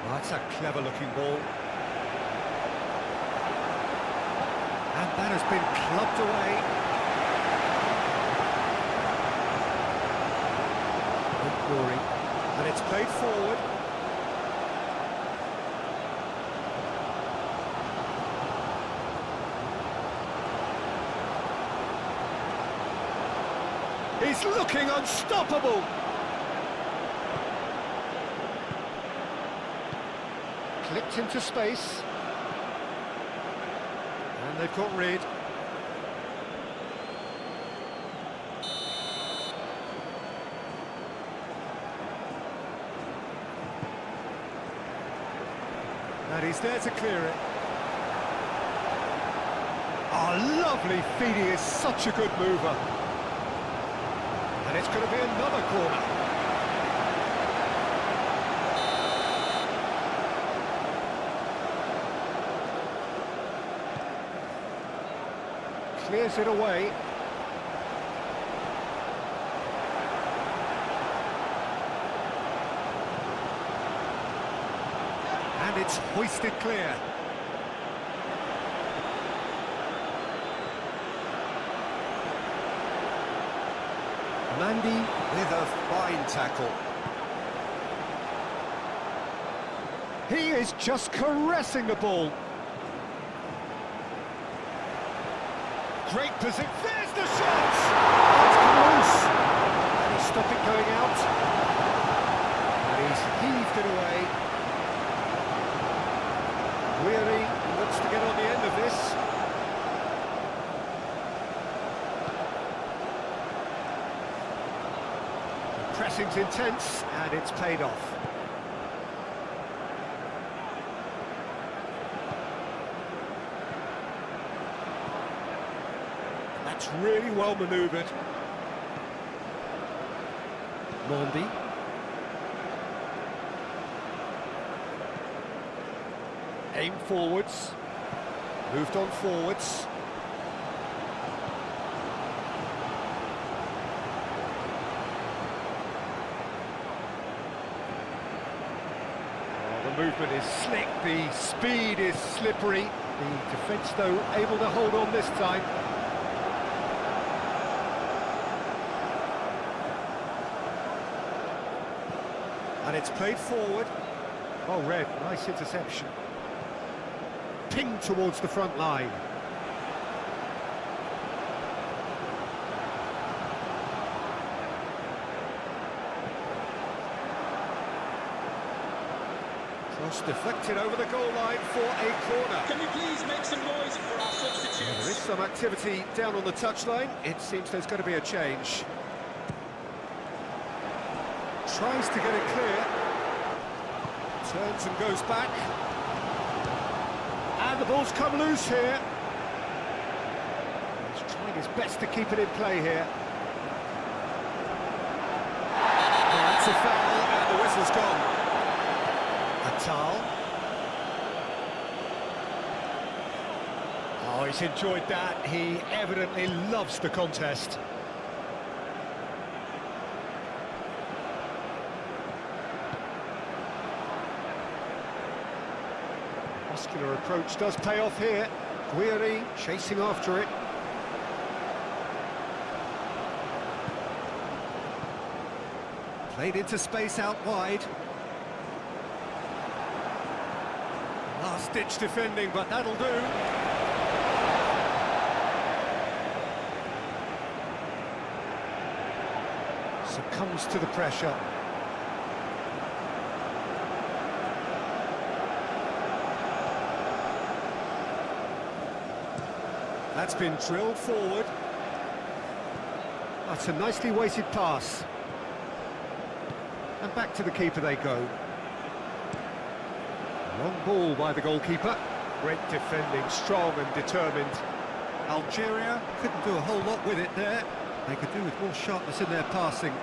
That's a clever-looking ball. And that has been clubbed away. Good glory. And it's played forward. He's looking unstoppable. Clipped into space. And they've got rid. And he's there to clear it. Oh, lovely feed. He is such a good mover. And it's going to be another corner. Clears it away. And it's hoisted clear. Mandy with a fine tackle. He is just caressing the ball. Great position. There's the shot! It's close. And he's stopped it going out. And he's heaved it away. Weary looks to get on the end of this. The pressing's intense, and it's paid off. That's really well manoeuvred. Mondi. Aim forwards. Moved on forwards. The movement is slick, the speed is slippery. The defence, though, able to hold on this time. And it's played forward. Oh, Red, nice interception. Pinged towards the front line. Cross deflected over the goal line for a corner. Can we please make some noise for our substitutes? Yeah, there is some activity down on the touchline. It seems there's going to be a change. Tries to get it clear. Turns and goes back. And the ball's come loose here. He's trying his best to keep it in play here. That's a foul, and the whistle's gone. Atal. Oh, he's enjoyed that. He evidently loves the contest. Muscular approach does pay off here. Guiri chasing after it. Played into space out wide. Last-ditch defending, but that'll do. Succumbs to the pressure. That's been drilled forward. That's a nicely weighted pass. And back to the keeper they go. Long ball by the goalkeeper. Great defending, strong and determined. Algeria couldn't do a whole lot with it there. They could do with more sharpness in their passing.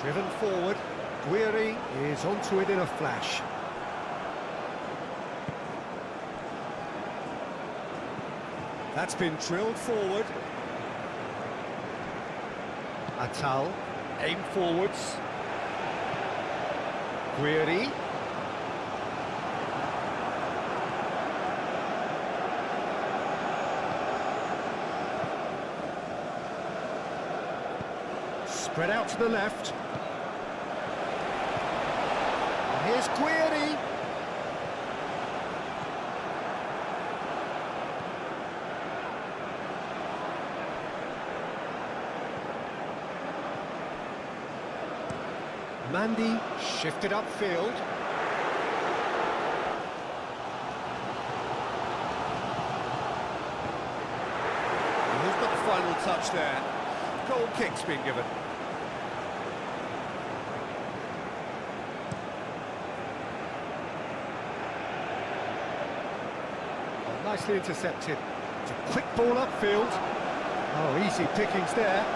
Driven forward. Guiri is onto it in a flash. That's been drilled forward. Atal, aim forwards. Guiri. Spread out to the left. And here's Guiri. Mandy shifted upfield. And who's got the final touch there? Goal kick's been given. Oh, nicely intercepted. It's a quick ball upfield. Oh, easy pickings there.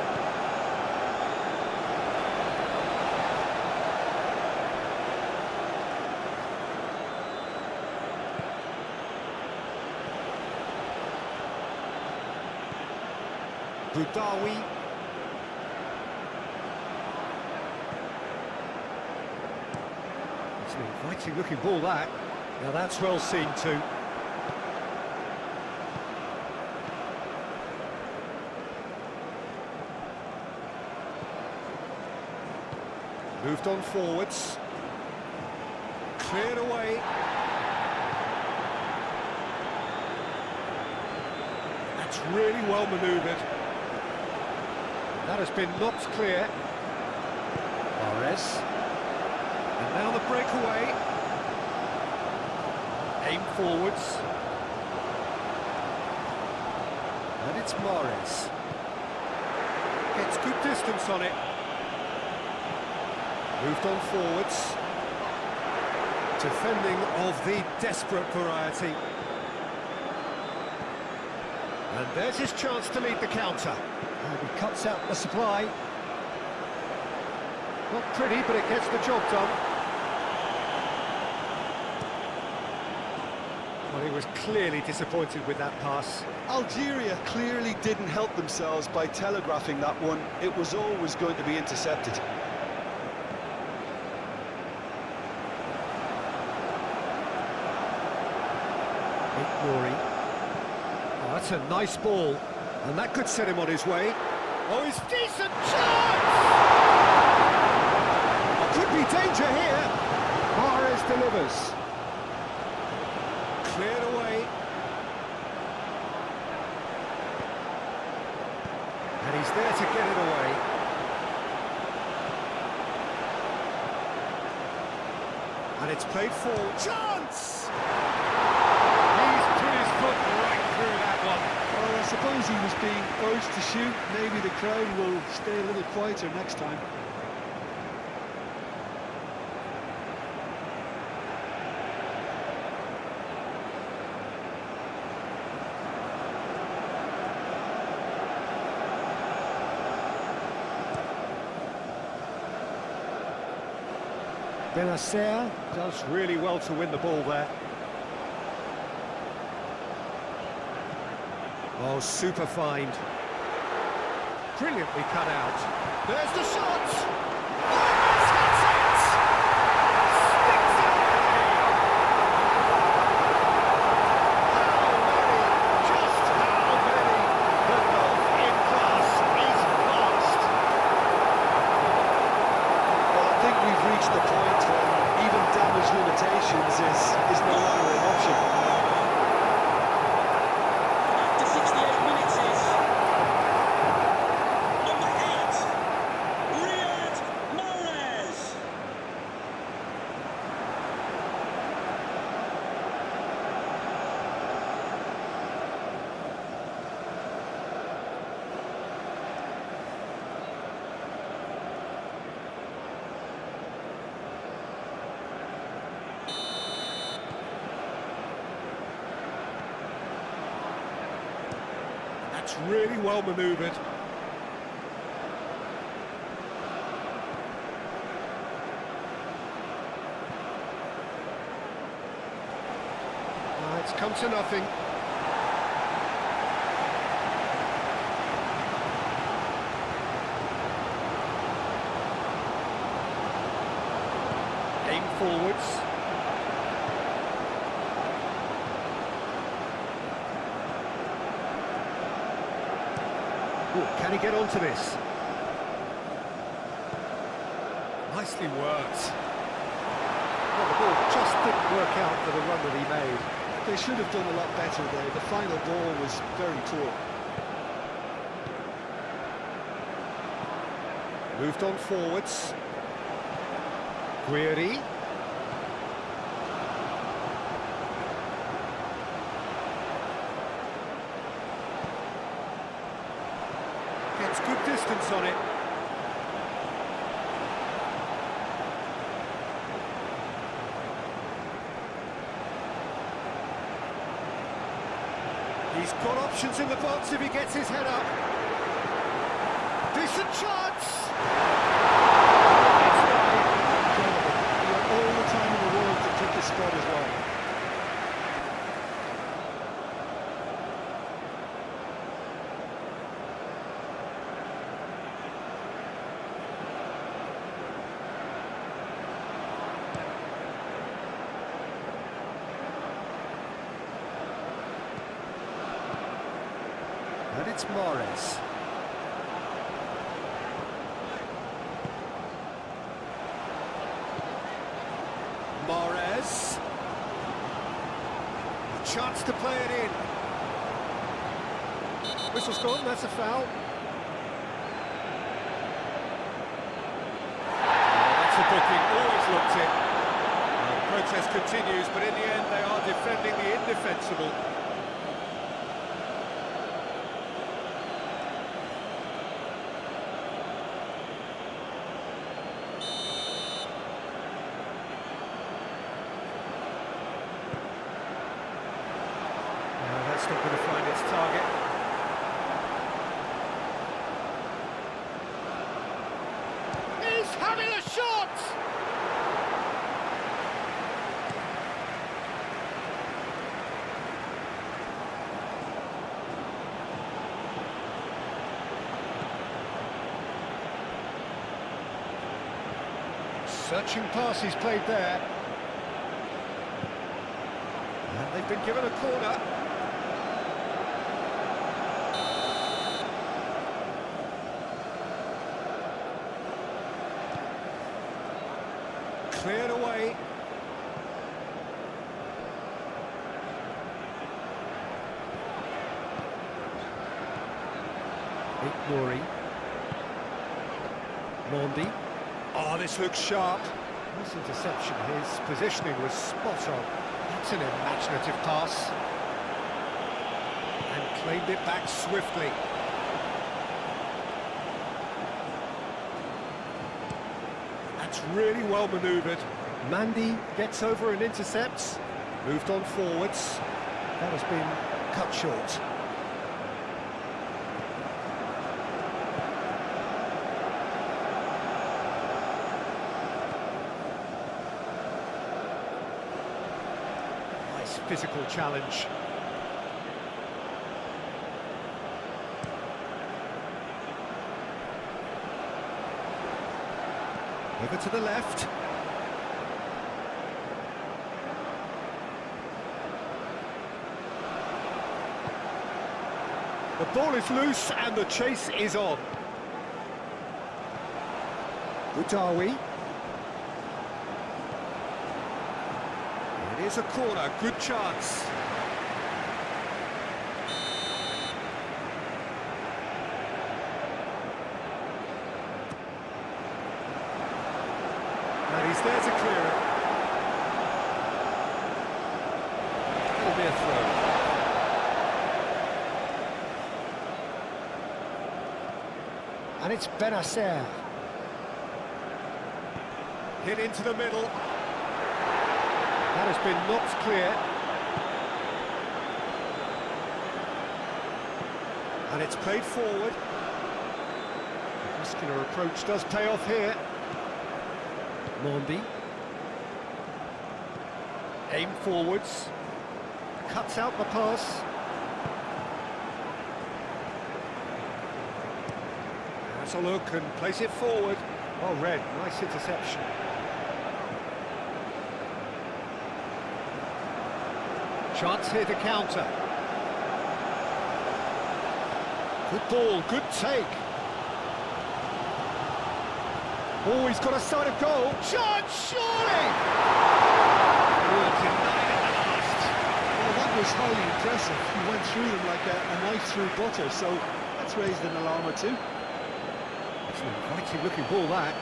Budawi. It's an inviting looking ball that. Now that's well seen too. Moved on forwards. Cleared away. That's really well manoeuvred. That has been knocked clear. Mahrez. And now the breakaway. Aim forwards. And it's Mahrez. Gets good distance on it. Moved on forwards. Defending of the desperate variety. And there's his chance to lead the counter. And he cuts out the supply. Not pretty, but it gets the job done. Well, he was clearly disappointed with that pass. Algeria clearly didn't help themselves by telegraphing that one. It was always going to be intercepted. Rory. Oh, that's a nice ball, and that could set him on his way. Oh, it's decent chance! Could be danger here. Mahrez delivers. Cleared away. And he's there to get it away. And it's played forward. Chance! Well, I suppose he was being urged to shoot. Maybe the crowd will stay a little quieter next time. Benacer does really well to win the ball there. Oh, super find. Brilliantly cut out. There's the shot! That's it! Sticks it away! Just how many? The golf in class is vast. Well, I think we've reached the point when even damage limitations is no longer an option. That's really well manoeuvred. It's come to nothing. Aim forwards. Ooh, can he get onto this? Nicely worked. Well, the ball just didn't work out for the run that he made. They should have done a lot better there. The final ball was very poor. Moved on forwards. Guiri. Gets good distance on it. He's got options in the box if he gets his head up. Decent chance! It's wide. He had all the time in the world to pick his spot as well. And it's Mahrez. Mahrez. A chance to play it in. Whistle's gone, that's a foul. That's a booking, always looked it. Protest continues, but in the end they are defending the indefensible. That's not going to find its target. Searching pass he's played there. And they've been given a corner. Cleared away. Nori. Mondi. Oh, this looks sharp. Nice interception. His positioning was spot on. That's an imaginative pass. And claimed it back swiftly. That's really well manoeuvred. Mandy gets over and intercepts. Moved on forwards. That has been cut short. Physical challenge. Over to the left. The ball is loose and the chase is on. Udawi. It is a corner, good chance. And he's there to clear it. That'll be a throw. And it's Benacer. Hit into the middle. That has been knocked clear. And it's played forward. The muscular approach does pay off here. Mondi. Aim forwards. Cuts out the pass. Has a look and plays it forward. Oh, Red, nice interception. Chance here to counter. Good ball, good take. Oh, he's got a sight of goal. Chance, surely! Oh, denied at the last. Well, that was highly impressive. He went through them like a knife through butter, so that's raised an alarm or two. It's an inviting looking ball, that.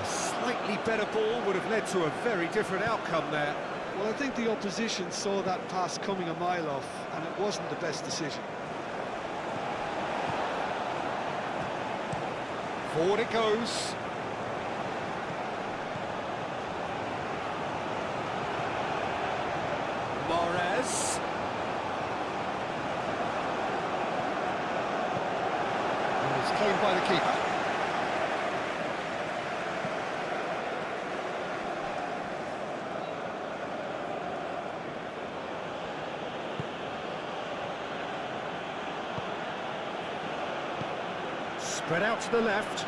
A slightly better ball would have led to a very different outcome there. Well, I think the opposition saw that pass coming a mile off, and it wasn't the best decision. Forward it goes. Mahrez. And it's claimed by the keeper. Spread out to the left.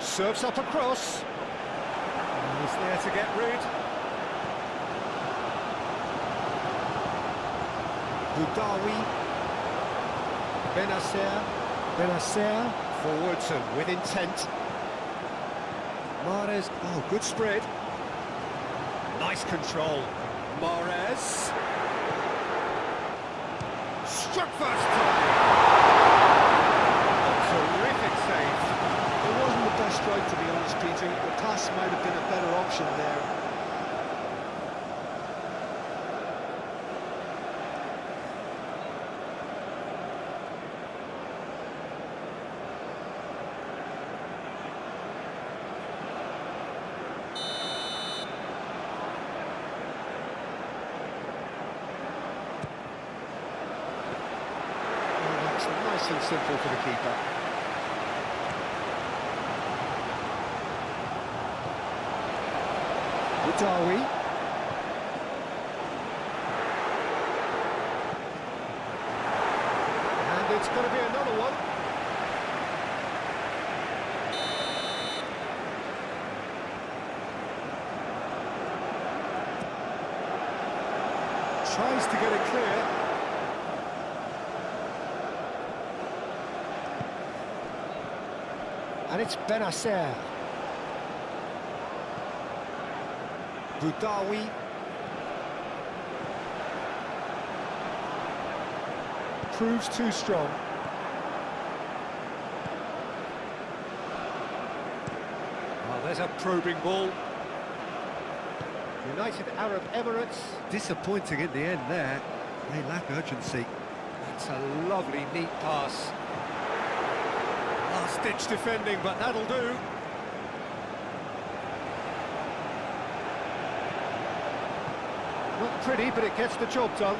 Serves up across. And he's there to get rid. Boudaoui. Benacer. Forwards and with intent. Mahrez. Oh, good spread. Nice control. Mahrez. Struck first time. Terrific save. It wasn't the best strike, to be honest, Peter. The pass might have been a better option there. Oh, that's nice and simple for the keeper. Boudaoui. And it's going to be another one. Tries to get it clear. And it's Benacer. Boudaoui. Proves too strong. Well, there's a probing ball. United Arab Emirates, disappointing in the end there. They lack urgency. That's a lovely, neat pass. Last-ditch defending, but that'll do. Not pretty, but it gets the job done.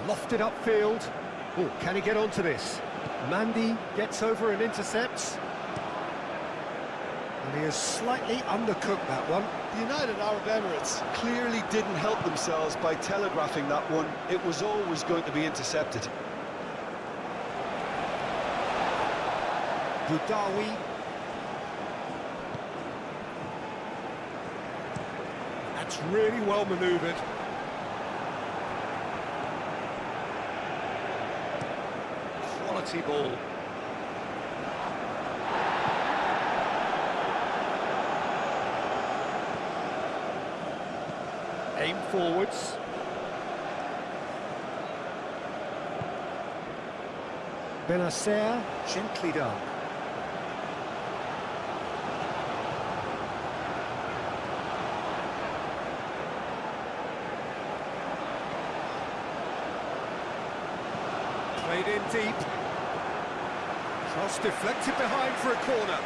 Lofted upfield. Oh, can he get onto this? Mandy gets over and intercepts. And he has slightly undercooked that one. The United Arab Emirates clearly didn't help themselves by telegraphing that one. It was always going to be intercepted. Boudaoui. That's really well manoeuvred. Quality ball. Aim forwards. Benacer, gently done. Played in deep. Cross deflected behind for a corner.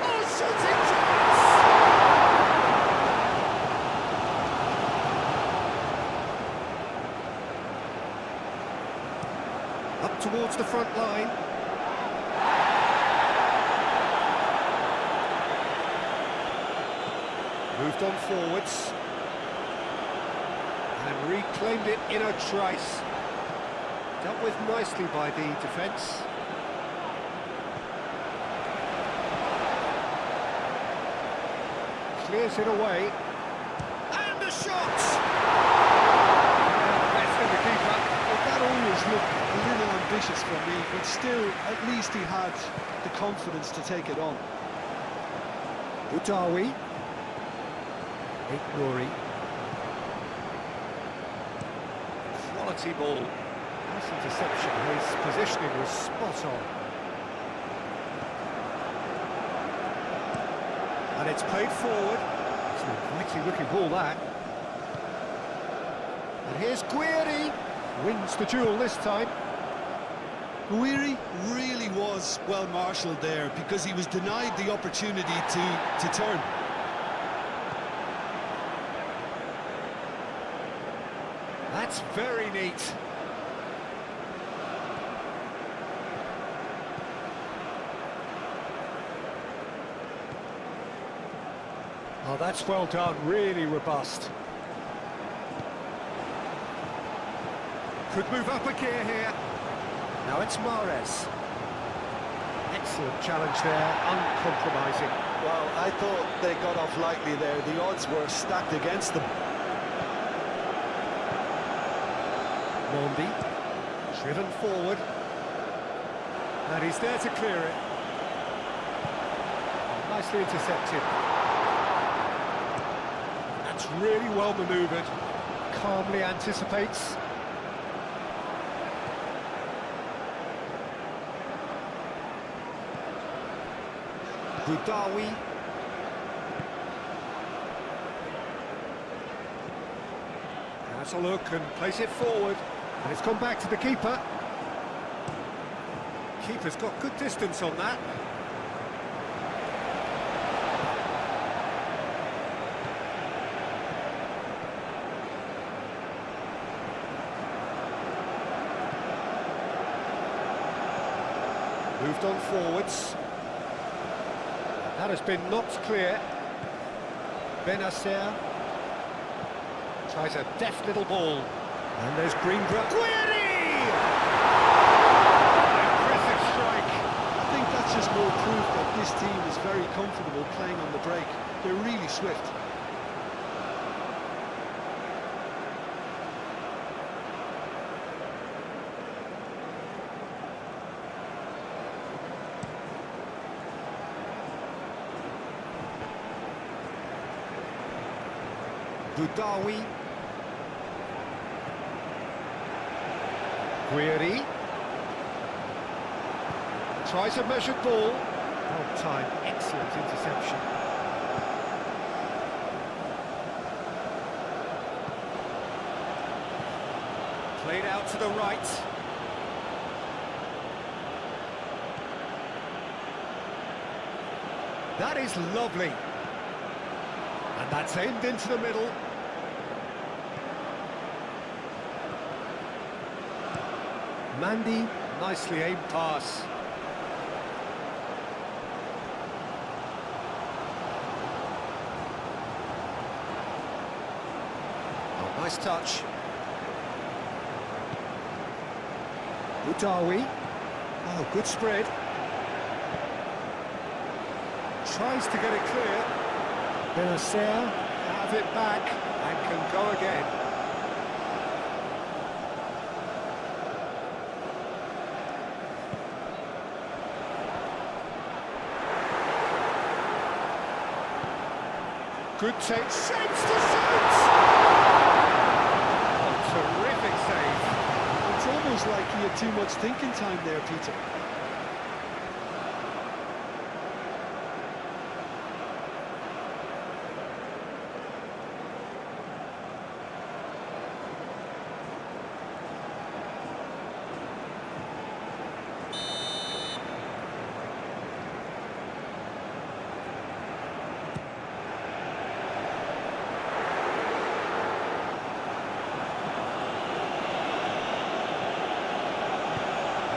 Oh, shooting chance! Up towards the front line. Moved on forwards. And reclaimed it in a trice. Dealt with nicely by the defence. Clears it away. And the shot! Best of the keeper. Well, that always looked a little ambitious for me, but still, at least he had the confidence to take it on. Boudaoui. Nouri. Quality ball. Nice interception. His positioning was spot on. And it's played forward. It's an inviting looking ball, that. And here's Guiri. Wins the duel this time. Guiri really was well marshalled there because he was denied the opportunity to turn. That's very neat. Oh, that's well done, really robust. Could move up a gear here. Now it's Mahrez. Excellent challenge there, uncompromising. Well, I thought they got off lightly there. The odds were stacked against them. Mondi, driven forward, and he's there to clear it. Nicely intercepted. That's really well manoeuvred. Calmly anticipates. Boudaoui. Has a look and plays it forward. And it's gone back to the keeper. Keeper's got good distance on that. Moved on forwards. That has been knocked clear. Benacer tries a deft little ball. And there's Greenbrook. Guiri! Impressive strike. I think that's just more proof that this team is very comfortable playing on the break. They're really swift. Boudaoui. Guiri. Tries a measured ball. Well timed, excellent interception. Played out to the right. That is lovely. And that's aimed into the middle. Mandy, nicely aimed pass. Oh, nice touch. Boudaoui. Oh, good spread. Tries to get it clear. Benacer has it back and can go again. Good take, shapes to shoot! Oh, terrific save. It's almost like he had too much thinking time there, Peter.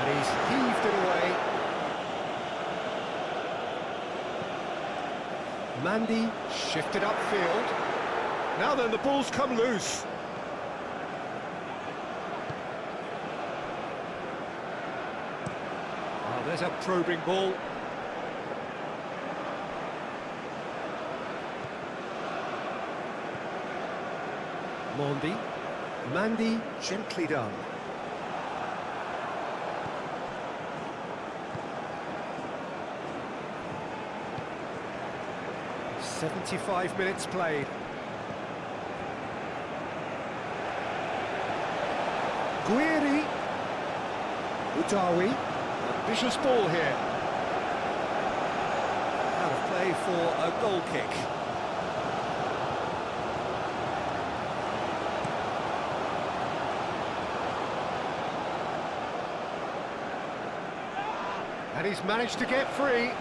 He's heaved it away. Mandy shifted upfield. Now then, the ball's come loose. Oh, there's a probing ball. Mondi. Mandy, gently done. "75 minutes played. Guiri. Boudaoui. Ambitious ball here. Out of play for a goal kick. And he's managed to get free.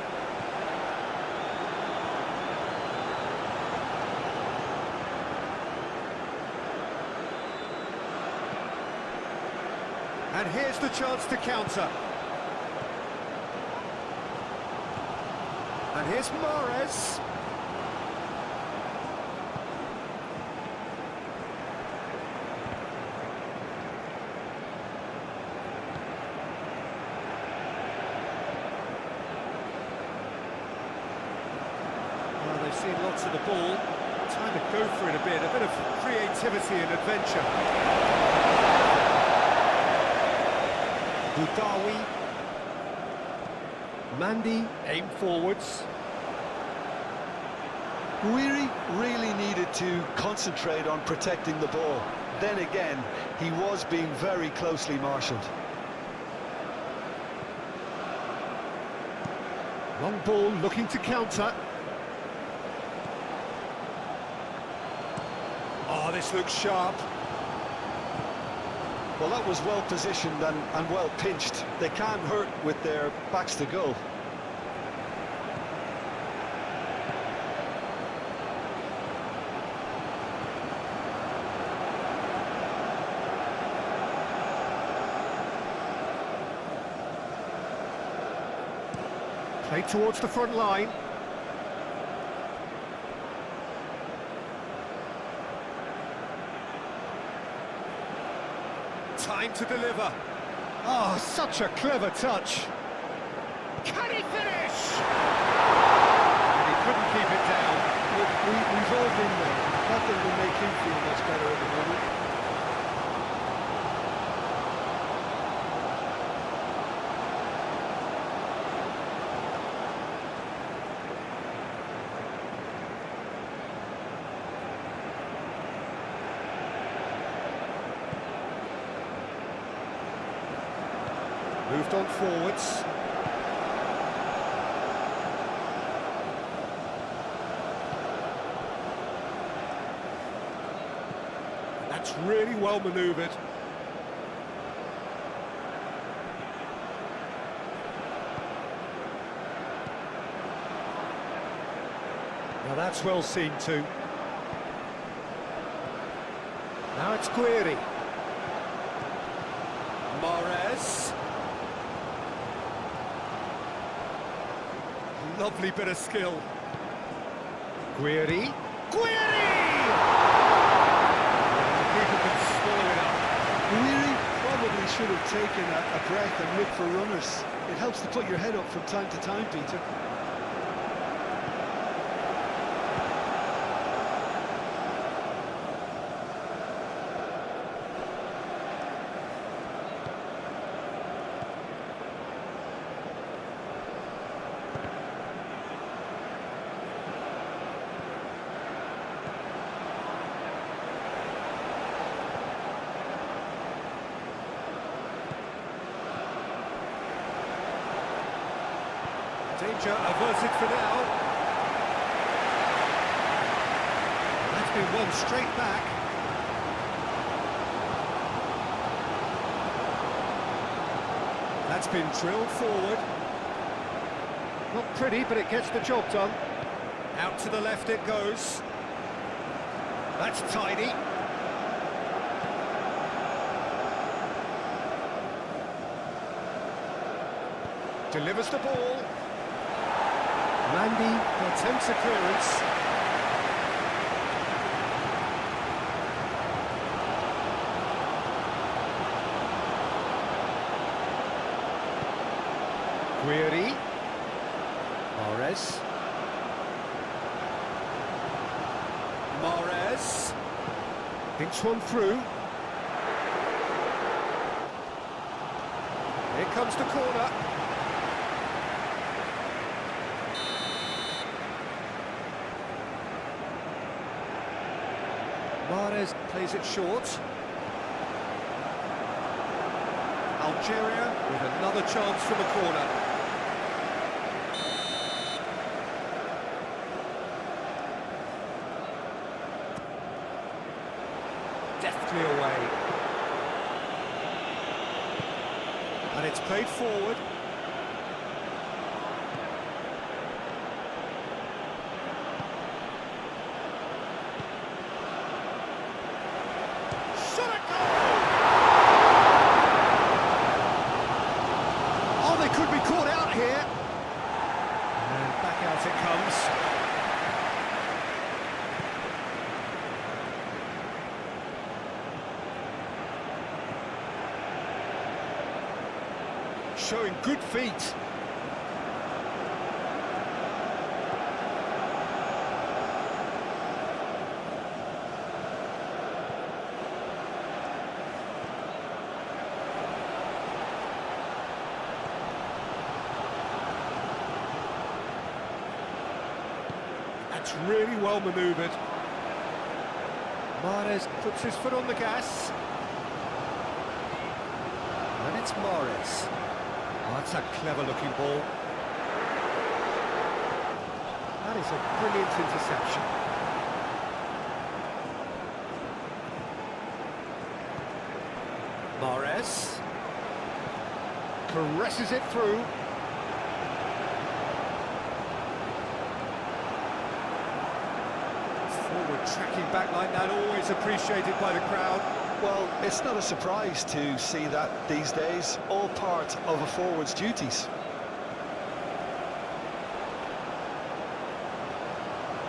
And here's the chance to counter. And here's Mahrez. Well, they've seen lots of the ball. Time to go for it a bit of creativity and adventure. Boudaoui. Mandy, aim forwards. Guiri really needed to concentrate on protecting the ball. Then again, he was being very closely marshalled. Long ball looking to counter. Oh, this looks sharp. Well, that was well positioned and well pinched. They can't hurt with their backs to goal. Play towards the front line. time to deliver. Oh, such a clever touch. Can he finish? And he couldn't keep it down. Look, we've all been there. Nothing will make him feel much better at the moment. Moved on forwards. That's really well manoeuvred. Now that's well seen too. Now it's Guiri. Mahrez. Lovely bit of skill. Guiri. Guiri! The keeper can swallow it up. Guiri probably should have taken a breath and looked for runners. It helps to put your head up from time to time, Peter. Danger averted for now. That's been won straight back. That's been drilled forward. Not pretty, but it gets the job done. Out to the left it goes. That's tidy. Delivers the ball. Mandy attempts a clearance. Guiri. Mahrez. Mahrez. Thinks one through. Here comes the corner. Mahrez plays it short. Algeria with another chance from a corner. Deftly away. And it's played forward. Could be caught out here. And back out it comes. Showing good feet. That's really well manoeuvred. Mahrez puts his foot on the gas. And it's Mahrez. Oh, that's a clever-looking ball. That is a brilliant interception. Mahrez caresses it through. Forward tracking back like that, always appreciated by the crowd. Well, it's not a surprise to see that these days, all part of a forward's duties.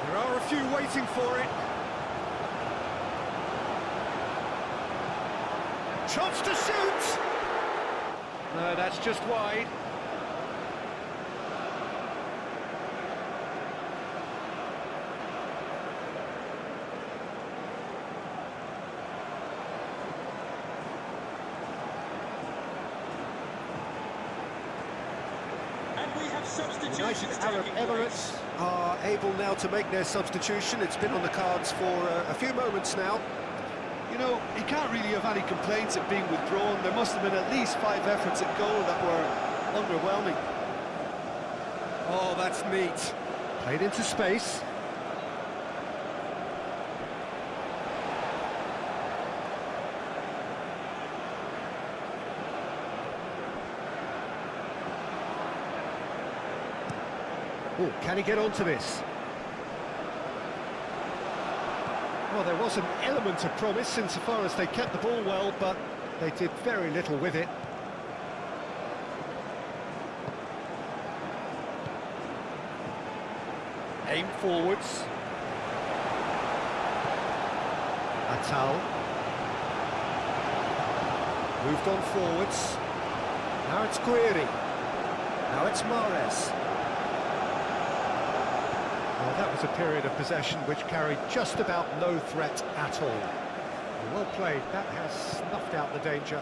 There are a few waiting for it. Chance to shoot! No, that's just wide. United Arab Emirates are able now to make their substitution. It's been on the cards for a few moments now. You know, he can't really have any complaints at being withdrawn. There must have been at least 5 efforts at goal that were underwhelming. Oh, that's neat. Played into space. Oh, can he get onto this? Well, there was an element of promise insofar as they kept the ball well, but they did very little with it. Aim forwards. Atal. Moved on forwards. Now it's Guiri. Now it's Mahrez. Well, that was a period of possession which carried just about no threat at all. Well played, that has snuffed out the danger.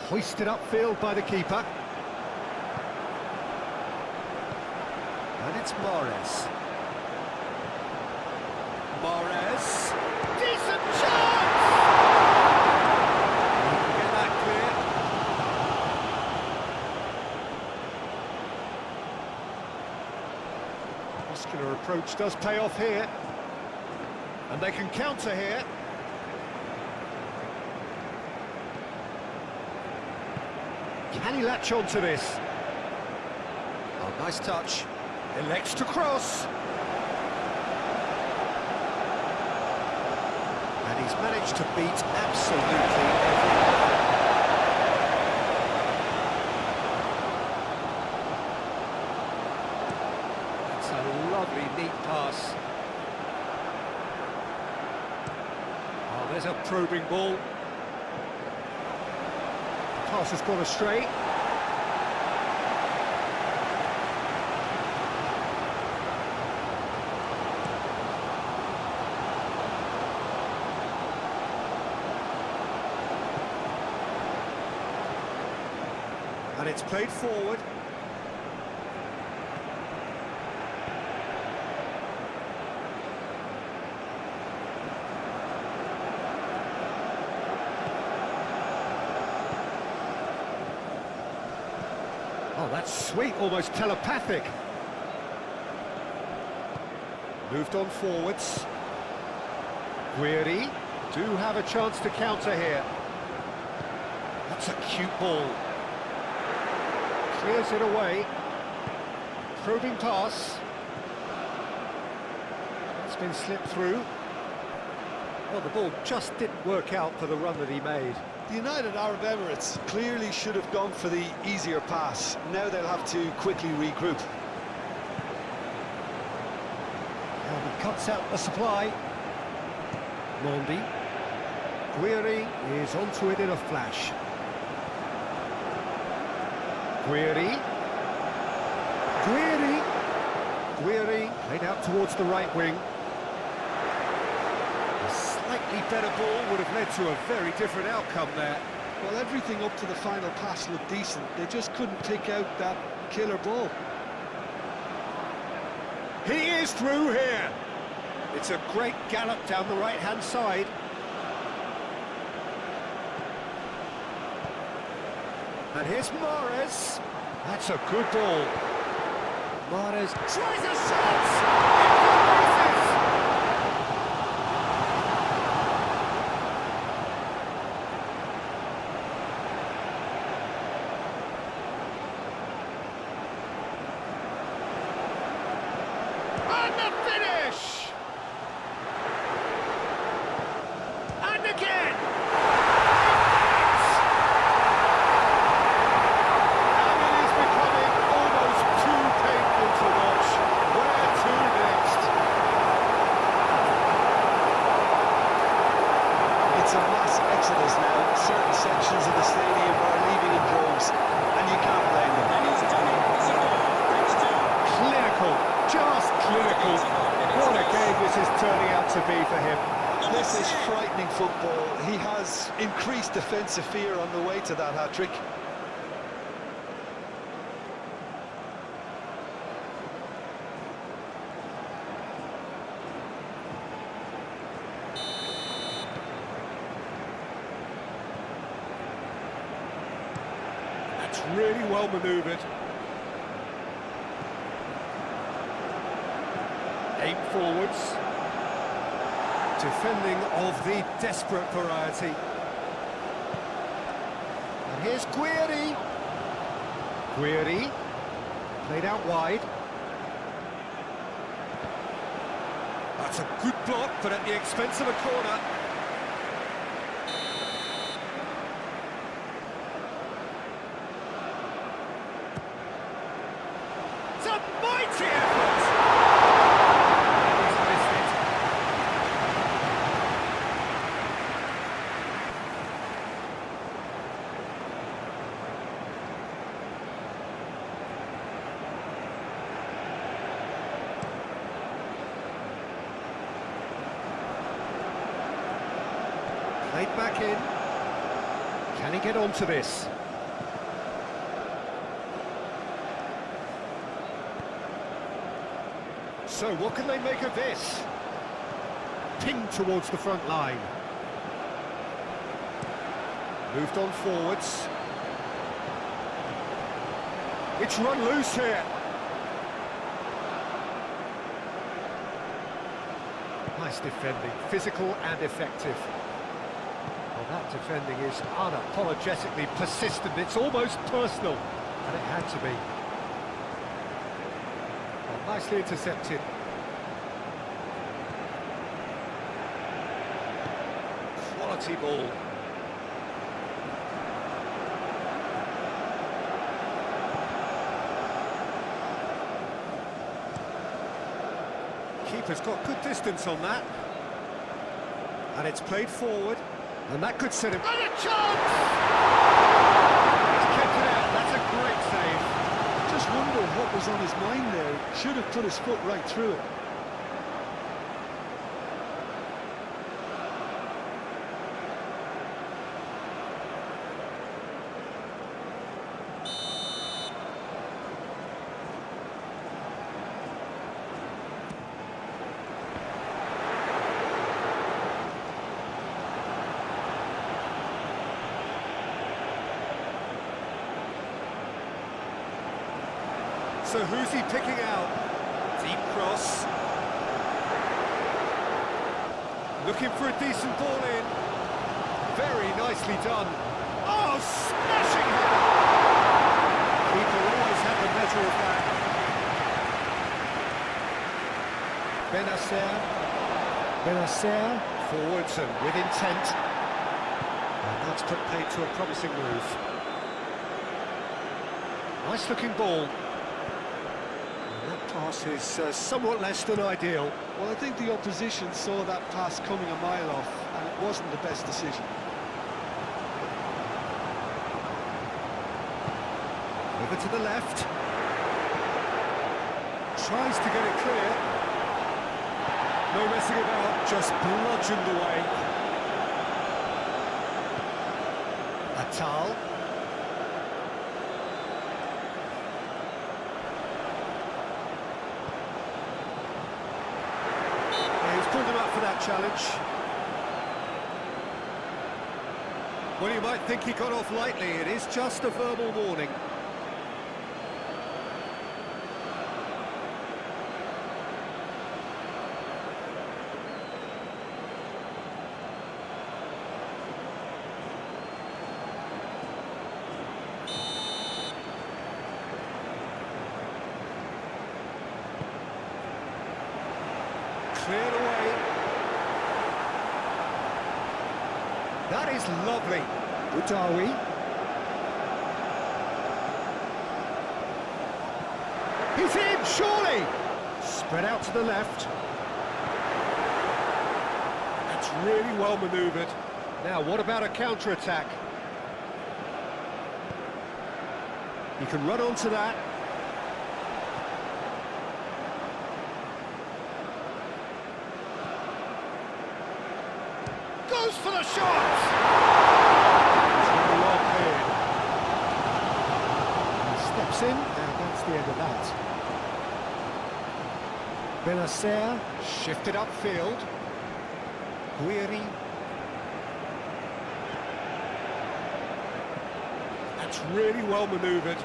Hoisted upfield by the keeper. And it's Mahrez. Mahrez. Decent chance! Get that clear. Muscular approach does pay off here. And they can counter here. Can he latch on to this? Oh, nice touch. Elects to cross. And he's managed to beat absolutely everyone. That's a lovely, neat pass. Oh, there's a probing ball. The pass has gone astray. And it's played forward. Oh, that's sweet, almost telepathic. Moved on forwards. Guiri do have a chance to counter here. That's a cute ball. Clears it away. Probing pass. It's been slipped through. Well, the ball just didn't work out for the run that he made. The United Arab Emirates clearly should have gone for the easier pass. Now they'll have to quickly regroup. And he cuts out the supply. Mondi. Guiri is onto it in a flash. Guiri. Played out towards the right wing. A slightly better ball would have led to a very different outcome there. Well, everything up to the final pass looked decent. They just couldn't pick out that killer ball. He is through here. It's a great gallop down the right-hand side. And here's Mahrez. That's a good ball. Mahrez tries a shot! And the finish! And again! It's a mass exodus now. football. He has increased defensive fear on the way to that hat-trick. That's really well manoeuvred. Aim forwards. Defending of the desperate variety. And here's Guiri. Guiri. Played out wide. That's a good block, but at the expense of a corner. It's a mighty effort! He's missed it. Played back in. Can he get onto this? So what can they make of this? Pinged towards the front line. Moved on forwards. It's run loose here. Nice defending, physical and effective. Well, that defending is unapologetically persistent. It's almost personal, and it had to be. Well, nicely intercepted. Quality ball. Keeper's got good distance on that. And it's played forward. And that could set him... And a chance! He's kept it out. That's a great save. Just wonder what was on his mind there. Should have put his foot right through it. So who's he picking out? Deep cross. Looking for a decent ball in. Very nicely done. Oh, smashing header! Keeper always had the measure of that. Benacer. Forwards and with intent. And that's put paid to a promising move. Nice looking ball. Pass is somewhat less than ideal. Well, I think the opposition saw that pass coming a mile off, and it wasn't the best decision. Over to the left. Tries to get it clear. No messing about, just bludgeoned away. Atal. Pulled him up for that challenge. Well, you might think he got off lightly. It is just a verbal warning. Cleared away. That is lovely. Udawi. He's in, surely! Spread out to the left. That's really well manoeuvred. Now, what about a counter-attack? He can run onto that. Goes for the shot! It's really well cleared. He steps in, and that's the end of that. Benacer shifted upfield. Guiri. That's really well manoeuvred.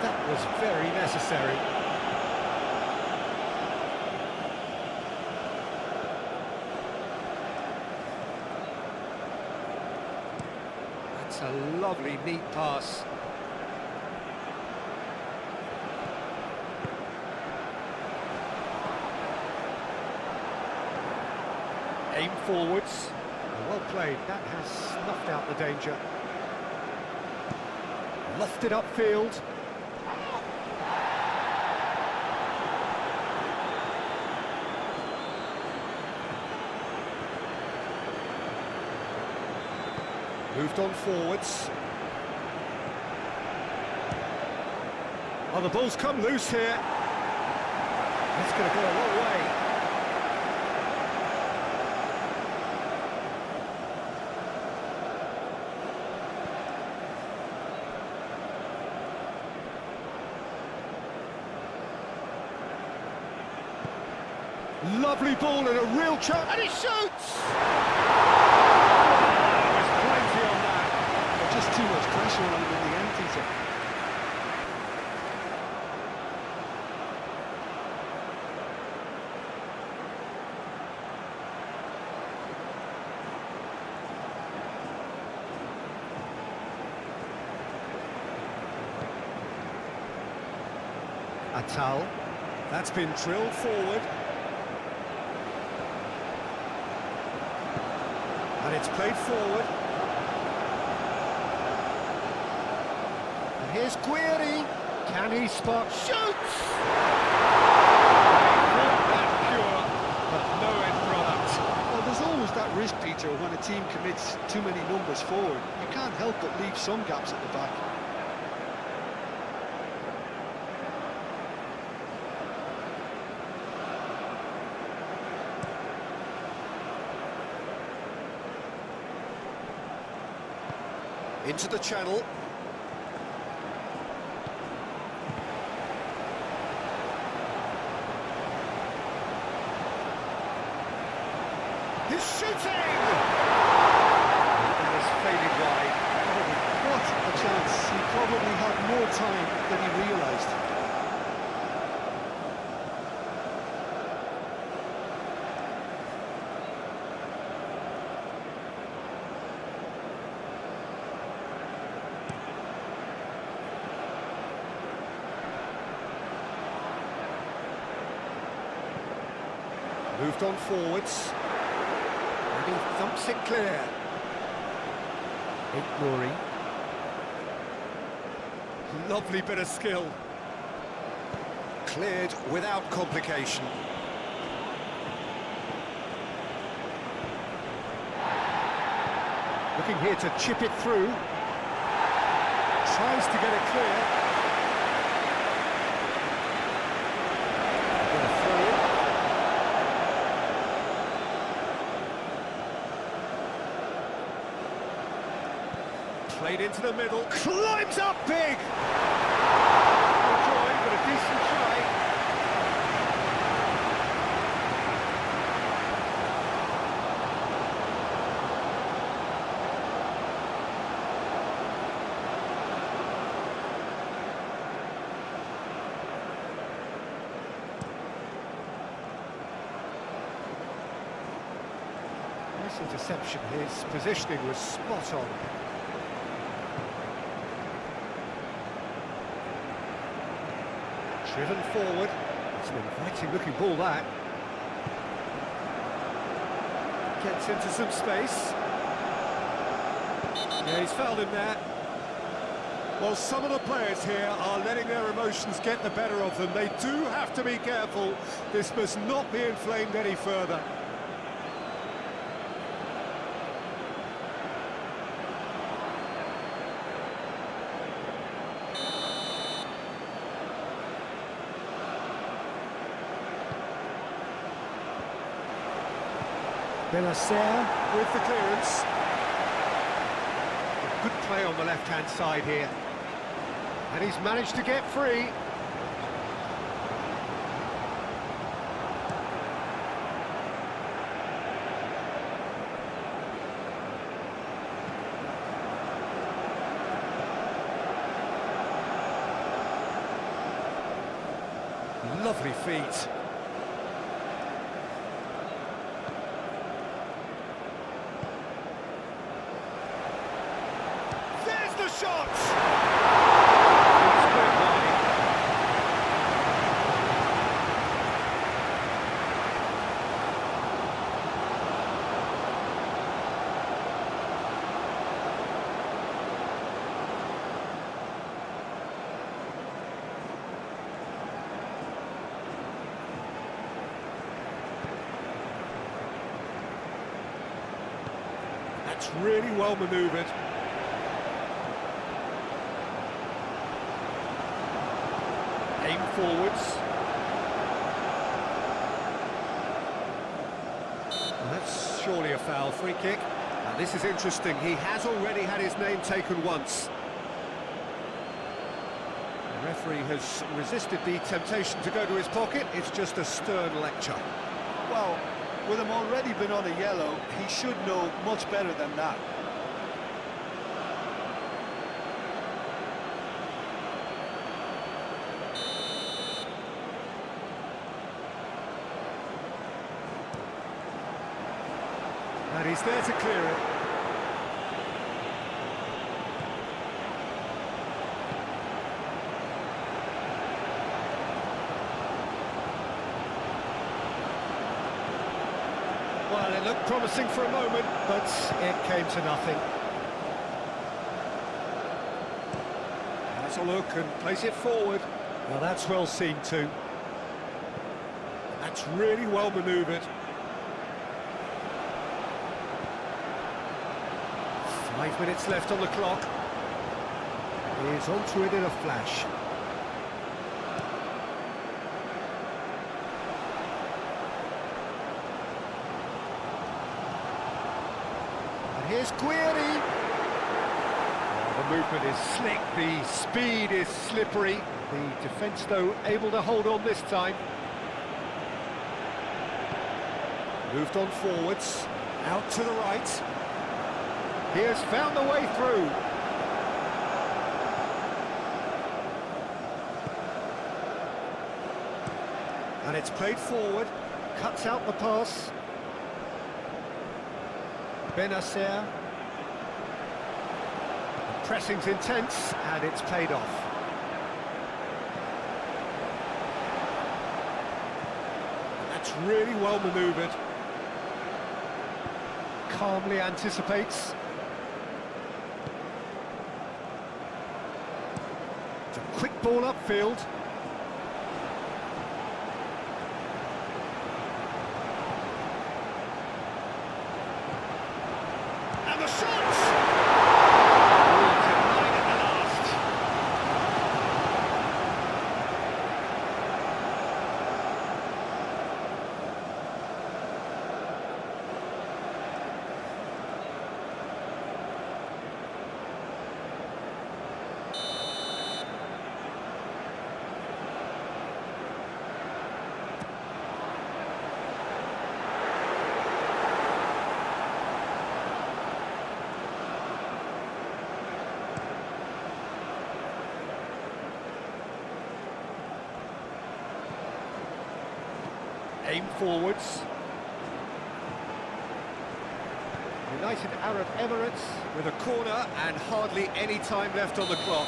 That was very necessary. That's a lovely, neat pass. Aim forwards. Well played. That has snuffed out the danger. Lofted upfield. Moved on forwards. Oh, the ball's come loose here. It's going to go a long way. Lovely ball and a real chance, and he shoots! There's plenty on that. Just too much pressure on him in the end, Peter. Atal, that's been drilled forward. And it's played forward. And here's Guiri. Can he spot? Shoots! That pure, but no end product. Well, there's always that risk, Peter, when a team commits too many numbers forward. You can't help but leave some gaps at the back. Into the channel. He's shooting! And it's faded wide. What a chance. He probably had more time than he realised. Moved on forwards. And he thumps it clear. Ignoring. Lovely bit of skill. Cleared without complication. Looking here to chip it through. Tries to get it clear. Gonna throw it. Played into the middle, climbs up big! Not drawing, but a decent try. Nice interception, his positioning was spot on. Driven forward. It's an inviting looking ball, that. Gets into some space. Yeah, he's fouled him there. Well, some of the players here are letting their emotions get the better of them. They do have to be careful. This must not be inflamed any further. Benacer with the clearance. Good play on the left-hand side here. And he's managed to get free. Lovely feet. There's the shot! He's put wide. That's really well manoeuvred. Aim forwards. Well, that's surely a foul. Free kick. Now this is interesting. He has already had his name taken once. The referee has resisted the temptation to go to his pocket. It's just a stern lecture. Well, with him already been on a yellow, he should know much better than that. And he's there to clear it. Well, it looked promising for a moment, but it came to nothing. Has a look and plays it forward. Well, that's well seen too. That's really well manoeuvred. 5 minutes left on the clock. He's onto it in a flash. Here's Guiri. Oh, the movement is slick, the speed is slippery. The defence, though, able to hold on this time. Moved on forwards, out to the right. He has found the way through. And it's played forward, cuts out the pass. Benacer. The pressing's intense, and it's paid off. That's really well manoeuvred. Calmly anticipates. It's a quick ball upfield. And the shot! Oh, denied at the last. Aim forwards. United Arab Emirates with a corner and hardly any time left on the clock.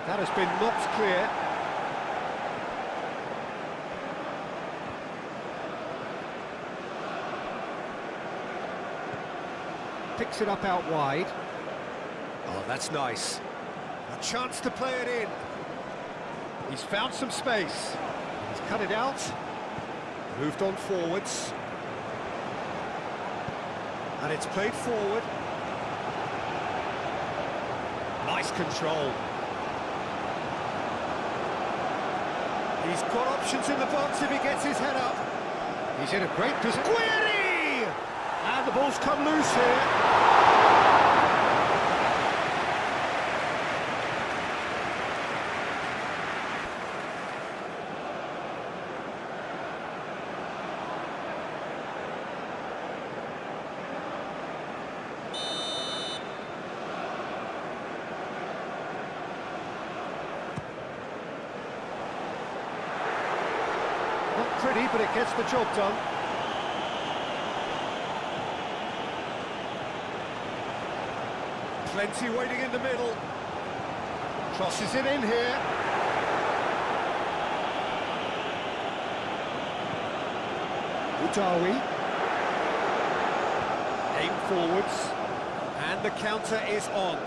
That has been knocked clear. Picks it up out wide. Oh, that's nice. A chance to play it in. He's found some space. He's cut it out. Moved on forwards. And it's played forward. Nice control. He's got options in the box if he gets his head up. He's in a great position. Guiri! And the ball's come loose here. Not pretty, but it gets the job done. Plenty waiting in the middle. Crosses it in here. Udawi. Aim forwards. And the counter is on.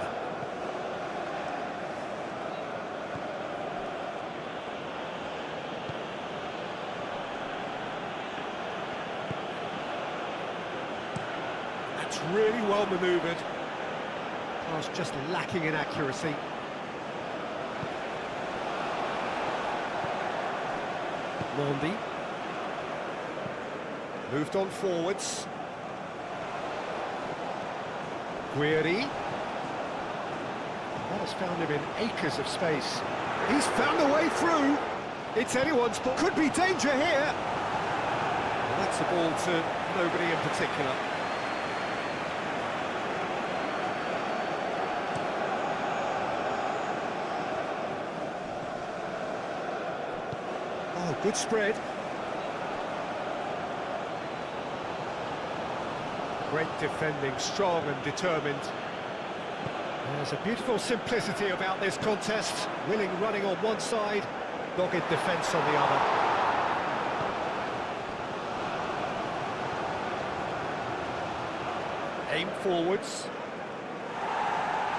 Really well manoeuvred. Pass just lacking in accuracy. Mondi. Moved on forwards. Guiri. That has found him in acres of space. He's found a way through. It's anyone's ball. Could be danger here. Well, that's a ball to nobody in particular. Oh, good spread. Great defending, strong and determined. There's a beautiful simplicity about this contest. Willing running on one side, dogged defence on the other. Aim forwards.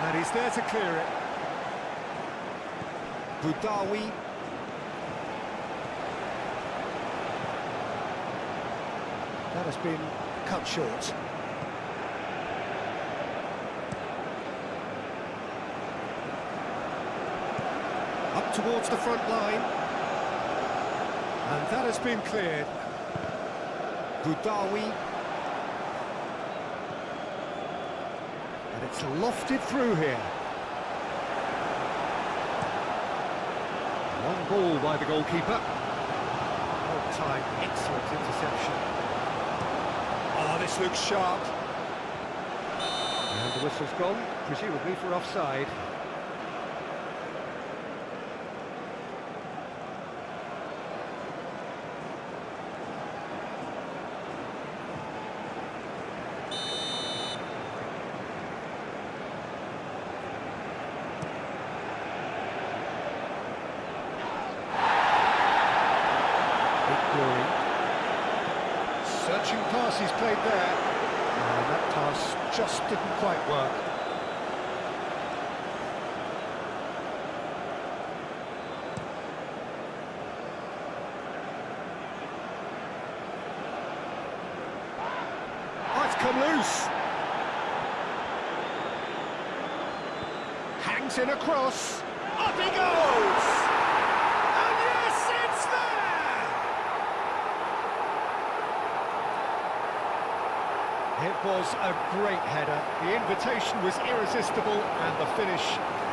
And he's there to clear it. Boudaoui. That has been cut short. Up towards the front line. And that has been cleared. Boudaoui. And it's lofted through here. Long ball by the goalkeeper. Well timed, excellent interception. Oh, this looks sharp. And the whistle's gone, presumably for offside. Searching pass he's played there. And that pass just didn't quite work. Oh, it's come loose. Hangs in across. Up he goes! And yes, it's there! It was a great header. The invitation was irresistible and the finish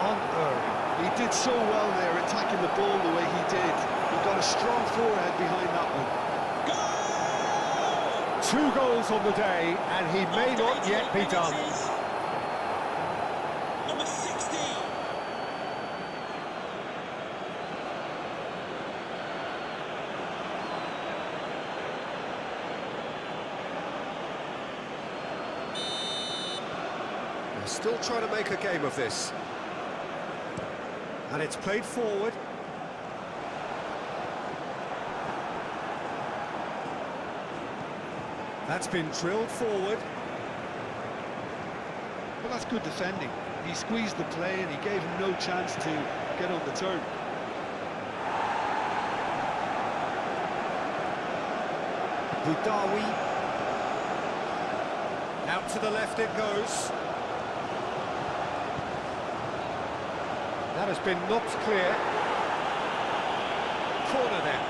unerring. He did so well there, attacking the ball the way he did. He got a strong forehead behind that one. 2 goals on the day, and he may not yet be done. Number 16. They're still trying to make a game of this. And it's played forward. That's been drilled forward. Well, that's good defending. He squeezed the play and he gave him no chance to get on the turn. Budawi. Out to the left it goes. That has been knocked clear. Corner then.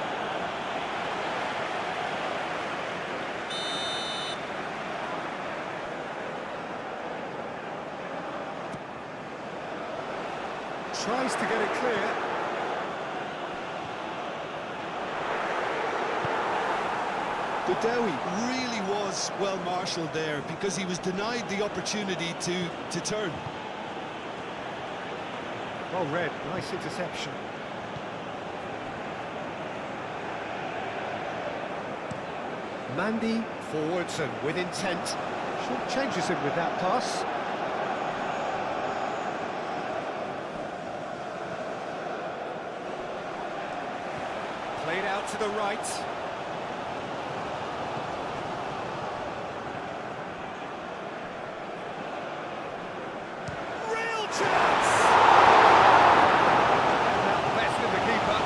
Tries to get it clear. Budawi really was well marshalled there because he was denied the opportunity to turn. Well read, nice interception. Mandy forwards and with intent. Short changes him with that pass. Played out to the right. Real chance! Best in the keeper.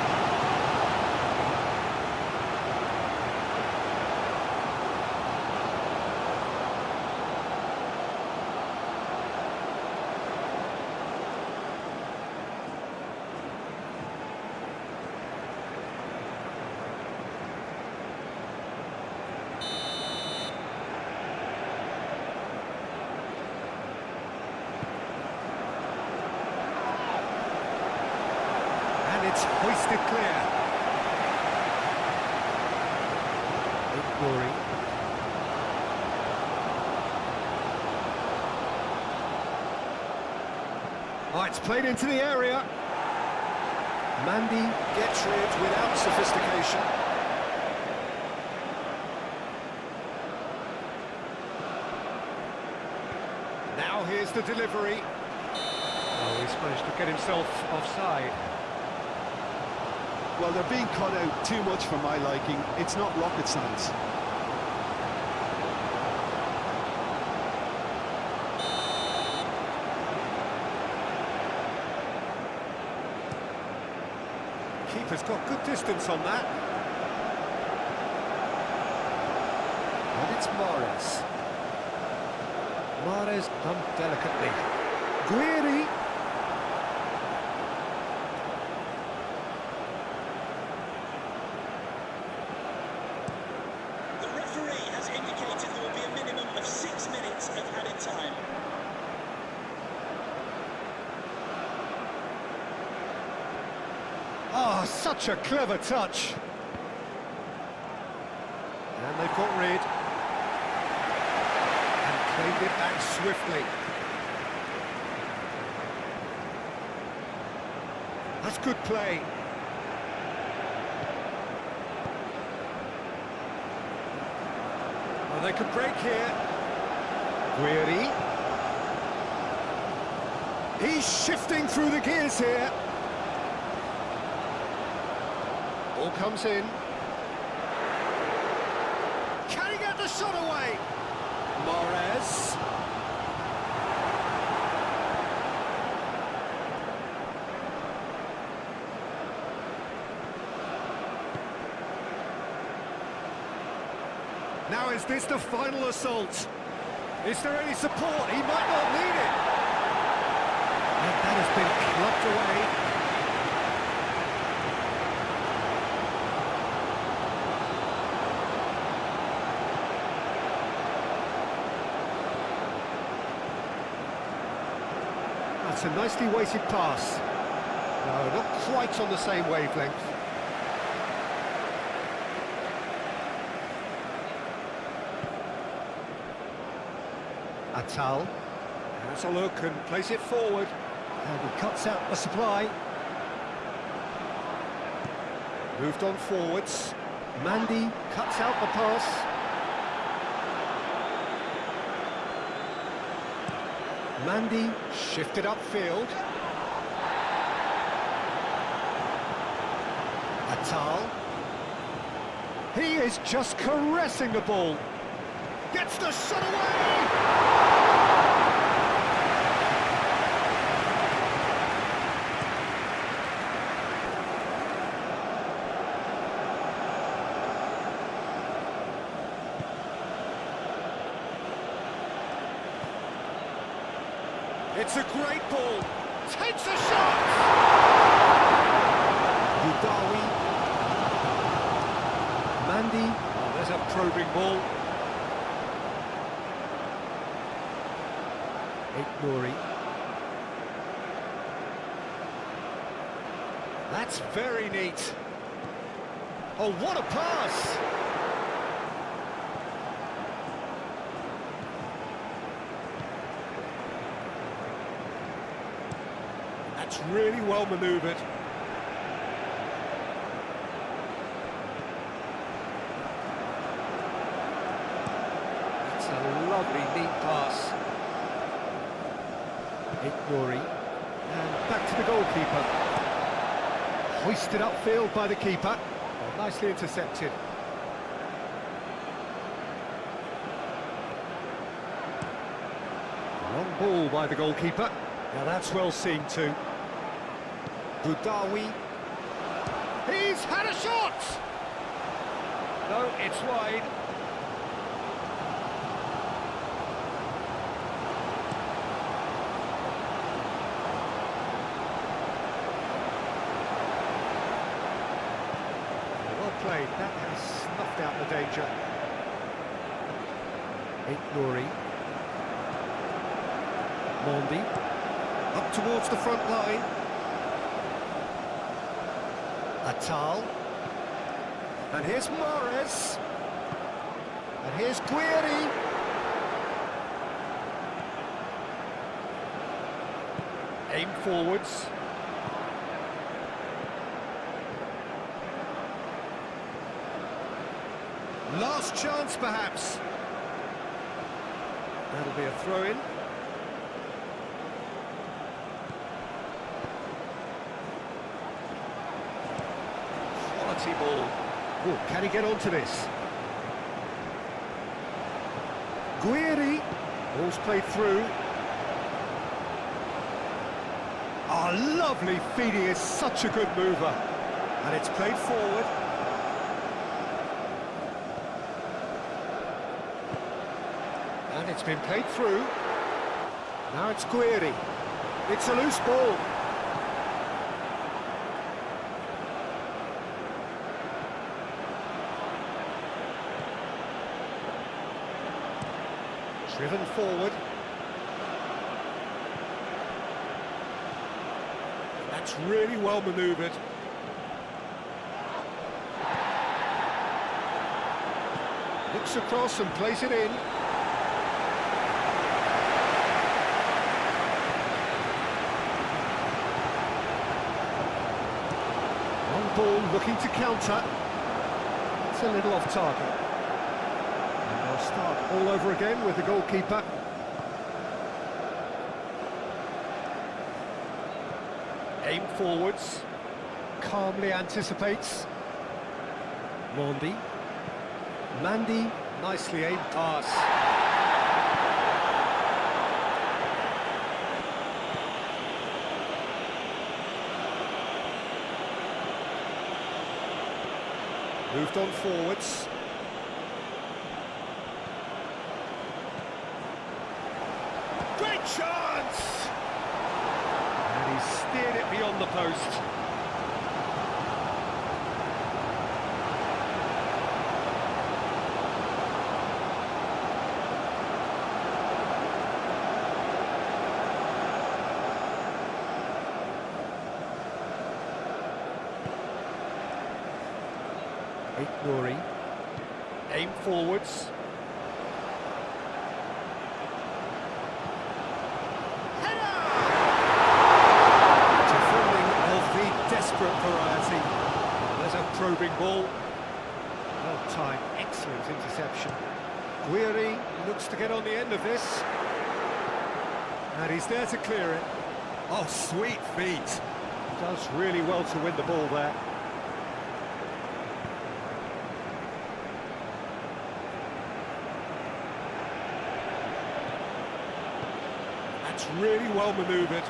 It's hoisted clear. Glory. Oh, it's played into the area. Mandy gets rid without sophistication. Now here's the delivery. Oh, he's managed to get himself offside. Well, they're being cut out too much for my liking. It's not rocket science. Keeper's got good distance on that. And it's Mahrez. Mahrez done delicately. Guiri. Oh, such a clever touch. And they've got rid. And claimed it back swiftly. That's good play. Oh, they could break here. Guiri. He's shifting through the gears here. Ball comes in. Can he get the shot away? Mahrez. Now is this the final assault? Is there any support? He might not need it. And that has been clubbed away. That's a nicely weighted pass. No, not quite on the same wavelength. Atal has a look and plays it forward. And he cuts out the supply. Moved on forwards. Mandy cuts out the pass. Mandy shifted upfield. Atal. He is just caressing the ball. Gets the shot away! It's a great ball. Takes a shot! Udawi. Mandy. Oh, there's a probing ball. Nori. That's very neat. Oh, what a pass! That's really well manoeuvred. That's a lovely, neat pass. Nori. And back to the goalkeeper. Hoisted upfield by the keeper. Oh, nicely intercepted. Long ball by the goalkeeper. Now that's well seen too. Budawi. He's had a shot! No, it's wide. Played. That has snuffed out the danger. Nori. Mondi. Up towards the front line. Atal. And here's Morris. And here's Guiri. Aim forwards. Last chance, perhaps. That'll be a throw-in. Quality ball. Oh, can he get onto this? Guiri. Ball's played through. Oh, lovely feed. He is such a good mover. And it's played forward. And it's been played through. Now it's Guiri. It's a loose ball. Driven forward. That's really well manoeuvred. Looks across and plays it in. Ball looking to counter. It's a little off target. And they'll start all over again with the goalkeeper. Aim forwards. Calmly anticipates. Mondi. Mandy. Nicely aimed pass. Moved on forwards. Great chance! And he's steered it beyond the post. Nori. Aim forwards. Header! Defending of the desperate variety. There's a probing ball. Well timed, excellent interception. Guiri looks to get on the end of this. And he's there to clear it. Oh, sweet feet. Does really well to win the ball there. That's really well manoeuvred.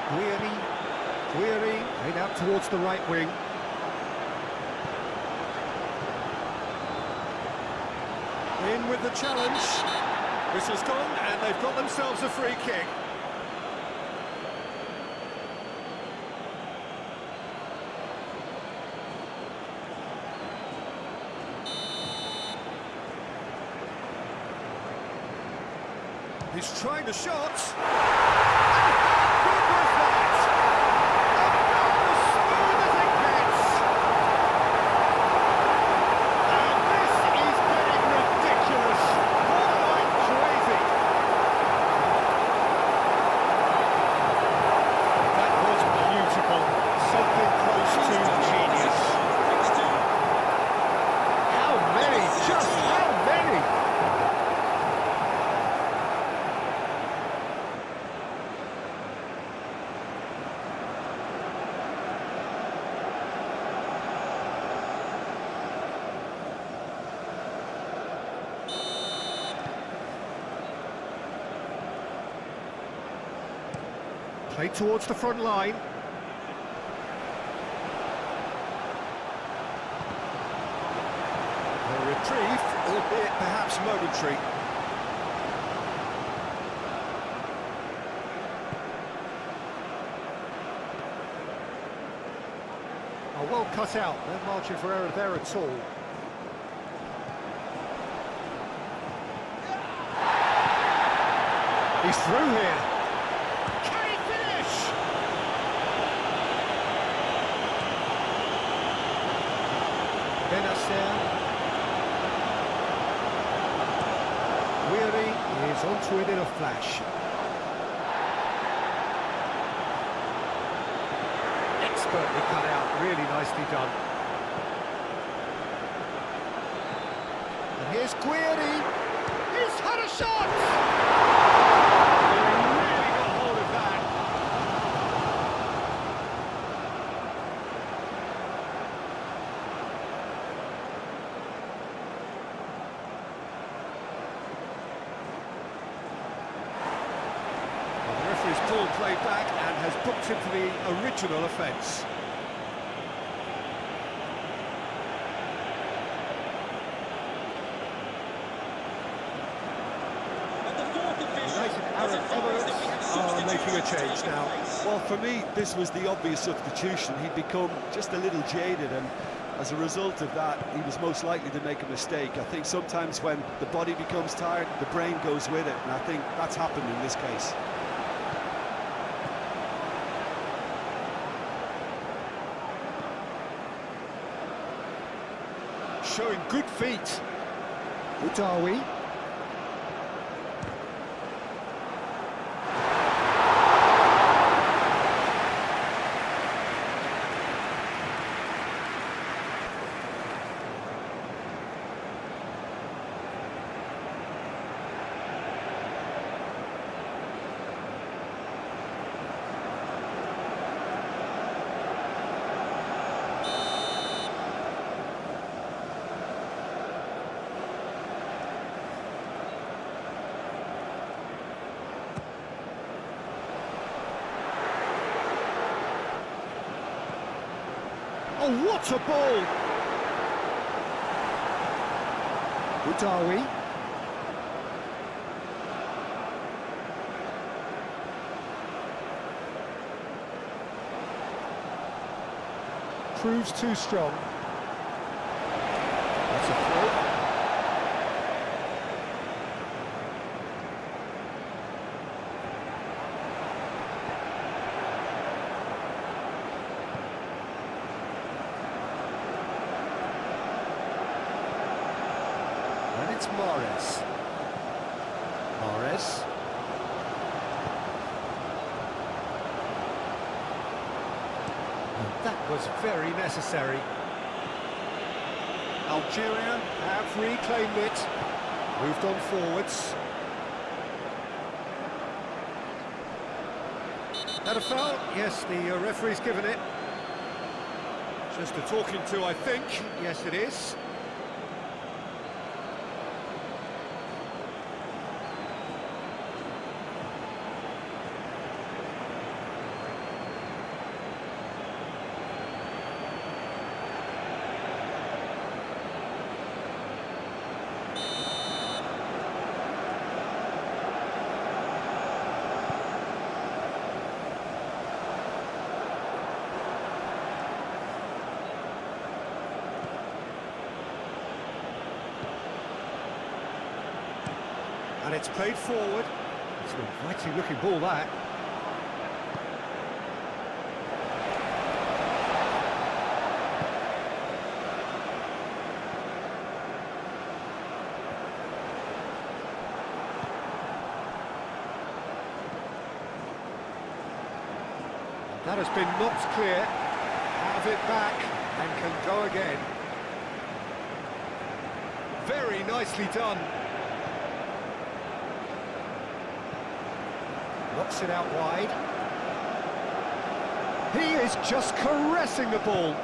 Guiri, played out towards the right wing. In with the challenge. Whistle's gone, and they've got themselves a free kick. He's trying the shot. Played towards the front line. A reprieve, albeit perhaps momentary. Oh, well cut out. No margin for error there at all. He's through here. Guiri is onto it in a flash. Expertly cut out, really nicely done. And here's Guiri. He's had a shot! He really got hold of that. His ball played back and has booked him for the original offence. United Arab Emirates are making a change now. Well, for me, this was the obvious substitution. He'd become just a little jaded, and as a result of that, he was most likely to make a mistake. I think sometimes when the body becomes tired, the brain goes with it, and I think that's happened in this case. Showing good feet. Udawi. Oh, what a ball! Udawi. Proves too strong. That's a throw. And it's Mahrez. Mahrez. That was very necessary. Algeria have reclaimed it, moved on forwards. That a foul? Yes, the referee's given it. Just a talking to, I think. Yes, it is. And it's played forward. It's an inviting looking ball, that. That has been knocked clear. Have it back and can go again. Very nicely done. Knocks it out wide. He is just caressing the ball.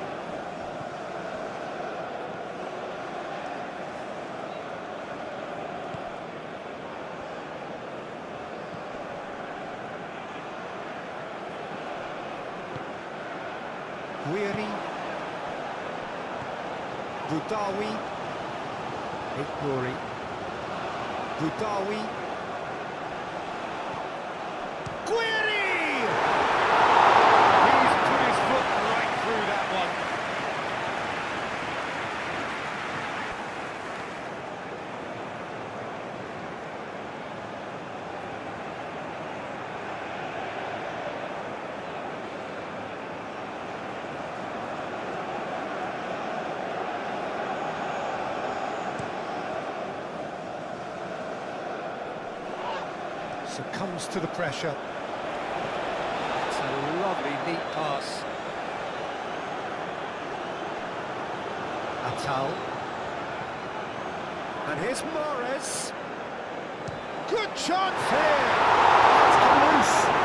Guiri, Boudaoui, Ikburi, Boudaoui, Guiri! He's put his foot right through that one. Succumbs to the pressure. It's a lovely, neat pass. Atal. And here's Mahrez. Good chance here! That's close!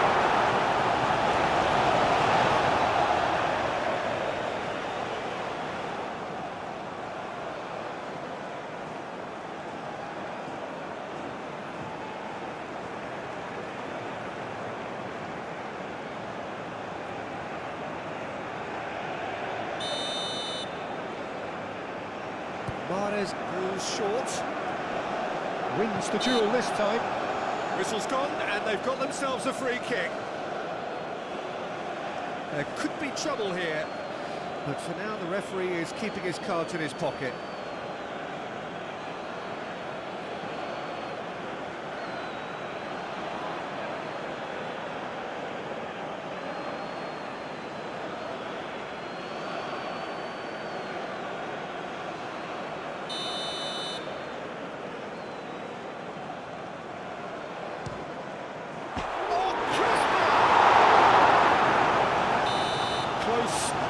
Mahrez pulls short, wins the duel this time. Whistle's gone and they've got themselves a free kick. There could be trouble here, but for now the referee is keeping his cards in his pocket.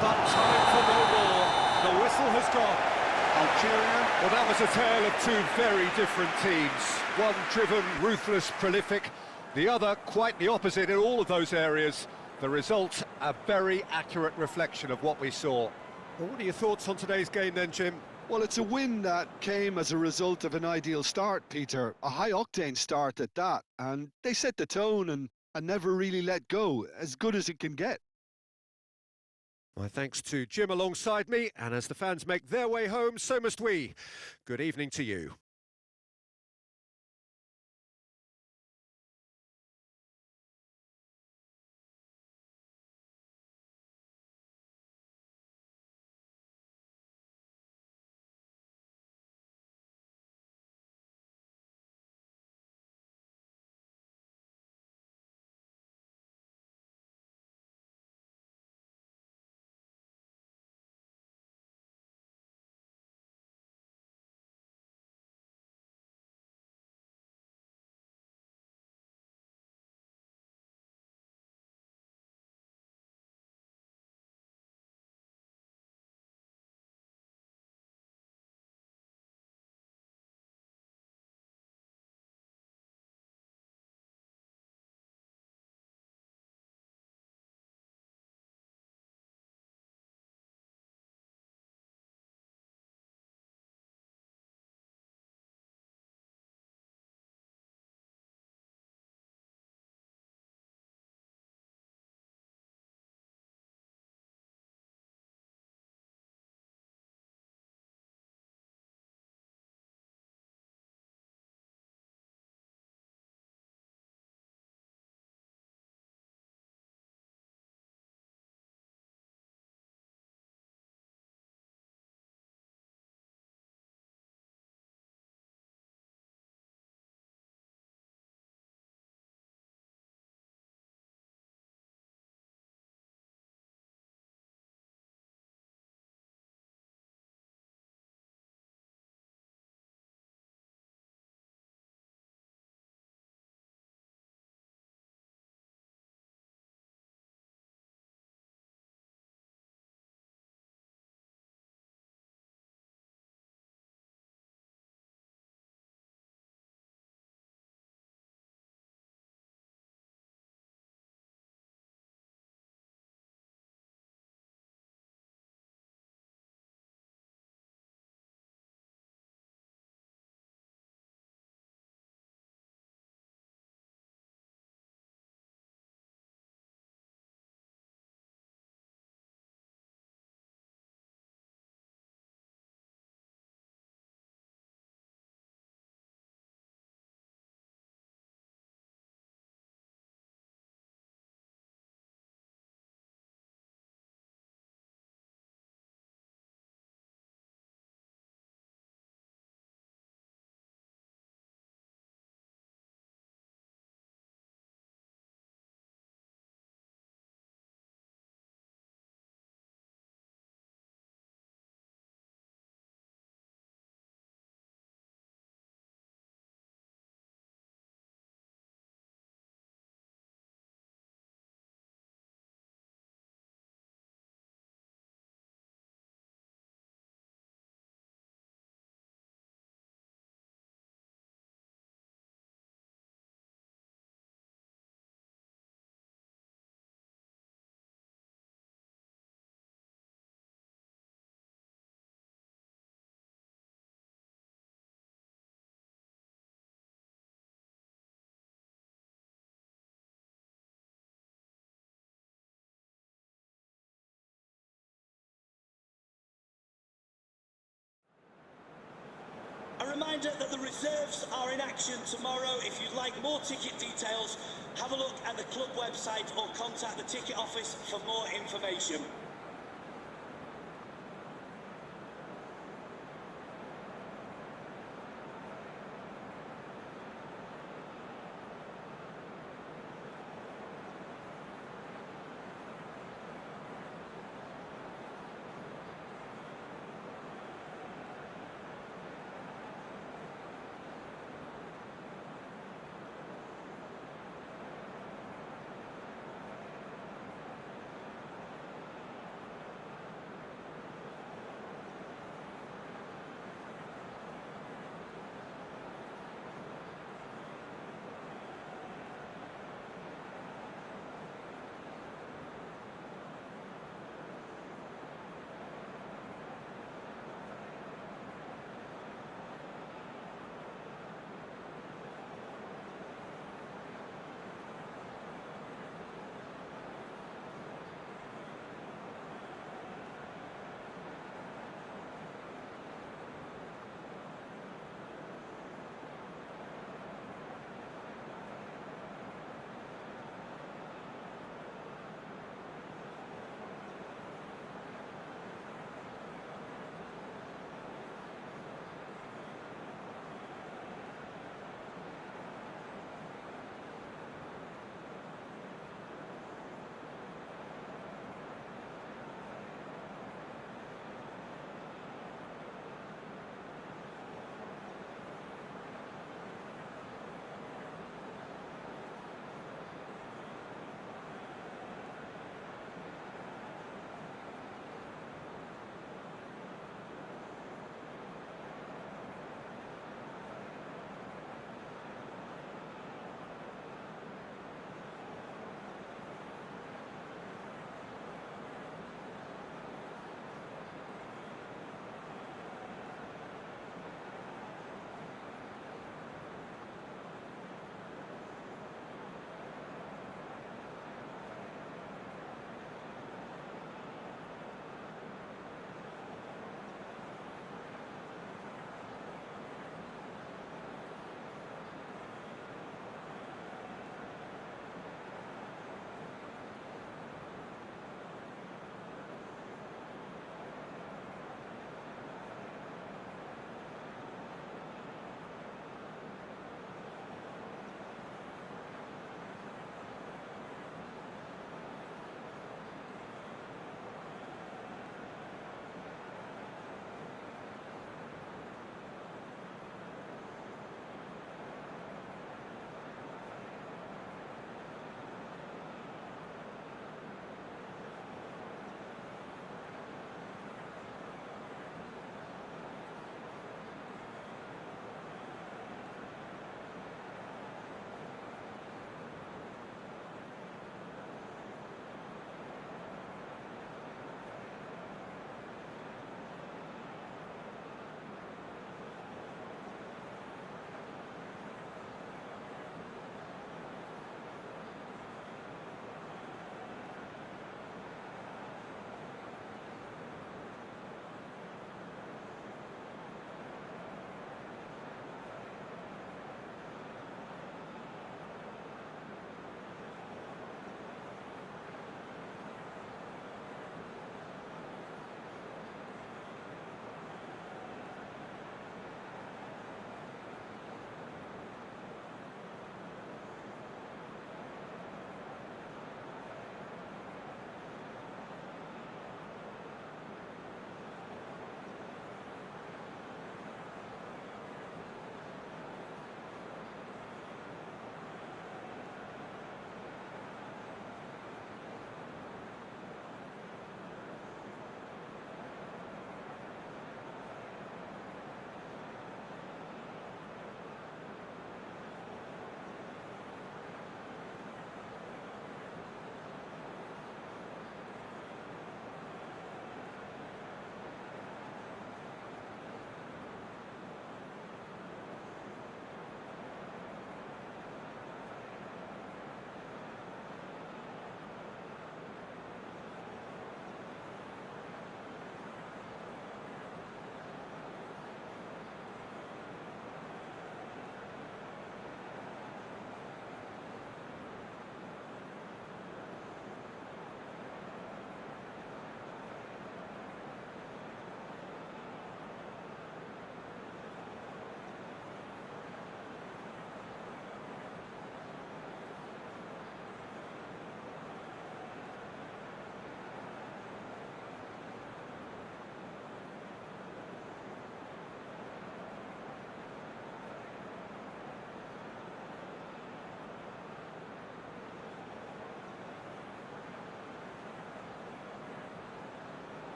But time for no more. The whistle has gone. Algeria, well, that was a tale of two very different teams. One driven, ruthless, prolific. The other quite the opposite in all of those areas. The result, a very accurate reflection of what we saw. Well, what are your thoughts on today's game then, Jim? Well, it's a win that came as a result of an ideal start, Peter. A high-octane start at that. And they set the tone and never really let go. As good as it can get. My thanks to Jim alongside me, and as the fans make their way home, so must we. Good evening to you. reminder that the reserves are in action tomorrow. If you'd like more ticket details, have a look at the club website or contact the ticket office for more information.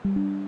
it.